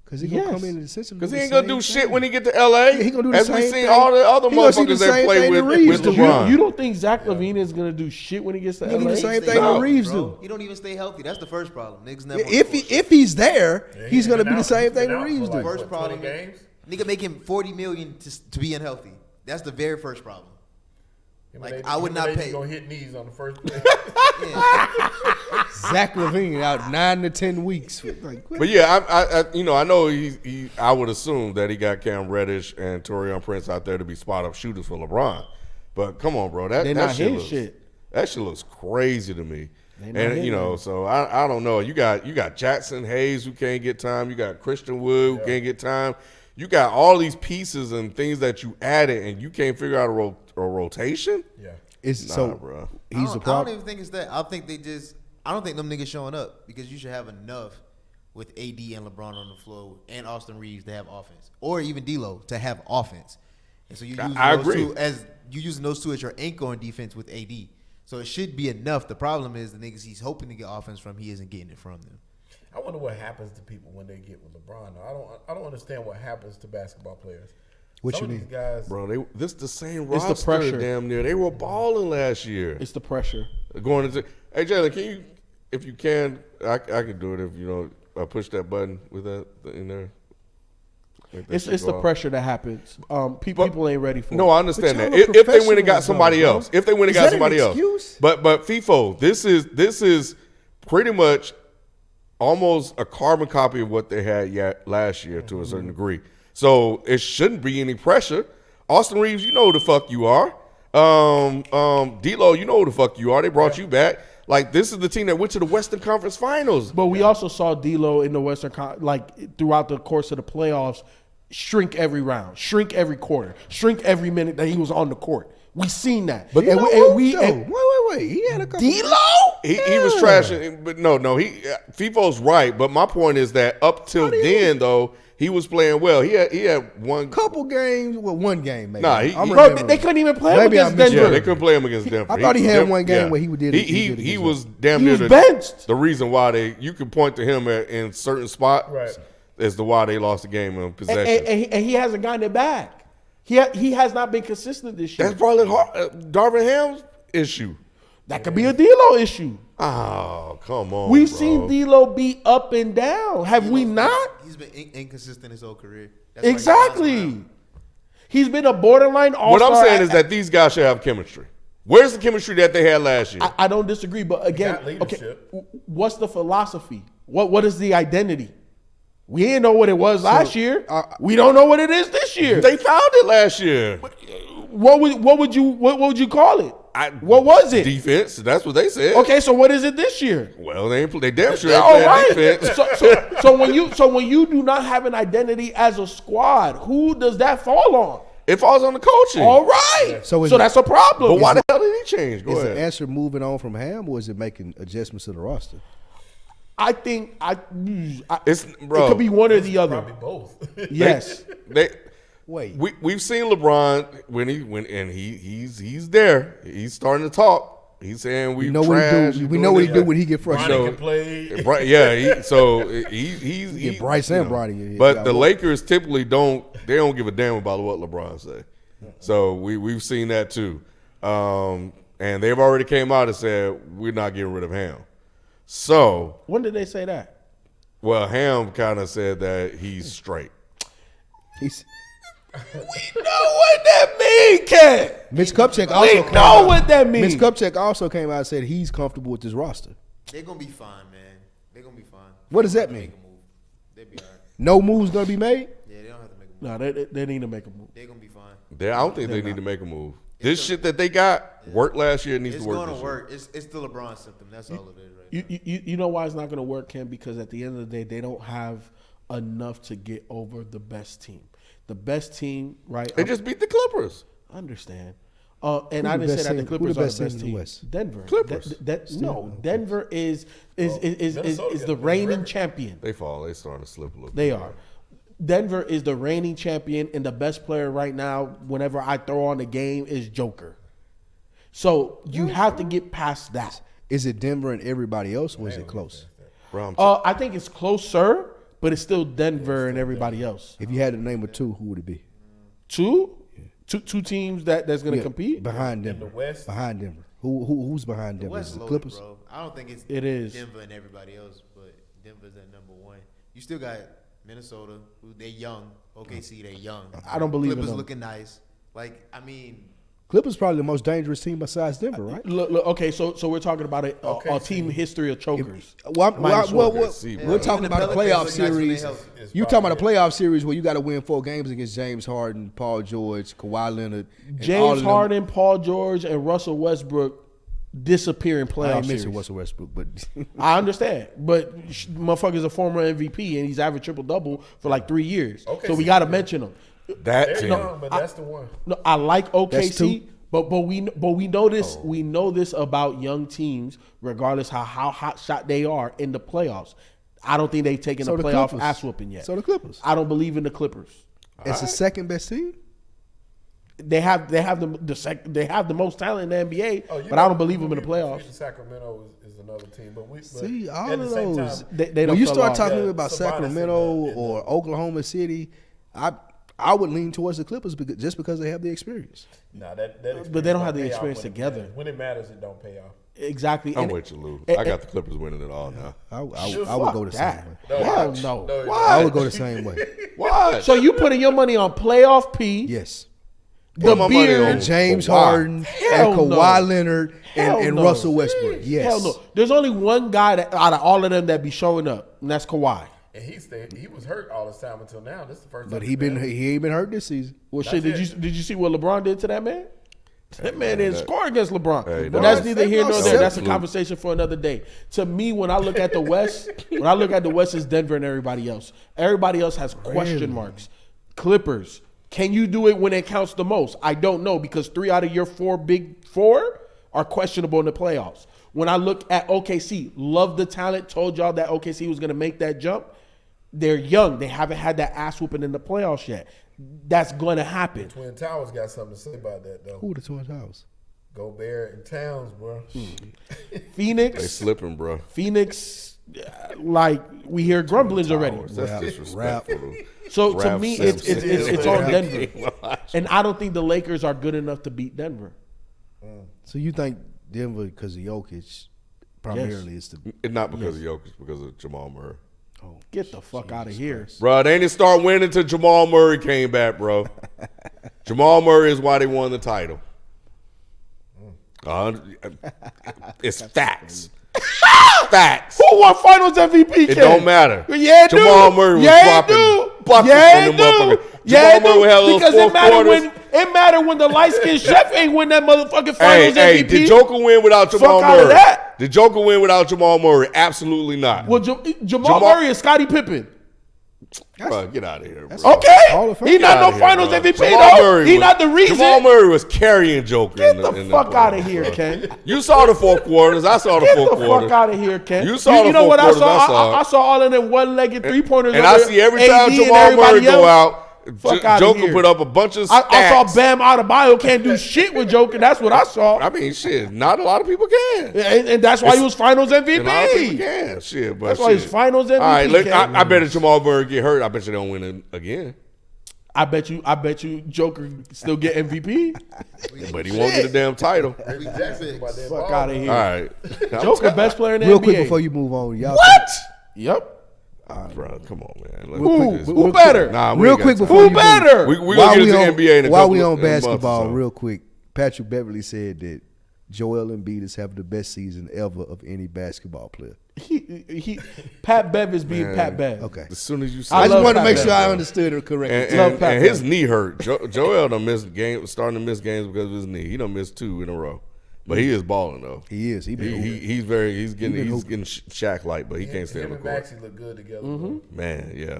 Because he's going to Yes. come in the system. Because he ain't gonna do shit when he get to LA. Yeah, he gonna do the As we same seen thing. all the other He gonna see the motherfuckers that same play thing with, that Reeves with do. LeBron. You don't think Zach LaVine is going to do shit when he gets to He do LA? the same Stay thing healthy, that Reeves bro. do. He don't even stay healthy. That's the first problem. Niggas never. If he's there, Yeah, he's going to been be the out- same he's thing been that out Reeves for do. like, First what, problem 20 is- games? nigga making $40 million to be unhealthy. That's the very first problem. Like, I would not pay. Gonna hit knees on the first play. Yeah. Zach LaVine out 9 to 10 weeks. Like, what? But yeah, I know he. I would assume that he got Cam Reddish and Taurean Prince out there to be spot up shooters for LeBron. But come on, bro, They're that not shit his looks, shit. That shit looks crazy to me. They not And his you know, shit. so I don't know. You got Jackson Hayes who can't get time. You got Christian Wood who can't get time. You got all these pieces and things that you added, and you can't figure out a rotation. Yeah. It's Nah, so bro. he's the I don't problem. even think it's that. I think they just. I don't think them niggas showing up because you should have enough with AD and LeBron on the floor and Austin Reeves to have offense, or even D'Lo to have offense. And so you using I those agree. two as you using those two as your anchor on defense with AD. So it should be enough. The problem is the niggas he's hoping to get offense from, he isn't getting it from them. I wonder what happens to people when they get with LeBron. I don't understand what happens to basketball players. What Some you of these mean? guys, Bro, this the same It's the roster. pressure. Damn near, they were balling last year. It's the pressure. Going into, hey Jalen, can you, if you can, I can do it if you know, push that button with that in there. Make that It's shit the go off. pressure that happens. People ain't ready for No, it. I understand But that. y'all are If they win, it got professionals, somebody though, else. If they win, it Is got that an somebody else. excuse? But FIFO, this is pretty much almost a carbon copy of what they had last year to a certain degree. So it shouldn't be any pressure. Austin Reeves, you know who the fuck you are. D'Lo, you know who the fuck you are. They brought you back. Like, this is the team that went to the Western Conference Finals. But we also saw D'Lo in the Western throughout the course of the playoffs shrink every round, shrink every quarter, shrink every minute that he was on the court. We seen that. But and wait. He had a couple. D'Lo. He was trashing, but no, FIFO's right. But my point is that up till then, though, he was playing well. He had one. couple games, well, one game maybe. Nah, I'm Bro, remembering. they couldn't even play him Maybe I against missed Denver. Yeah, they couldn't play him against Denver. I thought he had one game where he did it He against was damn He near was the benched. the reason why you can point to him in certain spots Right. as to why they lost the game in and, possession. and he hasn't gotten it back. He has not been consistent this year. That's probably Darvin Ham's issue. That could be a D'Lo issue. Oh, come on. We've bro. seen D'Lo be up and down. Have we not? He's been inconsistent his whole career. That's why he bounces Exactly. around. He's been a borderline all-star. What I'm saying is that these guys should have chemistry. Where's the chemistry that they had last year? I don't disagree, but again, got okay, leadership. what's the philosophy? What is the identity? We didn't know what it was last year. We don't know what it is this year. They found it last year. What would you call it? What was it? Defense. That's what they said. Okay, so what is it this year? Well, they damn sure ain't All playing right. defense. So when you do not have an identity as a squad, who does that fall on? It falls on the coaching. All right. So is So it- that's a problem. But why the hell did he change? Go Is ahead. the answer moving on from Ham, or is it making adjustments to the roster? I think Bro, it could be one or the other. probably both. Yes. Wait, We've seen LeBron when he's there. He's starting to talk. He's saying we we know what he trash. do. We know what he do when he get Bronny frustrated. can play. He's Get Bryce and Bronny in here. But Yeah, the well- Lakers typically don't give a damn about what LeBron say. So we've seen that too. And they've already came out and said we're not getting rid of Ham. So, When did they say that? well, Ham kind of said that he's straight. He's, We know what that mean, Ken. Mitch Kupchak also We came know out. what that means. Mitch Kupchak also came out and said he's comfortable with this roster. They're gonna be fine, man. They're gonna be fine. What does that They mean? make a move. They'll be all right. No moves gonna be made. Yeah, they don't have to make a move. No, they need to make a move. They're gonna be fine. I don't think they need to make a move. This shit that they got worked last year needs It's to work. gonna this year. work. It's the LeBron symptom. That's all it is, right? You know why it's not going to work, Ken? Because at the end of the day, they don't have enough to get over the best team. The best team, right? They just beat the Clippers. I understand. And I didn't say that the Clippers are the best team in the team. West? Denver. Clippers. Denver is the reigning champion. They fall. They starting to slip a little. They bit. are. Denver is the reigning champion, and the best player right now, whenever I throw on the game, is Joker. So you have to get past that. Is it Denver and everybody else, or is it close? Bro, I think it's closer, but it's still Denver and everybody else. If you had to name a two, who would it be? Two teams that's going to compete behind Denver. In the West? Behind Denver. Who's behind Denver? West Is it the loaded, Clippers? bro. I don't think it's It is. Denver and everybody else, but Denver's at number one. You still got Minnesota, who they young. OKC, they young. I don't believe in Clippers them. looking nice. Like, I mean, Clippers probably the most dangerous team besides Denver, right? Look, okay, so we're talking about a team history of chokers. We're bro. talking Even about the a playoff Pelicans look nice when they series. healthy. You're talking about a playoff series where you got to win 4 games against James Harden, Paul George, Kawhi Leonard, and all James of them. Harden, Paul George, and Russell Westbrook disappear in I playoff ain't series. mentioned Russell Westbrook, but I understand, but motherfucker's a former MVP and he's averaged triple-double for like 3 years. Okay, So we so- got to mention him. That They're team. young, but that's the one. No, I like That's OKC, two. but we know this. We know this about young teams, regardless how hot shot they are in the playoffs. I don't think they've taken So a the playoff Clippers. ass whooping yet. So the Clippers. I don't believe in the Clippers. it's the second best team. They have the most talent in the NBA, Oh, you but know, I don't believe them in the we- playoffs. Sacramento is another team, but See, all at the of same those. time, They When don't you fell start off. talking Yeah, about Sabonis Sacramento in the- or Oklahoma City, I would lean towards the Clippers just because they have the experience. nah, that experience But they don't have the pay off experience when it together. matters. When it matters, it don't pay off. Exactly. I'm And- with you, Lou. and- I got the Clippers winning it all now. I Fuck would go the that. same way. Hell no. I would go the same way. What? So you putting your money on playoff P, Yes. the Put my money beard, on James Kawhi. Harden Hell and no. Kawhi Leonard Hell and no. Russell Westbrook. Yes. Hell no. There's only one guy that out of all of them that be showing up, and that's Kawhi. And he was hurt all this time until now. This is the first But time. he ain't been hurt this season. Well, shit, did you see what LeBron did to that man? That man didn't score against LeBron. Hey, But no. that's neither here nor there. That's a Absolute. conversation for another day. To me, when I look at the West, it's Denver and everybody else. Everybody else has question marks. Clippers, can you do it when it counts the most? I don't know, because 3 out of your 4 big 4 are questionable in the playoffs. When I look at OKC, love the talent, told y'all that OKC was going to make that jump. They're young. They haven't had that ass whooping in the playoffs yet. That's going to happen. Twin Towers got something to say about that though. Who the Twin Towers? Gobert and Towns, bro. They Phoenix, slipping, bro. like we hear grumblings already. That's Rap. disrespectful. Dude. So to Ralph me, Sampson. it's on Denver, and I don't think the Lakers are good enough to beat Denver. So you think Denver, because of Jokic, primarily is the It's not because of Jokic, because of Jamal Murray. Get the fuck out of here. Bro, they didn't start winning until Jamal Murray came back, bro. Jamal Murray is why they won the title. It's facts. Facts. Who won Finals MVP? It don't matter. Yeah, Jamal dude. Murray was yeah, dropping dude. buckets yeah, on them motherfuckers. dude. Yeah, Jamal Murray had a little because fourth quarters. it mattered when the light skinned chef ain't win that motherfucking Hey, Finals hey, MVP. did Joker win without Jamal Fuck out of Murray? that. Did Joker win without Jamal Murray? Absolutely not. Well, Jamal Murray is Scottie Pippen. Bro, get out of here, bro. Hall Okay, of Fame. he not no Get outta here, Finals bro. MVP Jamal though. Murray He was- not the reason. Jamal Murray was carrying Joker. Get in the in fuck out of playoffs, here, bro. Ken. You saw the 4 quarters. I saw the Get 4 the quarters. fuck out of here, Ken. You saw the know 4 what quarters. I saw? I saw all of them one-legged three-pointers. And I over see every AD time and Jamal everybody Murray go else. out, Fuck outta Joker here. put up a bunch of stats. I saw Bam Adebayo can't do shit with Joker. That's what I saw. I mean, shit, not a lot of people can. And that's why he was Finals A lot of people MVP. can. Shit, but That's why he's shit. Finals MVP. All right, look, Ken. I bet if Jamal Murray get hurt, I bet you they don't win it again. I bet you Joker still get MVP. But he won't get a damn title. We Jackson. About that Fuck ball. out of here. All right. Joker best player in the real NBA. quick before you move on. Y'all What? Yep. Bro, come on, man. Who better? Nah, we real ain't got quick time. before Who you better? We gonna get into NBA in a while couple we on of months or basketball, so. real quick. Patrick Beverly said that Joel Embiid is having the best season ever of any basketball player. He Pat Bev is being Man. Pat Bev. Okay. As soon as you I said I just love wanted to Pat make sure Bev. I understood it correctly. Love Pat and his Bev. knee hurt. Joel done missed games, starting to miss games because of his knee. He done missed 2 in a row. But he is balling though. He is. He's getting He's getting Shaq like, but he can't stay on Him the and court. Maxey look good together. Mm-hmm. Man, yeah.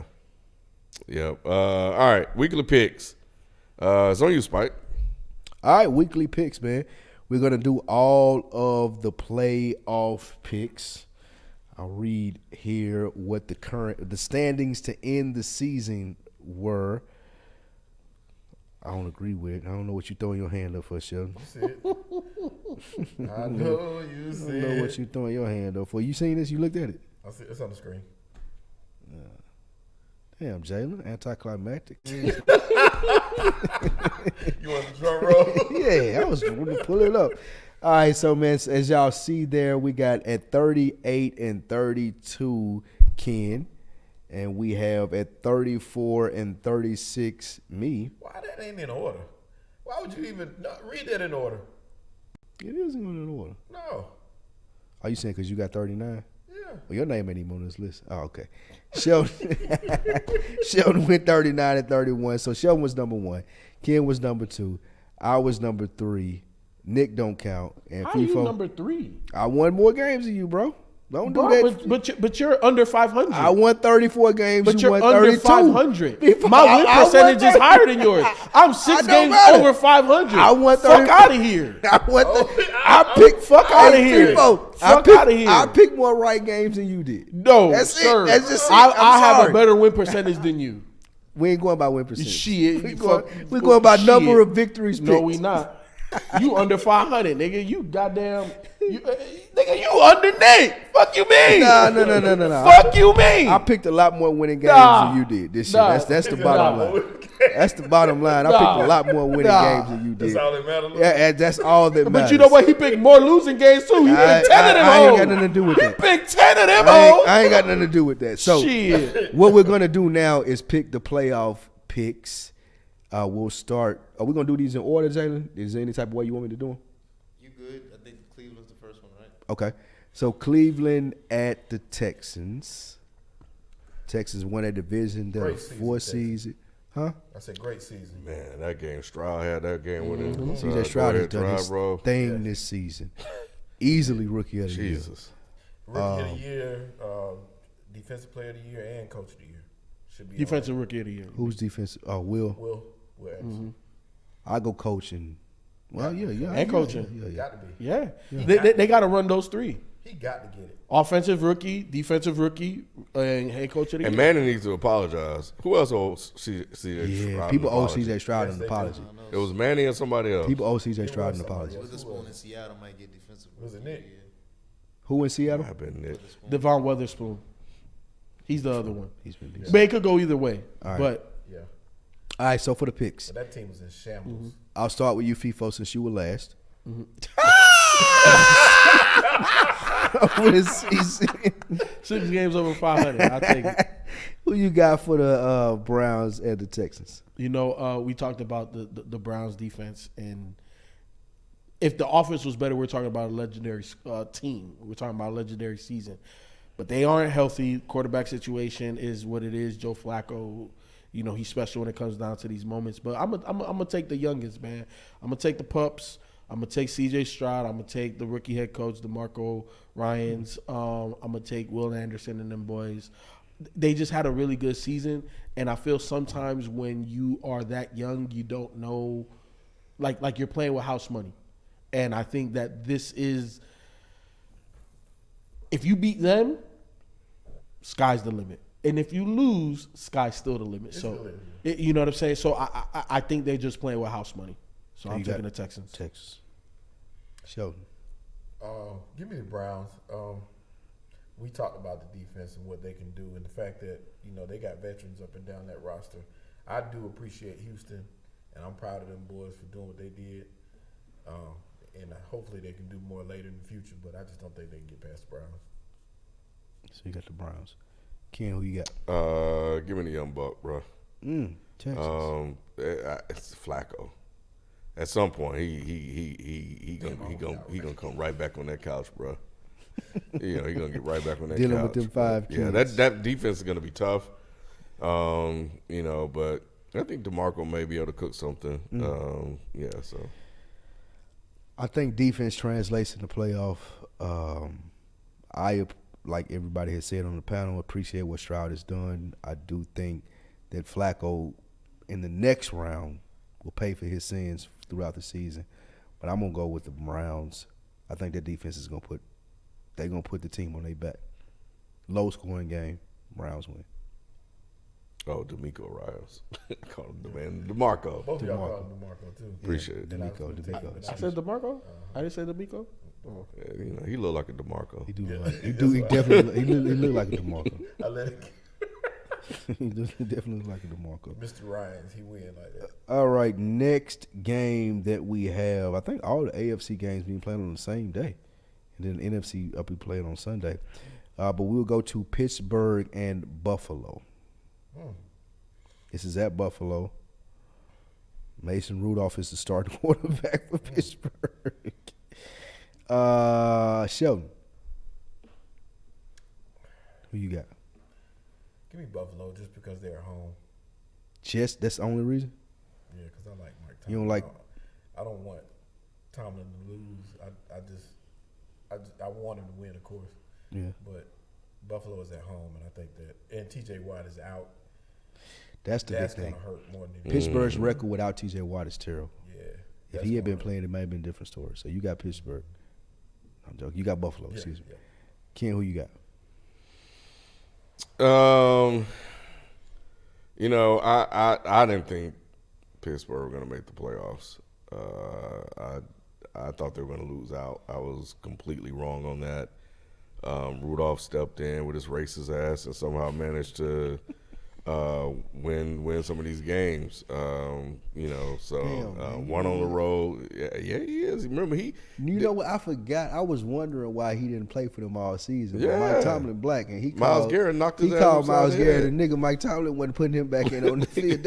Yep. All right, weekly picks. It's on you, Spike. All right, weekly picks, man. We're gonna do all of the playoff picks. I'll read here what the standings to end the season were. I don't agree with it. I don't know what you throwing your hand up for, Sheldon. You see it. I know you see I don't know what you throwing your hand up for. You seen this? You looked at it? I see it's on the screen. Damn, Jalen, anticlimactic. You want the drum roll? Yeah, I was going to pull it up. All right, so, man, as y'all see there, we got at 38 and 32, Ken. And we have at 34 and 36, me. Why that ain't in order? Why would you even read that in order? It isn't in order. No. Are you saying because you got 39? Yeah. Well, your name ain't even on this list. Oh, okay. Sheldon went 39 and 31. So Sheldon was number 1. Ken was number 2. I was number 3. Nick don't count. And How are you number 3? I won more games than you, bro. Don't do that. But you're under 500. I won 34 games. But you you're won under 32. 500. My win percentage is higher than yours. I'm 6 games over 500. I won 30. Fuck out of here. I picked fuck out of here. Fuck out of here. I picked more right games than you did. No, That's sir. it. That's just it. I have sorry. a better win percentage than you. We ain't going by win percentage. Shit. We're going by number of victories picked. No, we not. You under 500, nigga. You goddamn. Nigga, you under Nate. Fuck you mean? No. Fuck you mean? I picked a lot more winning games than you did this year. That's the bottom line. That's the bottom line. I picked a lot more winning games than you did. That's all that matters. Yeah, that's all that matters. But you know what? He picked more losing games too. He picked 10 of them I ain't hoes. got nothing to do with that. He picked 10 of them hoes. I ain't got nothing to do with that. So Shit. what we're gonna do now is pick the playoff picks. We'll start. Are we gonna do these in order, Jalen? Is there any type of way you want me to do them? You good? I think Cleveland's the first one, right? Okay. So Cleveland at the Texans. Texans won that division. They're Great season, 4 season. Huh? I said great season. Man, that game, Stroud had that game with him. CJ Stroud has done his bro. thing this season. Easily rookie of the year. Jesus. Rookie of the year, defensive player of the year, and coach of the year. Should be Defensive rookie of the year. Who's defensive? Oh, Will. Will Anderson. I go coaching. Well, yeah. And coaching. Yeah. Got to be. Yeah. They got to run those 3. He got to get it. Offensive rookie, defensive rookie, and head coach of the And year. Manning needs to apologize. Who else owes CJ Stroud People an owe apology? CJ Stroud Yes, an they do. apology. It was Manning and somebody else. People owe CJ Stroud an was apology. somebody Witherspoon in Seattle might get defensive. Was it rookie of Nick? the year. Who in Seattle? I've been Nick. Devon Witherspoon. He's the other one. He's been decent. But it could go either way. All right. But Yeah. All right, so for the picks, But that team was in shambles. I'll start with you, FIFO, since you were last. For the season. 6 games over 500. I'll take it. Who you got for the Browns and the Texans? You know, we talked about the Browns defense, and if the offense was better, we're talking about a legendary team. We're talking about a legendary season. But they aren't healthy. Quarterback situation is what it is. Joe Flacco, you know, he's special when it comes down to these moments. But I'm gonna take the youngest, man. I'm gonna take the pups. I'm gonna take C.J. Stroud. I'm gonna take the rookie head coach, DeMarco Ryans. I'm gonna take Will Anderson and them boys. They just had a really good season, and I feel sometimes when you are that young, you don't know, like you're playing with house money. And I think that this is, if you beat them, sky's the limit. And if you lose, sky's still the limit. So, you know what I'm saying? So I think they're just playing with house money. So I'm taking the Texans. Texas. Sheldon. Give me the Browns. We talked about the defense and what they can do, and the fact that they got veterans up and down that roster. I do appreciate Houston, and I'm proud of them boys for doing what they did. And hopefully they can do more later in the future, but I just don't think they can get past the Browns. So you got the Browns. Ken, who you got? Give me the young buck, bro. Texas. It's Flacco. At some point, he gonna come right back on that couch, bro. He gonna get right back on that Dealing couch. with them 5 Yeah, kids. that defense is gonna be tough. But I think DeMarco may be able to cook something. So I think defense translates in the playoff. I, like everybody has said on the panel, appreciate what Stroud has done. I do think that Flacco in the next round will pay for his sins throughout the season. But I'm gonna go with the Browns. I think their defense is gonna put the team on their back. Low scoring game, Browns win. Oh, D'Amico Ryans. I call him the man. DeMarco. Both of y'all call him DeMarco too. Appreciate it. D'Amico. I said DeMarco. I didn't say D'Amico. Oh. Yeah, you know, he look like a DeMarco. He do look like he definitely he look like a DeMarco. I let it. He definitely look like a DeMarco. Mr. Ryans, he win like that. All right, next game that we have, I think all the AFC games being played on the same day, and then the NFC will be played on Sunday. But we'll go to Pittsburgh and Buffalo. This is at Buffalo. Mason Rudolph is the starting quarterback for Pittsburgh. Sheldon, who you got? Give me Buffalo just because they're home. Just that's the only reason? Yeah, because I like Mike Tomlin. You don't like? I don't want Tomlin to lose. I want him to win, of course. Yeah. But Buffalo is at home, and I think that, and T.J. Watt is out. That's the That's big thing. gonna hurt more than Pittsburgh's record without T.J. Watt is terrible. Yeah. If he had been playing, it might have been a different story. So you got Pittsburgh. I'm joking. You got Buffalo. Excuse me. Yeah. Ken, who you got? You know, I didn't think Pittsburgh were going to make the playoffs. I thought they were going to lose out. I was completely wrong on that. Rudolph stepped in with his racist ass and somehow managed to win some of these games. You know, so one on the road. Yeah, he is. Remember, You know what? I forgot. I was wondering why he didn't play for them all season. Yeah. Mike Tomlin black, and Miles Garrett knocked his ass. He called upside Miles the Garrett head. a nigga. Mike Tomlin wasn't putting him back in on the field.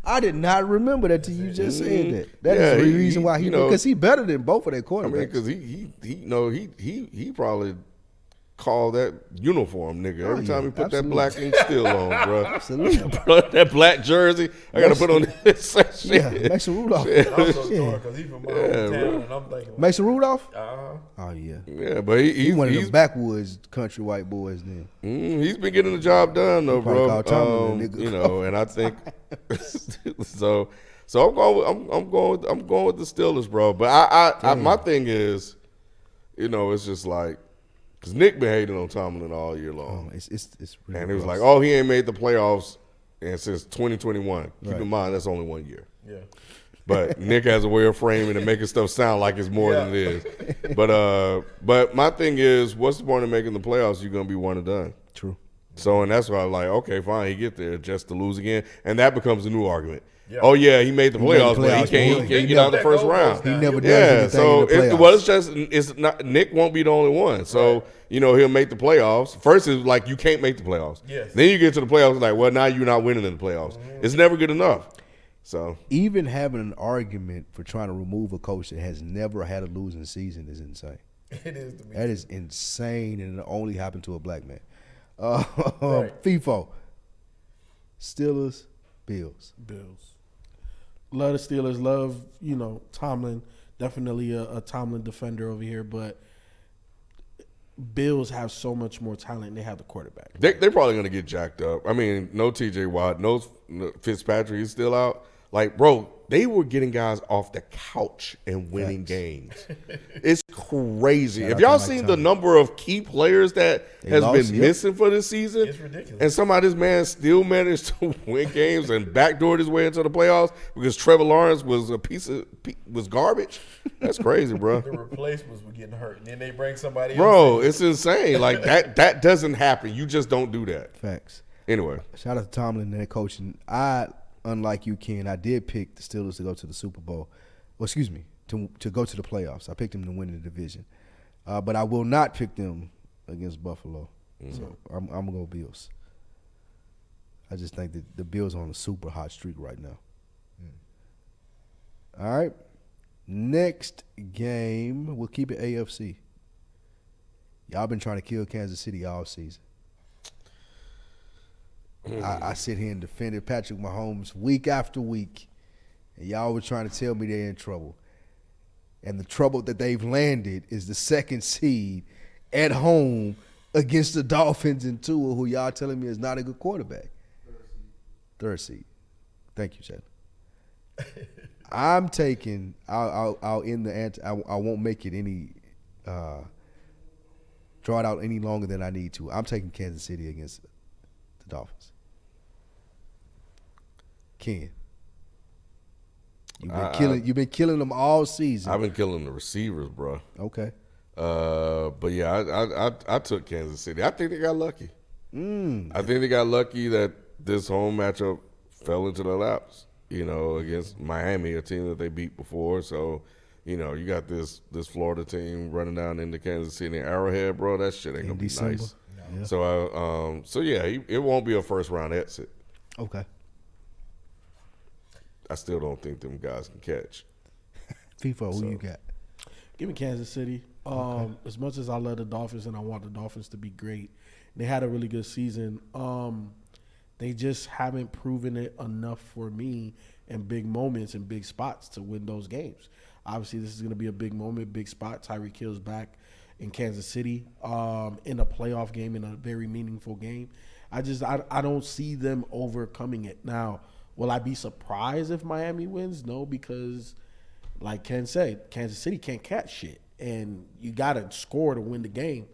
I did not remember that till you just said that. That is the reason why because he better than both of their quarterbacks. I mean, because he probably called that uniform nigga every time he put that black ink still on, bro. Absolutely. Bro, that black jersey, I gotta put on this shit. Yeah, Mason Rudolph. I'm so torn because he's from my hometown, and I'm thinking, Mason Rudolph? uh-huh. Oh, yeah. Yeah, but He's one of the backwoods country white boys then. He's been getting the job done though, Probably bro. called Tomlin a nigga. You know, and I think so I'm going with the Steelers, bro. But I my thing is, you know, it's just like, because Nick been hating on Tomlin all year long. It's really And he was gross. like, oh, he ain't made the playoffs and since 2021. Keep Right. in mind, that's only 1 year. Yeah. But Nick has a way of framing and making stuff sound like it's more than it is. But my thing is, what's the point of making the playoffs? You're going to be one and done. True. So, and that's why I'm like, okay, fine, he get there just to lose again. And that becomes a new argument. Yeah. Oh, yeah, he made the made the playoffs, but playoffs, he but can't get out the first round. He never does Yeah, anything so in the playoffs. well, it's just it's not Nick won't be the only one. So you know he'll make the playoffs. First it's like you can't make the playoffs. Yes. Then you get to the playoffs, it's like, well, now you're not winning in the playoffs. It's never good enough. So Even having an argument for trying to remove a coach that has never had a losing season is insane. It is to me. That is insane, and it only happened to a black man. Right. FIFO. Steelers, Bills. Love the Steelers. Love, Tomlin. Definitely a Tomlin defender over here, but Bills have so much more talent. They have the quarterback. they're probably gonna get jacked up. I mean, no TJ Watt, no Fitzpatrick is still out. Like, bro, they were getting guys off the couch and winning games. It's crazy. Shout If out y'all to Mike seen the Tomlin. number of key players that has lost, been yep. missing for this season, It's ridiculous. and somehow this man still managed to win games and backdoored his way into the playoffs because Trevor Lawrence was was garbage. That's crazy, bro. The replacements were getting hurt, and then they bring somebody Bro, else. it's insane. Like that doesn't happen. You just don't do that. Facts. Anyway, Shout out to Tomlin and their coaching. Unlike you, Ken, I did pick the Steelers to go to the Super Bowl. Well, excuse me, to go to the playoffs. I picked them to win the division. But I will not pick them against Buffalo. So I'm going to go Bills. I just think that the Bills are on a super hot streak right now. All right. Next game, we'll keep it AFC. Y'all been trying to kill Kansas City all season. I sit here and defended Patrick Mahomes week after week, and y'all were trying to tell me they're in trouble. And the trouble that they've landed is the second seed at home against the Dolphins and Tua, who y'all telling me is not a good quarterback. Third seed. Thank you, Chad. I'm taking. I'll end the answer. I won't make it any. Draw it out any longer than I need to. I'm taking Kansas City against the Dolphins. Ken, you've been killing them all season. I've been killing the receivers, bro. Okay. But yeah, I took Kansas City. I think they got lucky. I think they got lucky that this home matchup fell into their laps. Against Miami, a team that they beat before. So, you got this Florida team running down into Kansas City Arrowhead, bro. That shit ain't gonna be nice. Yeah. So yeah, it won't be a first round exit. Okay. I still don't think them guys can catch. FIFA, who you got? Give me Kansas City. As much as I love the Dolphins and I want the Dolphins to be great, they had a really good season. They just haven't proven it enough for me in big moments and big spots to win those games. Obviously, this is going to be a big moment, big spot. Tyreek Hill's back in Kansas City in a playoff game, in a very meaningful game. I don't see them overcoming it. Now, will I be surprised if Miami wins? No, because like Ken said, Kansas City can't catch shit, and you got to score to win the game.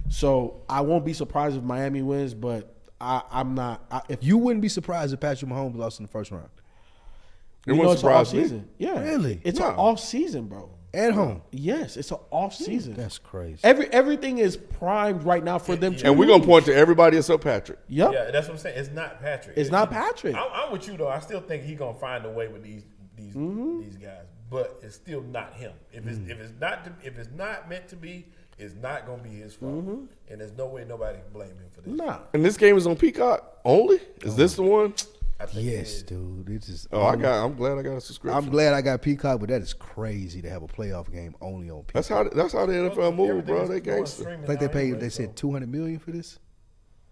So I won't be surprised if Miami wins, but I'm not. If you wouldn't be surprised if Patrick Mahomes lost in the first round. It won't surprise me. Season. Yeah, really? It's an off season, bro. At home. Yes, it's an off season. That's crazy. Everything is primed right now for them to. And we're gonna point to everybody except Patrick. Yep. Yeah, that's what I'm saying. It's not Patrick. It's not Patrick. I'm with you though. I still think he's gonna find a way with these guys, but it's still not him. If it's not meant to be, it's not gonna be his fault. And there's no way nobody can blame him for this. Nah. And this game is on Peacock only. Is this the one? I think Yes, dude. It's just. I'm glad I got a subscription. I'm glad I got Peacock, but that is crazy to have a playoff game only on Peacock. That's how the NFL move, bro. They going gangster. streaming I think they now paid. anyway, They said $200 million for this.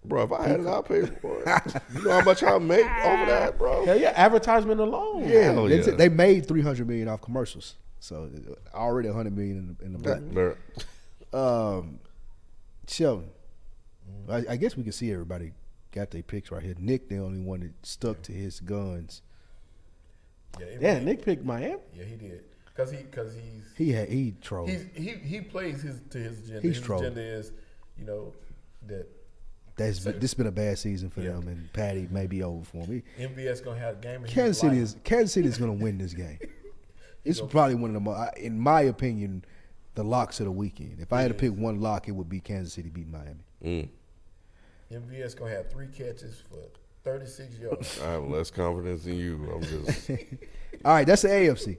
Bro, if I had it, I'd pay for it. You know how much I make over that, bro? Hell yeah, advertisement alone. Yeah, Hell they, yeah. said they made $300 million off commercials, so already $100 million in the black. Sheldon, I guess we can see everybody got their picks right here. Nick, the only one that stuck to his guns. Yeah, Nick picked Miami. Yeah, he did. Because He trolled. he plays to his agenda. He's his trolling. agenda is, that This has been a bad season for them, and Patty may be over for me. MVS gonna have a game. Kansas City is going to win this game. It's probably one of the more, in my opinion, the locks of the weekend. If I had to pick one lock, it would be Kansas City beating Miami. MVS gonna have 3 catches for 36 yards. I have less confidence in you. I'm just. All right, that's the AFC.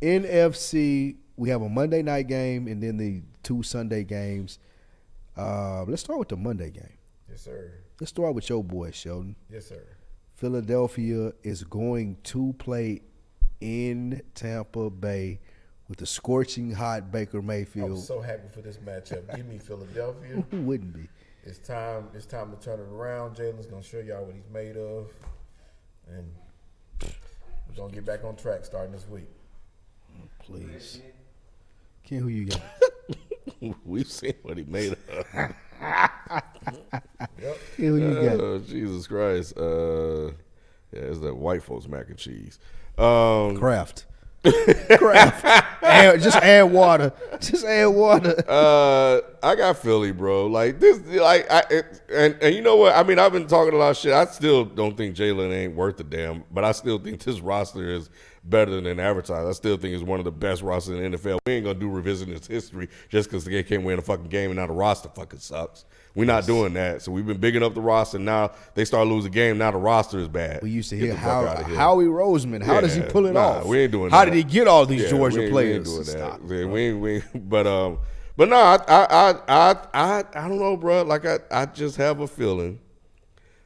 NFC, we have a Monday night game and then the 2 Sunday games. Let's start with the Monday game. Yes, sir. Let's start with your boy, Sheldon. Yes, sir. Philadelphia is going to play in Tampa Bay with the scorching hot Baker Mayfield. I'm so happy for this matchup. Give me Philadelphia. Who wouldn't be? It's time to turn it around. Jalen's gonna show y'all what he's made of, and we're gonna get back on track starting this week. Please. Ken, who you got? We've seen what he made of. Yep. Ken, who you got? Jesus Christ. Yeah, it's that white folks mac and cheese. Kraft. Just add water. Just add water. I got Philly, bro. Like this, and you know what? I mean, I've been talking a lot of shit. I still don't think Jalen ain't worth a damn, but I still think this roster is better than advertised. I still think it's one of the best rosters in the NFL. We ain't gonna do revisionist history just because they can't win a fucking game and now the roster fucking sucks. We're not doing that. So we've been bigging up the roster. Now they start losing game. Now the roster is bad. We used to Get hear the fuck outta here. Howie Roseman. How does he pull it off? We ain't doing How that. did he get all these Yeah, Georgia we players? ain't doing Stop. that. Yeah, we ain't, but no, I don't know, bro. Like I just have a feeling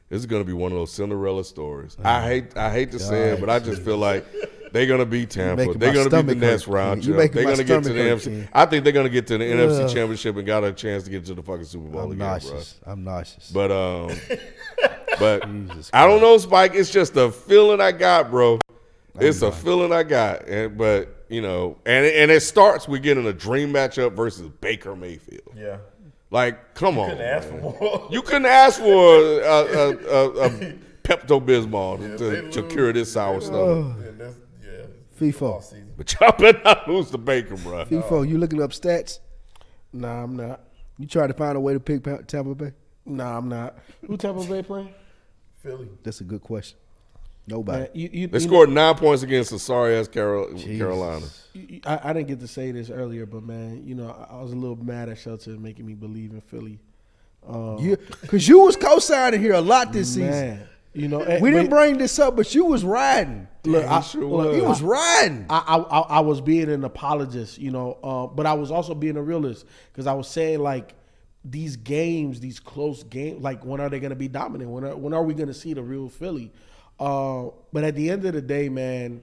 this is gonna be one of those Cinderella stories. I hate to say it, but I just feel like they're gonna beat Tampa. making They're my gonna beat the stomach next hurt, round. Ken. You They're making my gonna get to the stomach hurt, NFC. Ken. I think they're gonna get to the NFC Championship and got a chance to get to the fucking Super Bowl I'm again, nauseous. I'm nauseous. bro. But Jesus I don't know, Spike. It's just a feeling I got, bro. It's a feeling I got, but you know, and it starts with getting a dream matchup versus Baker Mayfield. Yeah. Like, come on, Couldn't ask for man. more. You couldn't ask for a Pepto Bismol to cure this sour stomach. Yeah, FIFO. offseason. But y'all better not lose to Baker, bro. FIFO, you looking up stats? Nah, I'm not. You try to find a way to pick Tampa Bay? Nah, I'm not. Who Tampa Bay playing? Philly. That's a good question. Nobody. Man, They scored 9 points against the sorry-ass Carolina. I didn't get to say this earlier, but man, I was a little mad at Shelton making me believe in Philly. Because you was co-signing here a lot this season. Man, We didn't bring this up, but you was riding. Look, You was riding. I was being an apologist, but I was also being a realist because I was saying like these games, these close games, like when are they going to be dominant? When are we going to see the real Philly? But at the end of the day, man,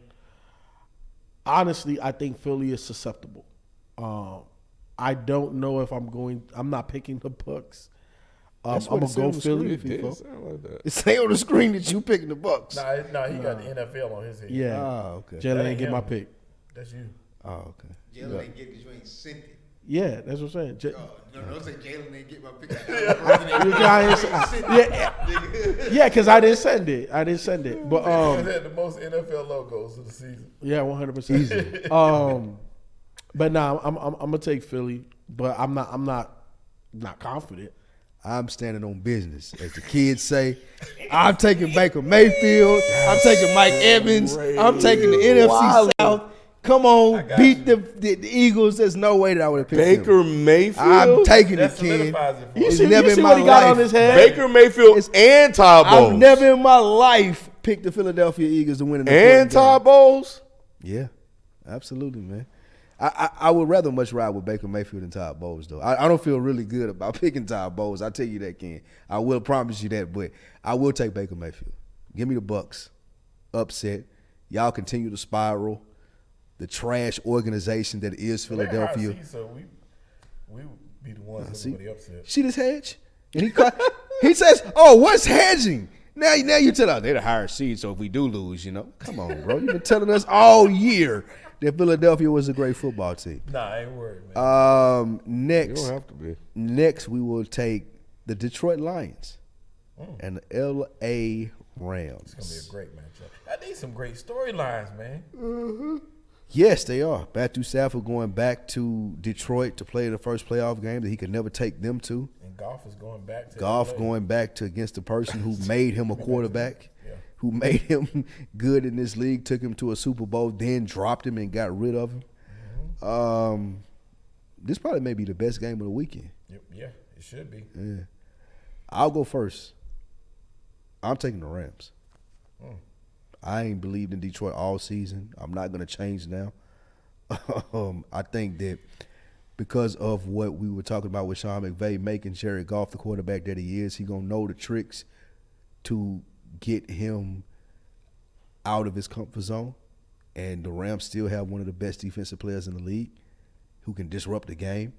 honestly, I think Philly is susceptible. I don't know if I'm not picking the Bucks. I'm going to go Philly. It did sound like that. It say on the screen that you picking the Bucks. Nah, he got the NFL on his head. Yeah. Oh, okay. Jalen ain't get my pick. That's you. Oh, okay. Jalen ain't get because you ain't sent it. Yeah, that's what I'm saying. Don't say Jalen ain't get my pick. Yeah, because I didn't send it. But He had the most NFL logos of the season. yeah, 100%. But nah, I'm gonna take Philly, but I'm not confident. I'm standing on business. As the kids say, I'm taking Baker Mayfield. I'm taking Mike Evans. I'm taking the NFC South. Come on, beat the Eagles. There's no way that I would have picked Baker him. Mayfield? I'm taking That it, kid. solidifies it for You It's see, never in my what he got life. on his head? Baker Mayfield and Todd Bowles. I've never in my life picked the Philadelphia Eagles to win an And important Todd game. Bowles? Yeah, absolutely, man. I would rather much ride with Baker Mayfield than Todd Bowles, though. I don't feel really good about picking Todd Bowles. I tell you that, Ken. I will promise you that, but I will take Baker Mayfield. Give me the Bucks. Upset. Y'all continue to spiral. The trash organization that is Philadelphia. So we be the ones that everybody upset. See this hedge? And he says, "Oh, what's hedging?" Now you tell us they're the higher seed. So if we do lose, come on, bro. You've been telling us all year that Philadelphia was a great football team. Nah, I ain't worried, man. Next, You don't have to be. Next, we will take the Detroit Lions and the L.A. Rams. It's gonna be a great matchup. I need some great storylines, man. Yes, they are. Matthew Stafford going back to Detroit to play the first playoff game that he could never take them to. And Goff is going back to Goff LA. going back to against the person who made him a quarterback, Yeah. who made him good in this league, took him to a Super Bowl, then dropped him and got rid of him. This probably may be the best game of the weekend. Yeah, it should be. Yeah. I'll go first. I'm taking the Rams. I ain't believed in Detroit all season. I'm not going to change now. I think that because of what we were talking about with Sean McVay making Jared Goff the quarterback that he is, he's going to know the tricks to get him out of his comfort zone. And the Rams still have one of the best defensive players in the league who can disrupt the game.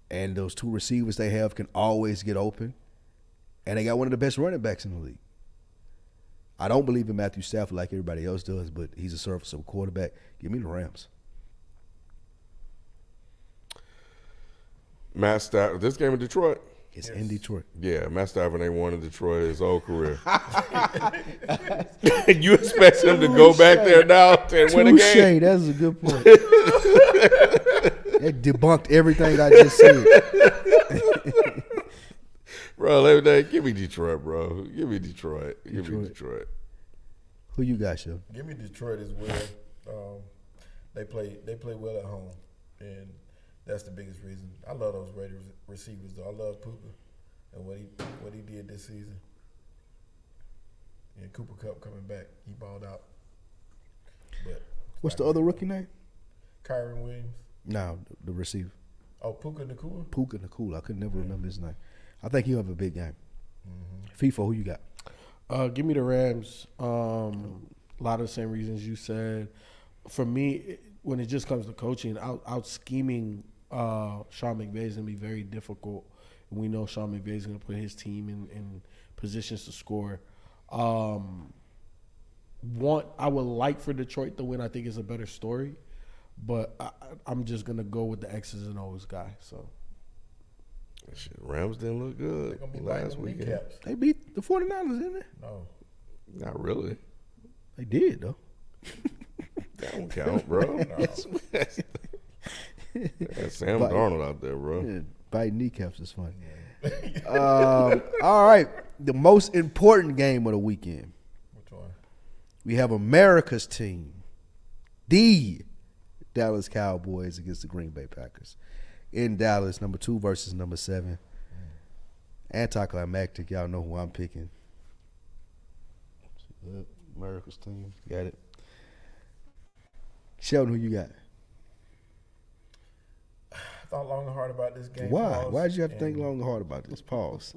And those two receivers they have can always get open. And they got one of the best running backs in the league. I don't believe in Matthew Stafford like everybody else does, but he's a serviceable quarterback. Give me the Rams. Matt Stafford. This game in Detroit? It's in Detroit. Yeah, Matt Stafford ain't won in Detroit his whole career. You expect him to go back there now and win a game? That's a good point. That debunked everything I just said. Bro, give me Detroit, bro. Give me Detroit. Give me Detroit. Who you got, Shil? Give me Detroit as well. They play well at home, and that's the biggest reason. I love those Raiders receivers, though. I love Puka and what he did this season. And Cooper Kupp coming back, he balled out. But What's the other rookie name? Kyron Williams. No, the receiver. Oh, Puka Nacua. Puka Nacua. I could never remember his name. I think he'll have a big game. FIFO, who you got? Give me the Rams. A lot of the same reasons you said. For me, when it just comes to coaching, out scheming Sean McVay is going to be very difficult. And we know Sean McVay is going to put his team in positions to score. I would like for Detroit to win. I think it's a better story. But I'm just going to go with the X's and O's guy. So. Shit, Rams didn't look good They're gonna be last biting weekend. kneecaps. They beat the 49ers, didn't they? No. Not really. They did, though. That don't count, bro. That's Sam Darnold out there, bro. Yeah, biting kneecaps is funny. All right, the most important game of the weekend. Which one? We have America's team, the Dallas Cowboys against the Green Bay Packers. In Dallas, number 2 versus number 7. Anticlimactic. Y'all know who I'm picking. America's team. Got it. Sheldon, who you got? I thought long and hard about this game. Why? Pause, Why did you have to think long and hard about this? Pause.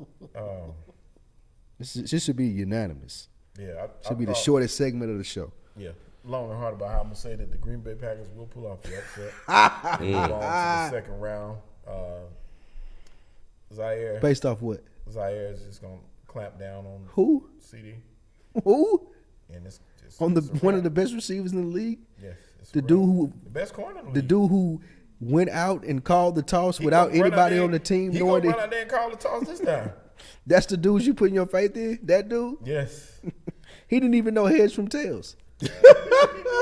This should be unanimous. Yeah, Should be the shortest segment of the show. Yeah, long and hard about how I'm gonna say that the Green Bay Packers will pull off the upset. Move on to the second round. Zaire Based off what? is just gonna clamp down on Who? CD, Who? and it's just On it's a one wrap. of the best receivers in the league? Yes, it's a The wrap. dude who the best corner. In the the league. dude who went out and called the toss He without gonna run out anybody there- on the team he knowing gonna run that out there and call the toss this time. that's the dude you putting your faith in? That dude? Yes. He didn't even know heads from tails.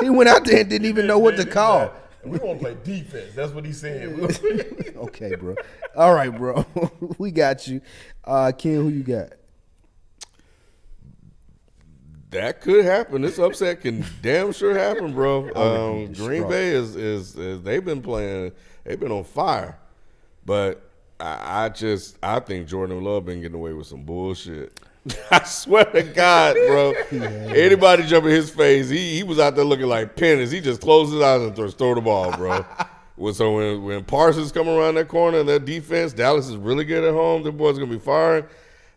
He went out there and didn't even know what to call. We want to play defense. That's what he said. Okay, bro. All right, bro. We got you. Ken, who you got? That could happen. This upset can damn sure happen, bro. gonna be Green distraught. Bay is they've been playing. They've been on fire, but I think Jordan Love been getting away with some bullshit. I swear to God, bro. Anybody jump in his face, he was out there looking like Pennis. He just closed his eyes and throw the ball, bro. So when Parsons come around that corner and that defense, Dallas is really good at home. The boys gonna be firing.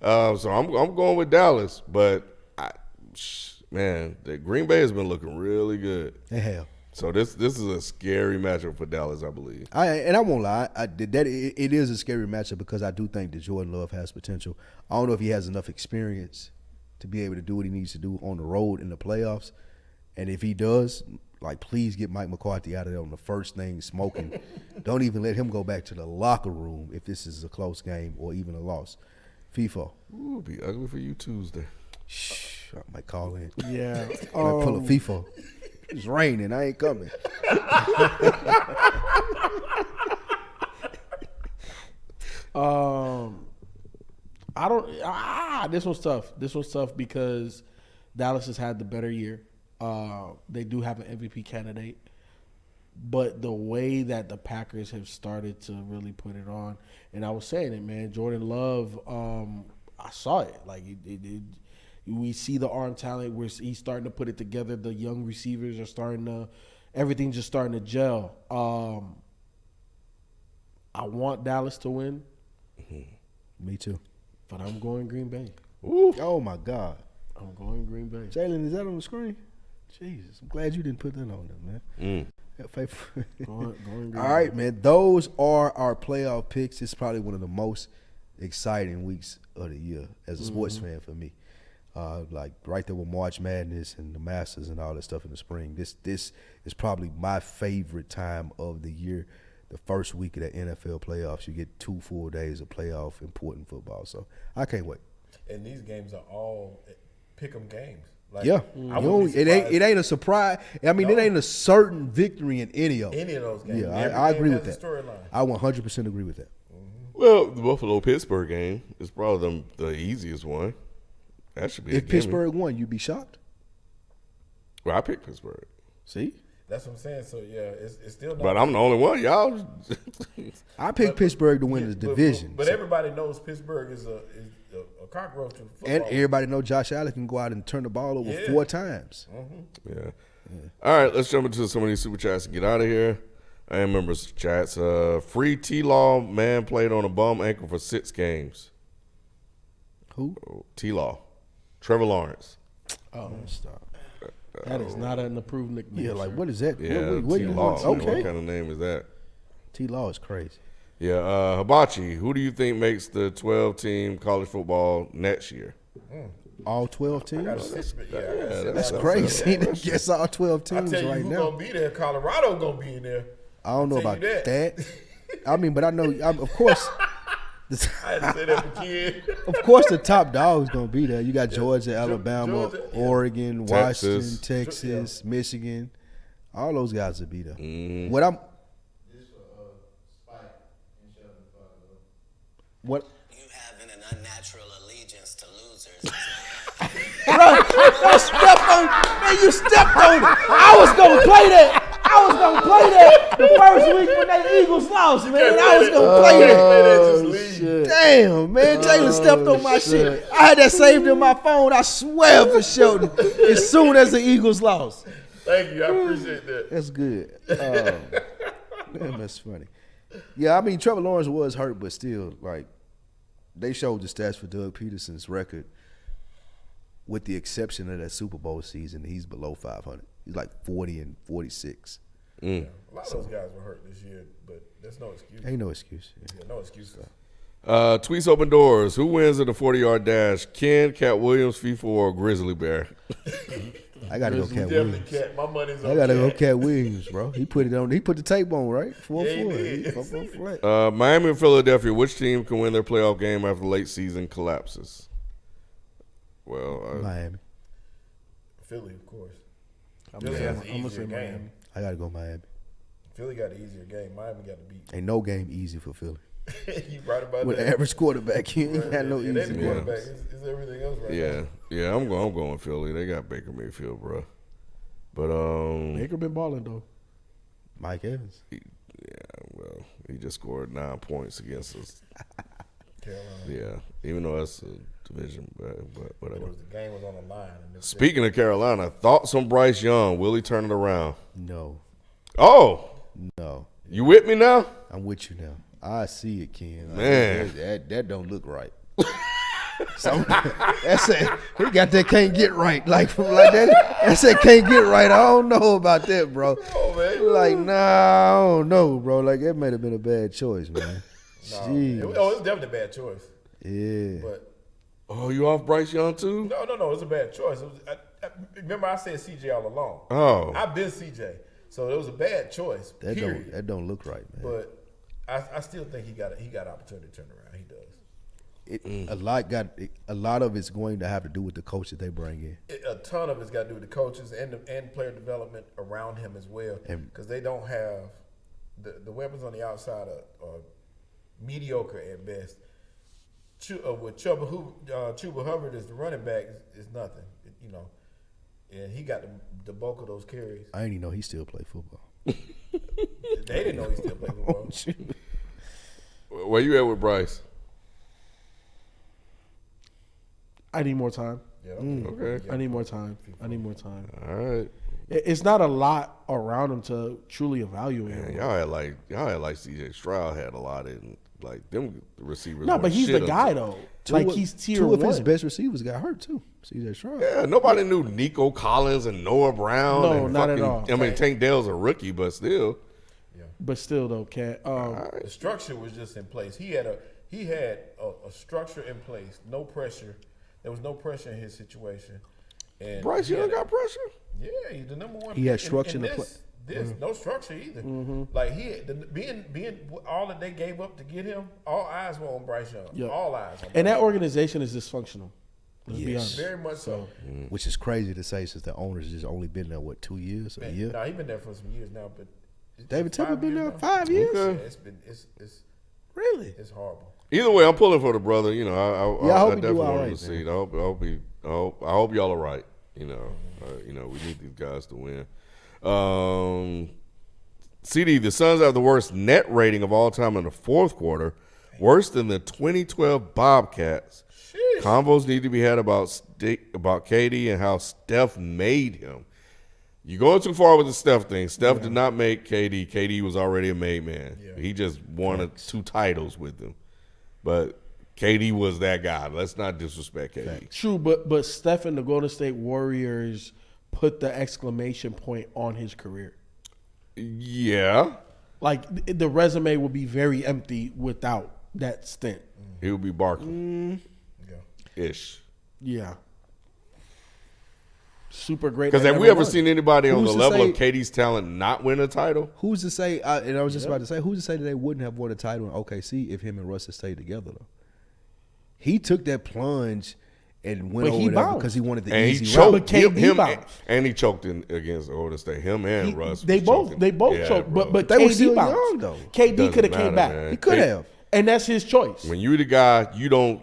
So I'm going with Dallas, but man, the Green Bay has been looking really good. They have. So this is a scary matchup for Dallas, I believe. I won't lie. It is a scary matchup because I do think that Jordan Love has potential. I don't know if he has enough experience to be able to do what he needs to do on the road in the playoffs. And if he does, like, please get Mike McCarthy out of there on the first thing smoking. Don't even let him go back to the locker room if this is a close game or even a loss. FIFO. Ooh, it'll be ugly for you Tuesday. Shh, I might call in. Yeah. I might pull a FIFO. It's raining. I ain't coming. I don't. This one's tough. This one's tough because Dallas has had the better year. They do have an MVP candidate, but the way that the Packers have started to really put it on, and I was saying it, man. Jordan Love, I saw it. Like we see the arm talent. He's starting to put it together. The young receivers are starting to. Everything's just starting to gel. I want Dallas to win, Me too. but I'm going Green Bay. Ooh. Oh, my God. I'm going Green Bay. Jalen, is that on the screen? Jesus, I'm glad you didn't put that on there, man. Yeah, faithful. Going Green All right, man. Those are our playoff picks. It's probably one of the most exciting weeks of the year as a sports fan for me. Like right there with March Madness and the Masters and all that stuff in the spring. This is probably my favorite time of the year. The first week of the NFL playoffs, you get 2 full days of playoff important football. So I can't wait. And these games are all pick'em games. Like, Yeah, I wouldn't be it ain't a surprise. I mean, it ain't a certain victory in any of them. any of those games. Yeah, Every I game agree has with a that. storyline. I 100% agree with that. Well, the Buffalo-Pittsburgh game is probably the easiest one. That should be a If gimme. Pittsburgh won, you'd be shocked. Well, I picked Pittsburgh. See, That's what I'm saying. So yeah, it's still not. But I'm the only one. Y'all. I picked Pittsburgh to win the division. But so- everybody knows Pittsburgh is a cockroach to football. and everybody know Josh Allen can go out and turn the ball over 4 times. Yeah. All right, let's jump into some of these super chats and get out of here. I am members chats. Free T-Law, man played on a bum ankle for 6 games. Who? T-Law. Trevor Lawrence. Oh, Stop. that is not an approved nickname. Yeah, like what is that? Yeah, what do you T-Law. want? Man, Okay. what kind of name is that? T-Law is crazy. Yeah, Hibachi, who do you think makes the 12-team college football next year? All 12 teams? That's Crazy. Guess all 12 I teams tell you right who's now. gonna be there. Colorado gonna be in there. I don't know tell about you that. I mean, but I know, of course, I had to say that for kid. of course, the top dog's gonna be there. You got Georgia, Alabama, Georgia, yeah. Oregon, Texas. Washington, Texas, Michigan. All those guys will be there. Mm. What I'm This for Spike and Sheldon Fargo. what You having an unnatural allegiance to losers. Don't step on man, you stepped on it. I was gonna play that. The first week when they Eagles lost, man. I was gonna play that. Damn, man. Jalen stepped on my shit. I had that saved in my phone, I swear for Sheldon, as soon as the Eagles lost. Thank you. I appreciate that. That's good. Man, that's funny. Yeah, I mean, Trevor Lawrence was hurt, but still, like, they showed the stats for Doug Peterson's record. With the exception of that Super Bowl season, he's below 500. He's like 40 and 46. A lot of those guys were hurt this year, but there's no excuse. Ain't no excuse. Yeah, no excuses. Tweets open doors. Who wins in the 40-yard dash? Ken, Cat Williams, FIFA, or Grizzly Bear? I gotta go Cat Definitely Williams. Cat. My money's on I gotta go Cat. Cat Williams, bro. He put it on. He put the tape on, right? 4-4. he did. 4-4 flat. Miami and Philadelphia. Which team can win their playoff game after the late season collapses? Well, Miami. Philly, of course. I'm Philly has the gonna easier say game. Miami. I gotta go Miami. Philly got the easier game. Miami got to beat. Ain't no game easy for Philly. You right about With that. an average quarterback, you ain't got no It ain't easy the games. quarterback. It's everything else right now. yeah. I'm going Philly. They got Baker Mayfield, bro. But Baker been balling though. Mike Evans. well, he just scored 9 points against us. Carolina. Yeah, even though that's a division, but whatever. The game was on the line. And Speaking of Carolina, thoughts on Bryce Young? Will he turn it around? No. Oh, No. you with me now? I'm with you now. I see it, Ken. Man. That don't look right. So that's it. He got that can't get right. Like that. That's that can't get right. I don't know about that, bro. Oh, man. Like, nah, I don't know, bro. Like that might have been a bad choice, man. No, Jeez. it was definitely a bad choice. Yeah. But Oh, you off Bryce Young too? no, it was a bad choice. It was, remember, I said CJ all along. Oh, I've been CJ, so it was a bad choice. Period. That don't look right, man. But I still think he got opportunity to turn around. He does. A lot of it's going to have to do with the coach that they bring in. A ton of it's got to do with the coaches and player development around him as well, because they don't have the weapons on the outside are mediocre at best. With Chuba Hubbard as the running back is nothing, and he got the bulk of those carries. I didn't even know he still play football. They didn't know he still played football. where you at with Bryce? I need more time. Yeah, Okay, I need more time. all right. It's not a lot around him to truly evaluate Man, him. y'all had like C.J. Stroud had a lot of like them receivers. No, went but he's shit the up guy to- though. Like he's tier Two of one. his best receivers got hurt too. C.J. Stroud. Yeah, nobody knew Nico Collins and Noah Brown. No, and not at fucking- all. I mean, Tank Dell's a rookie, but still. But still though, Cat. The structure was just in place. He had a structure in place. No pressure. There was no pressure in his situation. And Bryce he Young had got pressure. Yeah, he's the number one. He had pick. structure And in the this no structure either. Like being all that they gave up to get him, all eyes were on Bryce Young. Yeah. All eyes. On And that Bryce organization is dysfunctional. Let's be Yes. honest. Young. Very much so. Which is crazy to say since the owners just only been there 2 years, a year. No, he's been there for some years now, but David Tepper 5 been years there now? 5 years. Okay. Yeah, it's Really? it's horrible. Either way, I'm pulling for the brother. I I hope he do definitely all want right, to see it. I hope y'all are right. We need these guys to win. CD, the Suns have the worst net rating of all time in the fourth quarter, worse than the 2012 Bobcats. Convos need to be had about KD and how Steph made him. You're going too far with the Steph thing. Steph did not make KD. KD was already a made man. Yeah. He just won 2 titles with him. But KD was that guy. Let's not disrespect KD. True, but Steph and the Golden State Warriors put the exclamation point on his career. Yeah. Like the resume will be very empty without that stint. He would be Barkley-ish. Yeah. Yeah. Super great. Because that have we never ever won. seen anybody on Who's the to level of say- KD's talent not win a title? Who's to say? And I was just about to say, who's to say that they wouldn't have won a title in OKC if him and Russ had stayed together though? He took that plunge and went But he over there bounced. because he wanted the And easy he route. choked. But KD Him bounced. and he choked against Golden State. Him and Russ. They was both choking. Yeah, choked, bro. but They were KD still bounced. young, though. KD Doesn't could have came matter, back, man. He could have. and that's his choice. When you're the guy, you don't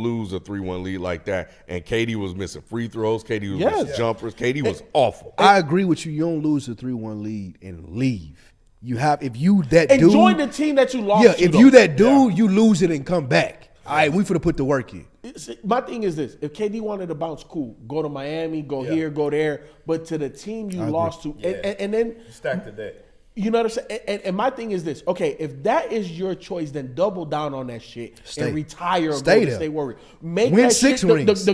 lose a 3-1 lead like that. And KD was missing free throws. KD was Yes. missing jumpers. KD was awful. I agree with you. You don't lose a 3-1 lead and leave. You have if you that And dude. join the team that you lost. Yeah, to, if though. you that dude, you lose it and come back. All right, we finna put the work in. My thing is this: if KD wanted to bounce, cool, go to Miami, go here, go there. But to the team you lost to, and then Stack the deck. you know what I'm saying. And my thing is this: okay, if that is your choice, then double down on that shit and retire. Or Stay go there. to Stay Warriors. Make Win that 6 shit rings.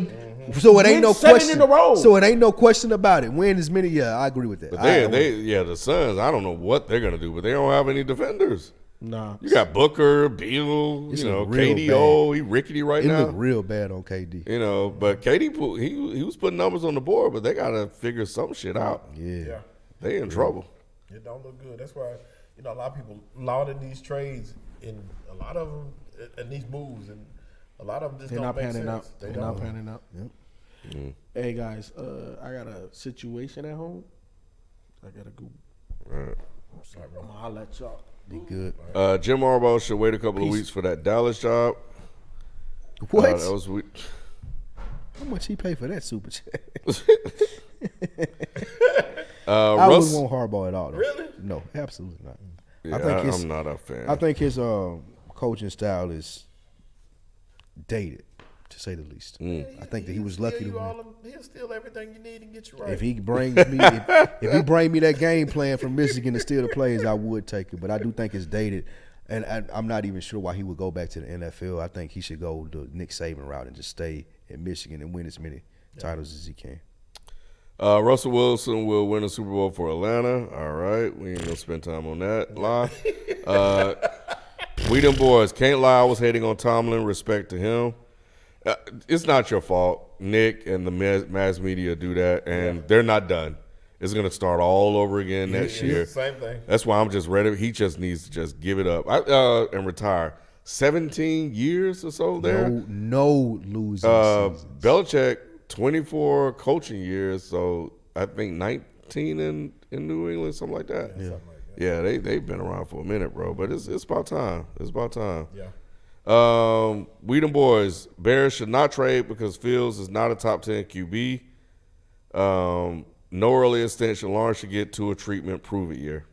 So it ain't win no 7 question. in a row. So it ain't no question about it. Win as many. Yeah, I agree with that. But I- the Suns, I don't know what they're gonna do, but they don't have any defenders. Nah. You got Booker, Beal, It's you know, real KDO. He rickety right it now. looked real bad on KD. You know, but KD he was putting numbers on the board, but they gotta figure some shit out. Yeah. They in trouble. It don't look good. That's why a lot of people lauded these trades, and a lot of them and these moves, and a lot of them just They're don't not make panning sense. out. They're not panning out. Yep. Hey guys, I got a situation at home. I gotta go. Sorry, bro. I'm gonna holler at y'all. Be good. Jim Harbaugh should wait a couple of weeks for that Dallas job. What? That was How much he pay for that super chat? I Russ. wouldn't want Harbaugh at all. Though. Really? No, absolutely not. Yeah, I'm not a fan. I think his coaching style is dated, to say the least. I think that he was lucky to win. He'll steal everything you need and get you right. If he brings me, if he bring me that game plan from Michigan to steal the plays, I would take it. But I do think it's dated, and I'm not even sure why he would go back to the NFL. I think he should go the Nick Saban route and just stay in Michigan and win as many titles as he can. Russell Wilson will win a Super Bowl for Atlanta. All right, we ain't gonna spend time on that. Lie. We them boys. Can't lie. I was hating on Tomlin. Respect to him. It's not your fault. Nick and the mass media do that, and they're not done. It's gonna start all over again next year. Same thing. That's why I'm just ready. He just needs to just give it up and retire. 17 years or so there. No losing seasons. Belichick, 24 coaching years, so I think 19 in New England, something like that. Yeah, they've been around for a minute, bro. But it's about time. It's about time. Yeah. We them boys. Bears should not trade because Fields is not a top 10 QB. No early extension. Lawrence should get to a treatment. Prove it year.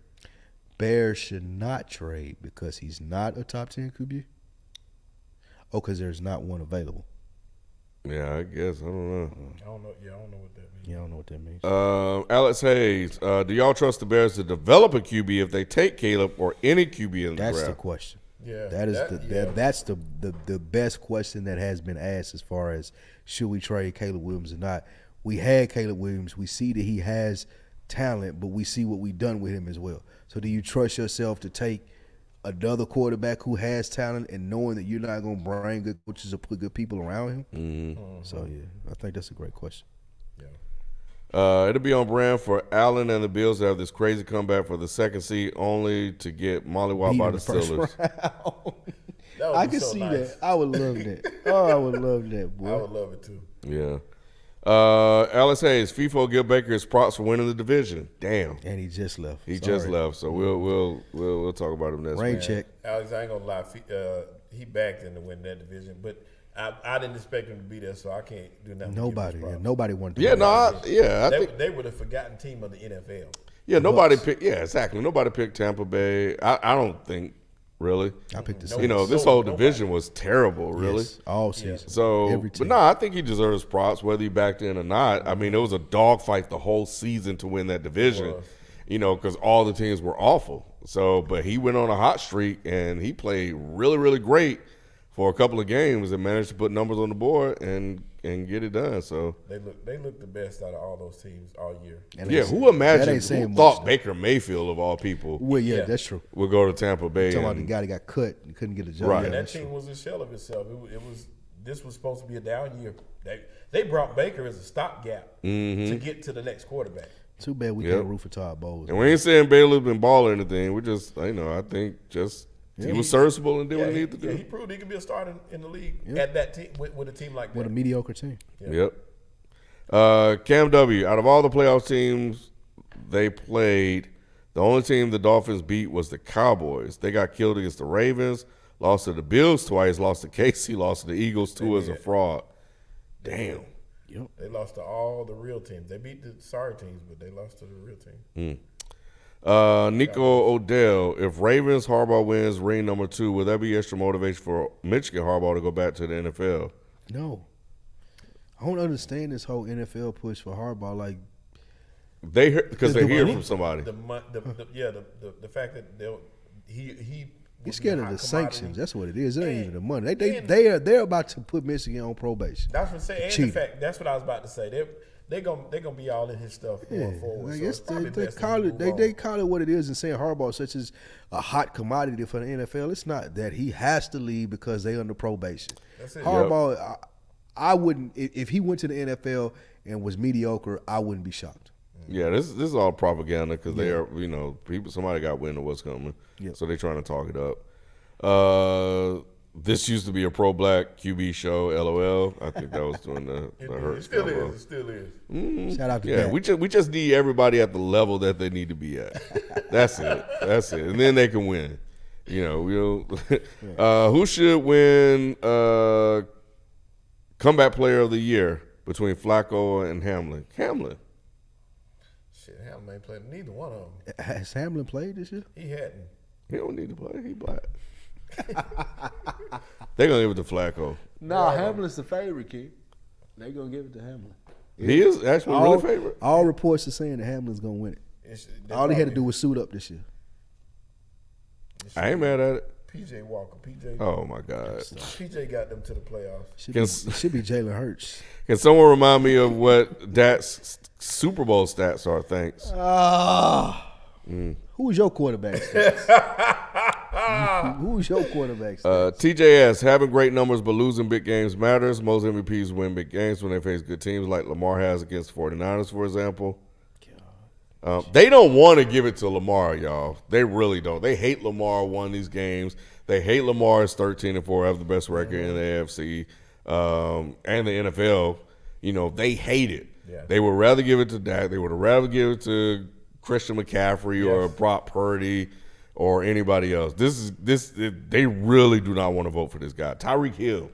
Bears should not trade because he's not a top 10 QB. Oh, because there's not one available. Yeah, I guess. I don't know. I don't know. Yeah, I don't know what that means. Yeah, I don't know what that means. Alex Hayes, do y'all trust the Bears to develop a QB if they take Caleb or any QB in the That's draft? the question. Yeah, That's the best question that has been asked as far as should we trade Caleb Williams or not. We had Caleb Williams. We see that he has talent, but we see what we've done with him as well. So do you trust yourself to take another quarterback who has talent and knowing that you're not going to bring good coaches or put good people around him? Mm-hmm. So, yeah, I think that's a great question. It'll be on brand for Allen and the Bills to have this crazy comeback for the second seed only to get mollywopped by the Steelers. I can see that. I would love that. Oh, I would love that, boy. I would love it too. Yeah. Alex Hayes, FIFO give Baker his props for winning the division. Damn. And he just left. He just left, so we'll talk about him next Rain week. check. Alex, I ain't gonna lie. He backed in to win that division, but I didn't expect him to be there, so I can't do nothing. Nobody wanted to. Yeah, I think they were the forgotten team of the NFL. Yeah, nobody picked. Yeah, exactly. Nobody picked Tampa Bay. I don't think really. I picked the You know, this whole division was terrible, really. Yes, all season. So, Every but team. no, I think he deserves props whether he backed in or not. I mean, it was a dogfight the whole season to win that division. You know, because all the teams were awful. So, but he went on a hot streak and he played really, really great for a couple of games and managed to put numbers on the board and get it done. So they look the best out of all those teams all year. And yeah, who imagined? Who thought Baker Mayfield of all people? Well, yeah, that's true. Would go to Tampa Bay? Talking about the guy that got cut and couldn't get a job. Right. And that team was a shell of itself. This was supposed to be a down year. They brought Baker as a stopgap to get to the next quarterback. Too bad we can't root for Todd Bowles. And we ain't saying Baylor's been balling or anything. We just, I think just He was serviceable and did what he needed to Yeah, do. he proved he could be a starter in the league at that team with a team like that. With a mediocre team. Yep. Cam W. Out of all the playoff teams they played, the only team the Dolphins beat was the Cowboys. They got killed against the Ravens, lost to the Bills twice, lost to KC, lost to the Eagles too as a fraud. Damn. Yep. They lost to all the real teams. They beat the sorry teams, but they lost to the real team. Nico Odell, if Ravens Harbaugh wins ring number 2, will that be extra motivation for Michigan Harbaugh to go back to the NFL? No. I don't understand this whole NFL push for Harbaugh. Like, Because they hear from somebody. The fact that he he's scared of the sanctions. That's what it is. It ain't even the money. They're about to put Michigan on probation. That's what I'm saying. And the fact, that's what I was about to say. They're gonna be all in his stuff going forward. I So guess it's probably they best call if you it move they on. call it what it is, and saying Harbaugh such as a hot commodity for the NFL. It's not that he has to leave because they under probation. That's it. Harbaugh, I wouldn't if he went to the NFL and was mediocre. I wouldn't be shocked. Yeah, this is all propaganda because they are, somebody got wind of what's coming. Yep. So they're trying to talk it up. This used to be a pro-black QB show, LOL. I think that was doing the hurt. It still is. It still is. Shout out to Yeah, Dak. we just need everybody at the level that they need to be at. That's it. And then they can win. We'll who should win comeback player of the year between Flacco and Hamlin? Hamlin. Shit, Hamlin ain't played neither one of them. Has Hamlin played this year? He hadn't. He don't need to play. He black. They're gonna give it to Flacco. Nah, Hamlin's the favorite, kid. They gonna give it to Hamlin. He is actually really favorite. All reports are saying that Hamlin's gonna win it. All he had to do was suit up this year. I ain't mad at it. PJ Walker. Oh my God. PJ got them to the playoffs. It should be Jalen Hurts. Can someone remind me of what Dak's Super Bowl stats are? Thanks. Who's your quarterback? Who's your quarterback? TJS, having great numbers but losing big games matters. Most MVPs win big games when they face good teams like Lamar has against 49ers, for example. They don't want to give it to Lamar, y'all. They really don't. They hate Lamar won these games. They hate Lamar is 13-4, have the best record in the AFC and the NFL. They hate it. Yeah. They would rather give it to Dak. They would rather give it to Christian McCaffrey or Brock Purdy or anybody else. They really do not want to vote for this guy, Tyreek Hill,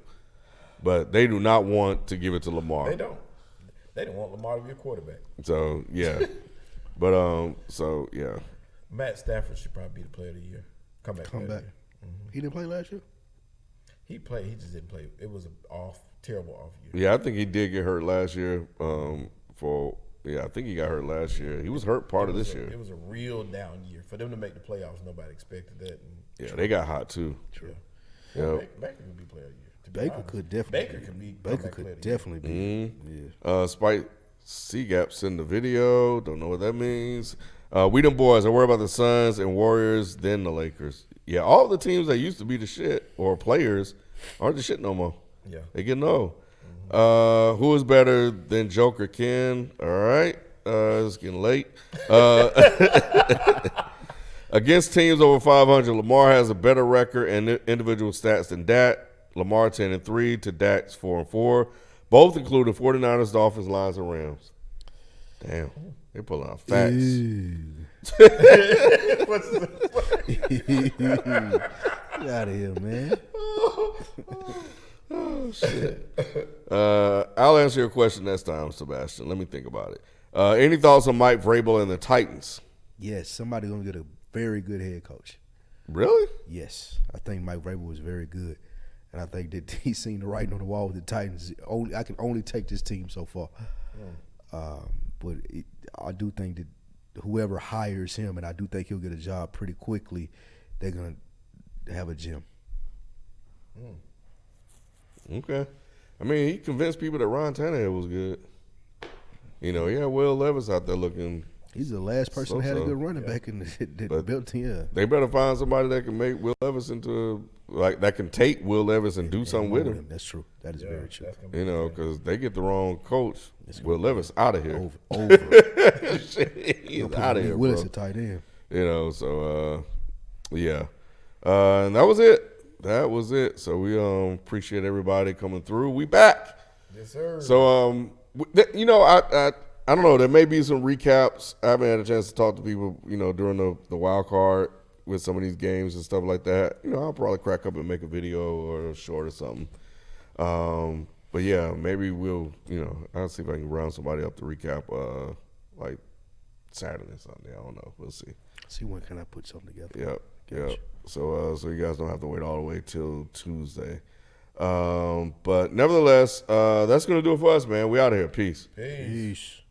but they do not want to give it to Lamar. They don't. They don't want Lamar to be a quarterback. So yeah, but yeah. Matt Stafford should probably be the player of the year. Comeback. Come back. He didn't play last year. He played. He just didn't play. It was an terrible off year. Yeah, I think he did get hurt last year. I think he got hurt last year. He was hurt part of this year. It was a real down year for them to make the playoffs. Nobody expected that. Yeah, they got hot too. True. Yeah. Baker could be player of the year. to be Baker honest. could definitely. Baker could be. Baker comeback player of could the year. definitely be. Yeah. Spike C-Gap send the video. Don't know what that means. We them boys. I worry about the Suns and Warriors, then the Lakers. Yeah, all the teams that used to be the shit or players aren't the shit no more. Yeah. They getting old. Who is better than Joker Ken? All right. It's getting late. Against teams over 500, Lamar has a better record and individual stats than Dak. Lamar 10-3 to Dak's 4-4. Both including 49ers, Dolphins, Lions, and Rams. Damn, they're pulling out facts. Get out of here, man. Oh, shit. I'll answer your question next time, Sebastian. Let me think about it. Any thoughts on Mike Vrabel and the Titans? Yes, somebody gonna get a very good head coach. Really? Yes, I think Mike Vrabel was very good, and I think that he's seen the writing on the wall with the Titans. I can only take this team so far, but I do think that whoever hires him, and I do think he'll get a job pretty quickly, they're gonna have a gym. Okay. I mean, he convinced people that Ron Tannehill was good. He had Will Levis out there looking. He's the last person that had a So-so. good running back in the But built team. Yeah. They better find somebody that can make Will Levis that can take Will Levis and do something with him. That's true. That is very true. That's gonna be Because they get the wrong coach. Will Levis out of here. Over. He's out of here, Willis bro. a tight end. Yeah. And that was it. That was it. So we appreciate everybody coming through. We back. Yes, sir. So you know, I don't know. There may be some recaps. I haven't had a chance to talk to people, you know, during the wild card with some of these games and stuff like that. You know, I'll probably crack up and make a video or a short or something. But yeah, maybe we'll, you know, I'll see if I can round somebody up to recap like Saturday or Sunday. I don't know. We'll see. See when can I put something together. Yep. Gotcha. Yep. So you guys don't have to wait all the way till Tuesday. But nevertheless, that's gonna do it for us, man. We out of here. Peace. Peace. Peace.